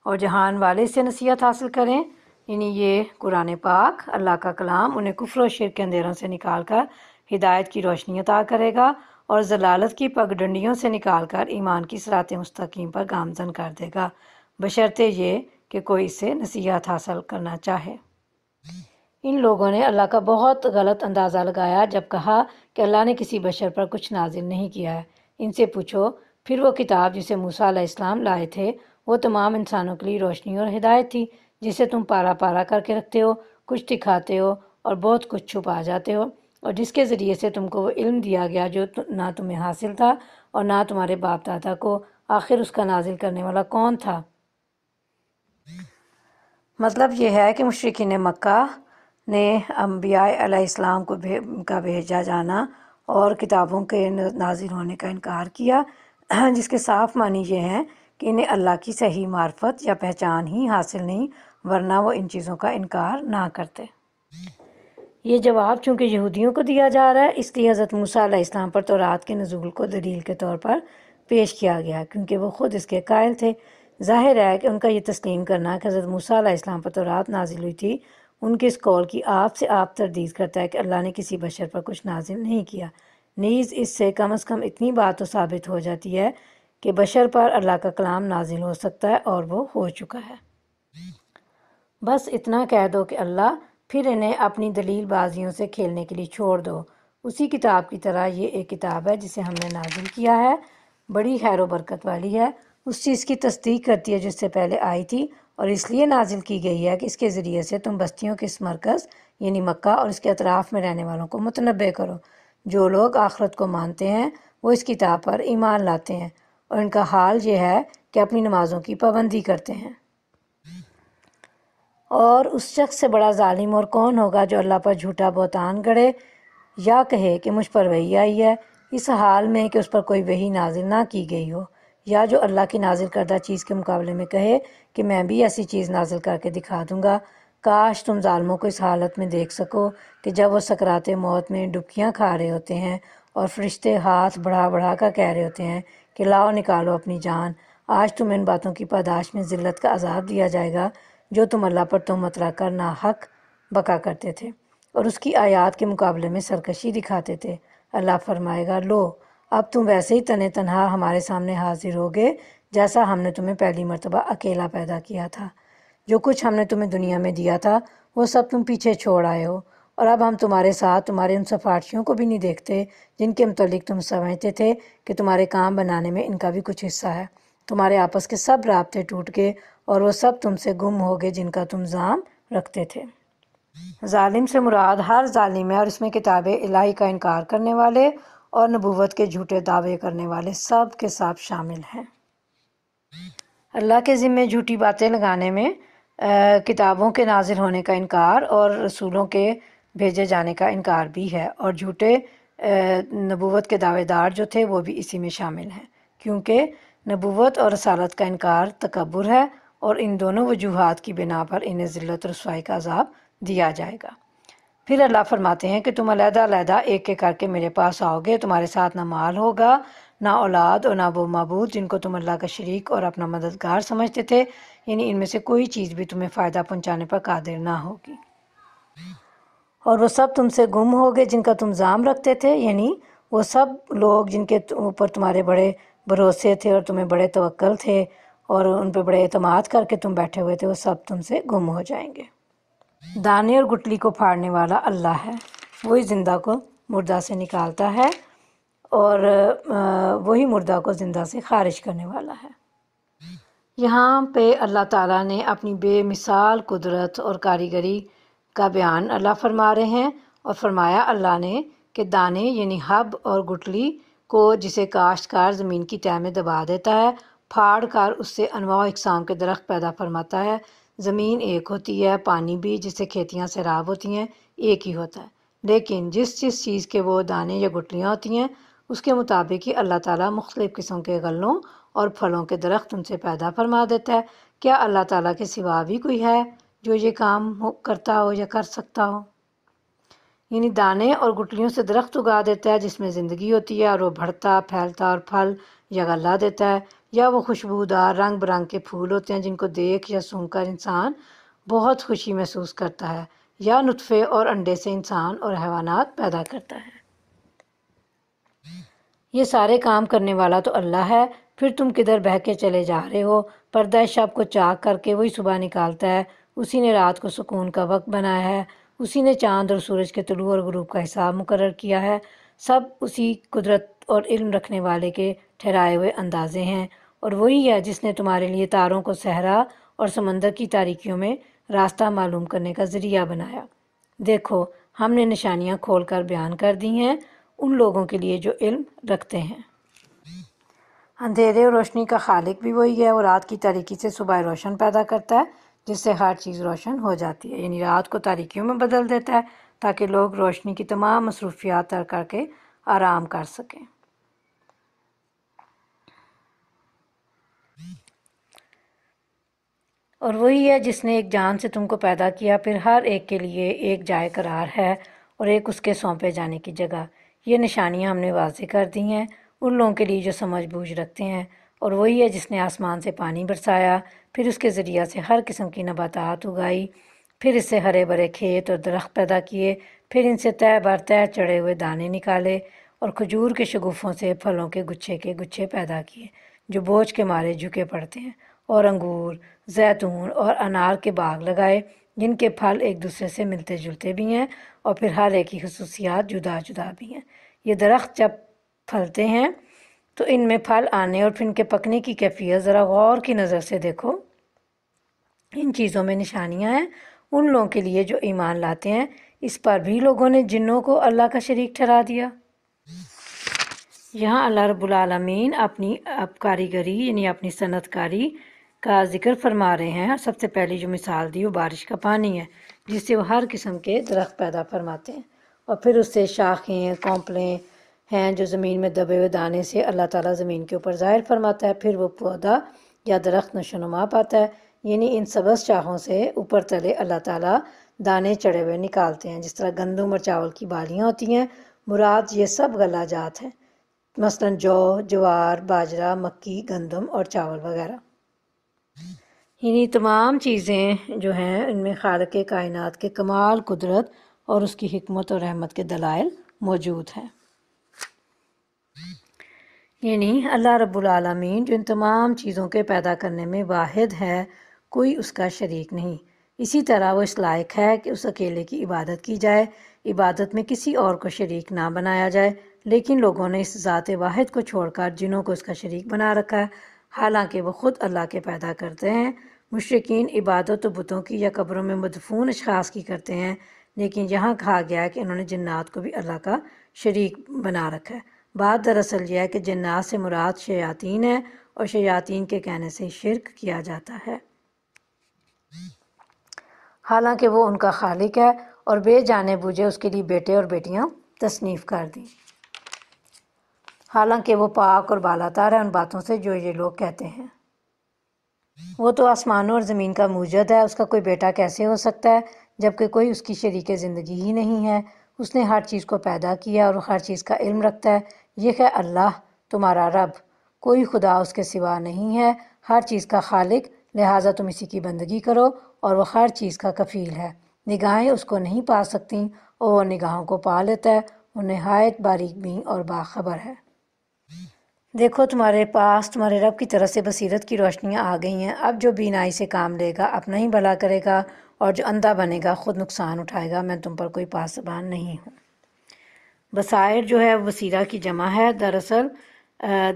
اور جہان والے سے نصیحت حاصل کریں، یعنی یہ قرآن پاک اللہ کا کلام انہیں کفر و شرک کے اندھیروں سے نکال کر ہدایت کی روشنی عطا کرے گا اور ضلالت کی پگڈنڈیوں سے نکال کر ایمان کی صراط مستقیم پر گامزن کر دے گا، بشرطے یہ کہ کوئی اس سے نصیحت حاصل کرنا چاہے۔ ان لوگوں نے اللہ کا بہت غلط اندازہ لگایا جب کہا کہ اللہ نے کسی بشر پر کچھ نازل نہیں کیا ہے۔ ان سے پوچھو، پھر وہ کتاب جسے موسیٰ علیہ السلام لائے تھے وہ تمام انسانوں کے لیے روشنی اور ہدایت تھی، جسے تم پارا پارا کر کے رکھتے ہو، کچھ دکھاتے ہو اور بہت کچھ چھپا جاتے ہو، اور جس کے ذریعے سے تم کو وہ علم دیا گیا جو نہ تمہیں حاصل تھا اور نہ تمہارے باپ دادا کو۔ آخر اس کا نازل کرنے والا کون تھا؟ مطلب یہ ہے کہ مشرکین مکہ نے انبیاء علیہ السلام کا بھیجا جانا اور کتابوں کے نازل ہونے کا انکار کیا، جس کے صاف معنی یہ ہیں کہ انہیں اللہ کی صحیح معرفت یا پہچان ہی حاصل نہیں، ورنہ وہ ان چیزوں کا انکار نہ کرتے۔ یہ جواب چونکہ یہودیوں کو دیا جا رہا ہے، اس لیے حضرت موسیٰ علیہ السلام پر تورات کے نزول کو دلیل کے طور پر پیش کیا گیا، کیونکہ وہ خود اس کے قائل تھے۔ ظاہر ہے کہ ان کا یہ تسلیم کرنا کہ حضرت موسیٰ علیہ السلام پر تورات نازل ہوئی تھی، ان کے اس قول کی آپ سے آپ تردید کرتا ہے کہ اللہ نے کسی بشر پر کچھ نازل نہیں کیا۔ نیز اس سے کم از کم اتنی بات تو ثابت ہو جاتی ہے کہ بشر پر اللہ کا کلام نازل ہو سکتا ہے اور وہ ہو چکا ہے۔ بس اتنا کہہ دو کہ اللہ، پھر انہیں اپنی دلیل بازیوں سے کھیلنے کے لیے چھوڑ دو۔ اسی کتاب کی طرح یہ ایک کتاب ہے جسے ہم نے نازل کیا ہے، بڑی خیر و برکت والی ہے، اس چیز کی تصدیق کرتی ہے جو اس سے پہلے آئی تھی، اور اس لیے نازل کی گئی ہے کہ اس کے ذریعے سے تم بستیوں کے اس مرکز یعنی مکہ اور اس کے اطراف میں رہنے والوں کو متنبع کرو۔ جو لوگ آخرت کو مانتے ہیں وہ اس کتاب پر ایمان لاتے ہیں، اور ان کا حال یہ ہے کہ اپنی نمازوں کی پابندی کرتے ہیں۔ اور اس شخص سے بڑا ظالم اور کون ہوگا جو اللہ پر جھوٹا بہتان گڑھے یا کہے کہ مجھ پر وحی آئی ہے، اس حال میں کہ اس پر کوئی وحی نازل نہ کی گئی ہو، یا جو اللہ کی نازل کردہ چیز کے مقابلے میں کہے کہ میں بھی ایسی چیز نازل کر کے دکھا دوں گا۔ کاش تم ظالموں کو اس حالت میں دیکھ سکو کہ جب وہ سکرات موت میں ڈبکیاں کھا رہے ہوتے ہیں اور فرشتے ہاتھ بڑھا بڑھا کر کہہ رہے ہوتے ہیں کہ لاؤ نکالو اپنی جان، آج تم ان باتوں کی پاداش میں ذلت کا عذاب دیا جائے گا جو تم اللہ پر تہمت رکھ کر ناحق بکا کرتے تھے اور اس کی آیات کے مقابلے میں سرکشی دکھاتے تھے۔ اللہ فرمائے گا، لو اب تم ویسے ہی تنِ تنہا ہمارے سامنے حاضر ہوگے جیسا ہم نے تمہیں پہلی مرتبہ اکیلا پیدا کیا تھا۔ جو کچھ ہم نے تمہیں دنیا میں دیا تھا وہ سب تم پیچھے چھوڑ آئے ہو، اور اب ہم تمہارے ساتھ تمہارے ان سفارشیوں کو بھی نہیں دیکھتے جن کے متعلق تم سمجھتے تھے کہ تمہارے کام بنانے میں ان کا بھی کچھ حصہ ہے۔ تمہارے آپس کے سب رابطے ٹوٹ گئے اور وہ سب تم سے گم ہو گئے جن کا تم زعم رکھتے تھے۔ ظالم سے مراد ہر ظالم ہے، اور اس میں کتاب الہی کا انکار کرنے والے اور نبوت کے جھوٹے دعوے کرنے والے سب کے سب شامل ہیں۔ اللہ کے ذمے جھوٹی باتیں لگانے میں کتابوں کے نازل ہونے کا انکار اور رسولوں کے بھیجے جانے کا انکار بھی ہے، اور جھوٹے نبوت کے دعوے دار جو تھے وہ بھی اسی میں شامل ہیں، کیونکہ نبوت اور رسالت کا انکار تکبر ہے، اور ان دونوں وجوہات کی بنا پر انہیں ذلت رسوائی کا عذاب دیا جائے گا۔ پھر اللہ فرماتے ہیں کہ تم علیحدہ علیحدہ ایک ایک کر کے میرے پاس آؤ گے، تمہارے ساتھ نہ مال ہوگا، نہ اولاد، اور نہ وہ معبود جن کو تم اللہ کا شریک اور اپنا مددگار سمجھتے تھے، یعنی ان میں سے کوئی چیز بھی تمہیں فائدہ پہنچانے پر قادر نہ ہوگی۔ اور وہ سب تم سے گم ہو گئے جن کا تم زعم رکھتے تھے، یعنی وہ سب لوگ جن کے اوپر تمہارے بڑے بھروسے تھے اور تمہیں بڑے توکل تھے اور ان پہ بڑے اعتماد کر کے تم بیٹھے ہوئے تھے، وہ سب تم سے گم ہو جائیں گے۔ دانے اور گٹلی کو پھاڑنے والا اللہ ہے، وہی زندہ کو مردہ سے نکالتا ہے اور وہی مردہ کو زندہ سے خارج کرنے والا ہے۔ یہاں پہ اللہ تعالیٰ نے اپنی بے مثال قدرت اور کاریگری کا بیان اللہ فرما رہے ہیں، اور فرمایا اللہ نے کہ دانے یعنی حب اور گٹلی کو جسے کاشتکار زمین کی تہ میں دبا دیتا ہے، پھاڑ کر اس سے انواع و اقسام کے درخت پیدا فرماتا ہے۔ زمین ایک ہوتی ہے، پانی بھی جس سے کھیتیاں سیراب ہوتی ہیں ایک ہی ہوتا ہے، لیکن جس چیز کے وہ دانے یا گٹلیاں ہوتی ہیں اس کے مطابق ہی اللہ تعالیٰ مختلف قسم کے غلوں اور پھلوں کے درخت ان سے پیدا فرما دیتا ہے۔ کیا اللہ تعالیٰ کے سوا بھی کوئی ہے جو یہ کام کرتا ہو یا کر سکتا ہو؟ یعنی دانے اور گٹلیوں سے درخت اگا دیتا ہے جس میں زندگی ہوتی ہے، اور وہ بڑھتا پھیلتا اور پھل یا غلہ دیتا ہے، یا وہ خوشبودار رنگ برنگ کے پھول ہوتے ہیں جن کو دیکھ یا سونگھ کر انسان بہت خوشی محسوس کرتا ہے، یا نطفے اور انڈے سے انسان اور حیوانات پیدا کرتا ہے۔ یہ سارے کام کرنے والا تو اللہ ہے، پھر تم کدھر بہہ کے چلے جا رہے ہو؟ پردہ شب کو چاک کر کے وہی صبح نکالتا ہے، اسی نے رات کو سکون کا وقت بنایا ہے، اسی نے چاند اور سورج کے طلوع اور غروب کا حساب مقرر کیا ہے، سب اسی قدرت اور علم رکھنے والے کے ٹھہرائے ہوئے اندازے ہیں۔ اور وہی ہے جس نے تمہارے لیے تاروں کو صحرا اور سمندر کی تاریکیوں میں راستہ معلوم کرنے کا ذریعہ بنایا۔ دیکھو ہم نے نشانیاں کھول کر بیان کر دی ہیں ان لوگوں کے لیے جو علم رکھتے ہیں۔ اندھیرے اور روشنی کا خالق بھی وہی ہے، وہ رات کی تاریکی سے صبح روشن پیدا کرتا ہے جس سے ہر چیز روشن ہو جاتی ہے، یعنی رات کو تاریکیوں میں بدل دیتا ہے تاکہ لوگ روشنی کی تمام مصروفیات ترک کر کے آرام کر سکیں۔ اور وہی ہے جس نے ایک جان سے تم کو پیدا کیا، پھر ہر ایک کے لیے ایک جائے قرار ہے اور ایک اس کے سونپے جانے کی جگہ۔ یہ نشانیاں ہم نے واضح کر دی ہیں ان لوگوں کے لیے جو سمجھ بوجھ رکھتے ہیں۔ اور وہی ہے جس نے آسمان سے پانی برسایا، پھر اس کے ذریعہ سے ہر قسم کی نباتات اگائی، پھر اس سے ہرے بھرے کھیت اور درخت پیدا کیے، پھر ان سے تہ بر تہ چڑھے ہوئے دانے نکالے، اور کھجور کے شگوفوں سے پھلوں کے گچھے پیدا کیے جو بوجھ کے مارے جھکے پڑتے ہیں، اور انگور، زیتون اور انار کے باغ لگائے، جن کے پھل ایک دوسرے سے ملتے جلتے بھی ہیں اور پھر ہر ایک کی خصوصیات جدا جدا بھی ہیں۔ یہ درخت جب پھلتے ہیں تو ان میں پھل آنے اور پھر ان کے پکنے کی کیفیت ذرا غور کی نظر سے دیکھو۔ ان چیزوں میں نشانیاں ہیں ان لوگوں کے لیے جو ایمان لاتے ہیں۔ اس پر بھی لوگوں نے جنوں کو اللہ کا شریک ٹھہرا دیا۔ یہاں اللہ رب العالمین اپنی کاریگری یعنی اپنی صنعت کاری کا ذکر فرما رہے ہیں۔ سب سے پہلی جو مثال دی وہ بارش کا پانی ہے، جس سے وہ ہر قسم کے درخت پیدا فرماتے ہیں، اور پھر اس سے شاخیں، کونپلیں ہیں جو زمین میں دبے ہوئے دانے سے اللہ تعالیٰ زمین کے اوپر ظاہر فرماتا ہے، پھر وہ پودا یا درخت نشو و نما پاتا ہے۔ یعنی ان سبز شاخوں سے اوپر تلے اللہ تعالیٰ دانے چڑھے ہوئے نکالتے ہیں، جس طرح گندم اور چاول کی بالیاں ہوتی ہیں۔ مراد یہ سب غلہ جات ہیں، مثلا جو، جوار، باجرہ، مکی، گندم اور چاول وغیرہ۔ یعنی تمام چیزیں جو ہیں ان میں خالق کائنات کے کمال قدرت اور اس کی حکمت اور رحمت کے دلائل موجود ہیں۔ یعنی اللہ رب العالمین جو ان تمام چیزوں کے پیدا کرنے میں واحد ہے، کوئی اس کا شریک نہیں۔ اسی طرح وہ اس لائق ہے کہ اس اکیلے کی عبادت کی جائے، عبادت میں کسی اور کو شریک نہ بنایا جائے، لیکن لوگوں نے اس ذات واحد کو چھوڑ کر جنوں کو اس کا شریک بنا رکھا ہے، حالانکہ وہ خود اللہ کے پیدا کرتے ہیں۔ مشرکین عبادت و بتوں کی یا قبروں میں مدفون اشخاص کی کرتے ہیں، لیکن یہاں کہا گیا ہے کہ انہوں نے جنات کو بھی اللہ کا شریک بنا رکھا ہے۔ بات دراصل یہ ہے کہ جنات سے مراد شیاطین ہے، اور شیاطین کے کہنے سے شرک کیا جاتا ہے، حالانکہ وہ ان کا خالق ہے، اور بے جانے بوجھے اس کے لیے بیٹے اور بیٹیاں تصنیف کر دیں، حالانکہ وہ پاک اور بالاتر ہے ان باتوں سے جو یہ لوگ کہتے ہیں۔ وہ تو آسمانوں اور زمین کا موجد ہے، اس کا کوئی بیٹا کیسے ہو سکتا ہے جبکہ کوئی اس کی شریک زندگی ہی نہیں ہے۔ اس نے ہر چیز کو پیدا کیا اور ہر چیز کا علم رکھتا ہے۔ یہ ہے اللہ تمہارا رب، کوئی خدا اس کے سوا نہیں ہے، ہر چیز کا خالق، لہٰذا تم اسی کی بندگی کرو، اور وہ ہر چیز کا کفیل ہے۔ نگاہیں اس کو نہیں پا سکتیں اور وہ نگاہوں کو پا لیتا ہے، وہ نہایت باریک بین اور باخبر ہے۔ دیکھو تمہارے پاس تمہارے رب کی طرف سے بصیرت کی روشنیاں آ گئی ہیں، اب جو بینائی سے کام لے گا اپنا ہی بھلا کرے گا، اور جو اندھا بنے گا خود نقصان اٹھائے گا، میں تم پر کوئی پاسبان نہیں ہوں۔ بصائر جو ہے وہ بصیرہ کی جمع ہے، دراصل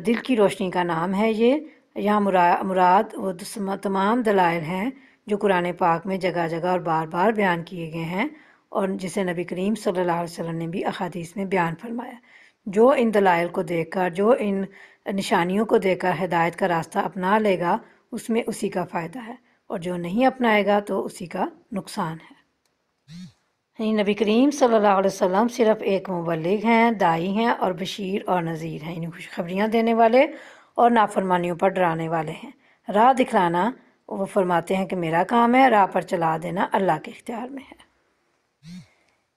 دل کی روشنی کا نام ہے یہ۔ یہاں مراد وہ تمام دلائل ہیں جو قرآن پاک میں جگہ جگہ اور بار بار بیان کیے گئے ہیں، اور جسے نبی کریم صلی اللہ علیہ وسلم نے بھی احادیث میں بیان فرمایا۔ جو ان دلائل کو دیکھ کر، جو ان نشانیوں کو دیکھ کر ہدایت کا راستہ اپنا لے گا، اس میں اسی کا فائدہ ہے، اور جو نہیں اپنائے گا تو اسی کا نقصان ہے۔ یعنی نبی کریم صلی اللہ علیہ وسلم صرف ایک مبلغ ہیں، داعی ہیں اور بشیر اور نذیر ہیں، یعنی خوشخبریاں دینے والے اور نافرمانیوں پر ڈرانے والے ہیں۔ راہ دکھلانا وہ فرماتے ہیں کہ میرا کام ہے، راہ پر چلا دینا اللہ کے اختیار میں ہے۔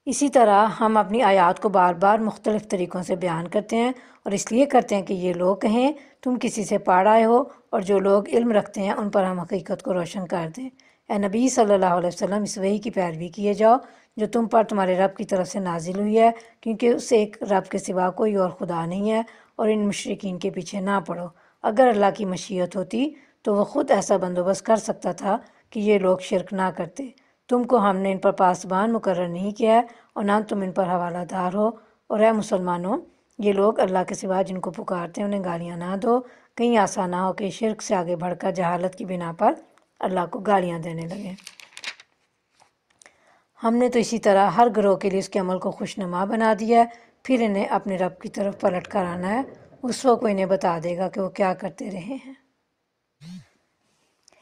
اسی طرح ہم اپنی آیات کو بار بار مختلف طریقوں سے بیان کرتے ہیں، اور اس لیے کرتے ہیں کہ یہ لوگ کہیں تم کسی سے پڑھ آئے ہو، اور جو لوگ علم رکھتے ہیں ان پر ہم حقیقت کو روشن کر دیں۔ اے نبی صلی اللہ علیہ وسلم، اس وحی کی پیروی کیے جاؤ جو تم پر تمہارے رب کی طرف سے نازل ہوئی ہے، کیونکہ اس ایک رب کے سوا کوئی اور خدا نہیں ہے، اور ان مشرکین کے پیچھے نہ پڑو۔ اگر اللہ کی مشیت ہوتی تو وہ خود ایسا بندوبست کر سکتا تھا کہ یہ لوگ شرک نہ کرتے۔ تم کو ہم نے ان پر پاسبان مقرر نہیں کیا ہے، اور نہ تم ان پر حوالہ دار ہو۔ اور اے مسلمانوں، یہ لوگ اللہ کے سوا جن کو پکارتے ہیں انہیں گالیاں نہ دو، کہیں ایسا نہ ہو کہ شرک سے آگے بڑھ کر جہالت کی بنا پر اللہ کو گالیاں دینے لگیں۔ ہم نے تو اسی طرح ہر گروہ کے لیے اس کے عمل کو خوشنما بنا دیا ہے، پھر انہیں اپنے رب کی طرف پلٹ کر آنا ہے، اس وقت وہ انہیں بتا دے گا کہ وہ کیا کرتے رہے ہیں۔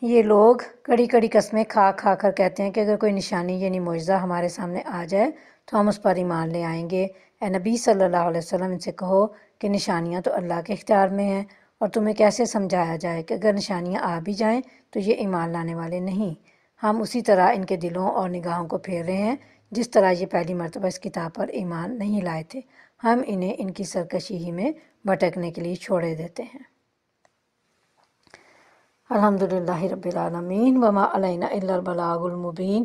یہ لوگ کڑی کڑی قسمیں کھا کھا کر کہتے ہیں کہ اگر کوئی نشانی یعنی معجزہ ہمارے سامنے آ جائے تو ہم اس پر ایمان لے آئیں گے۔ اے نبی صلی اللہ علیہ وسلم، ان سے کہو کہ نشانیاں تو اللہ کے اختیار میں ہیں، اور تمہیں کیسے سمجھایا جائے کہ اگر نشانیاں آ بھی جائیں تو یہ ایمان لانے والے نہیں۔ ہم اسی طرح ان کے دلوں اور نگاہوں کو پھیر رہے ہیں جس طرح یہ پہلی مرتبہ اس کتاب پر ایمان نہیں لائے تھے، ہم انہیں ان کی سرکشی ہی میں بھٹکنے کے لیے چھوڑے دیتے ہیں۔ الحمدللہ رب العالمین، وما علینا الا البلاغ المبین۔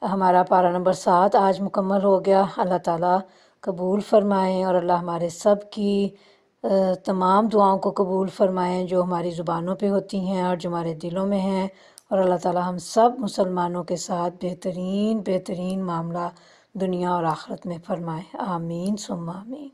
ہمارا پارہ نمبر 7 آج مکمل ہو گیا۔ اللہ تعالیٰ قبول فرمائیں، اور اللہ ہمارے سب کی تمام دعاؤں کو قبول فرمائیں جو ہماری زبانوں پہ ہوتی ہیں اور جو ہمارے دلوں میں ہیں، اور اللہ تعالی ہم سب مسلمانوں کے ساتھ بہترین معاملہ دنیا اور آخرت میں فرمائے، آمین ثم آمین۔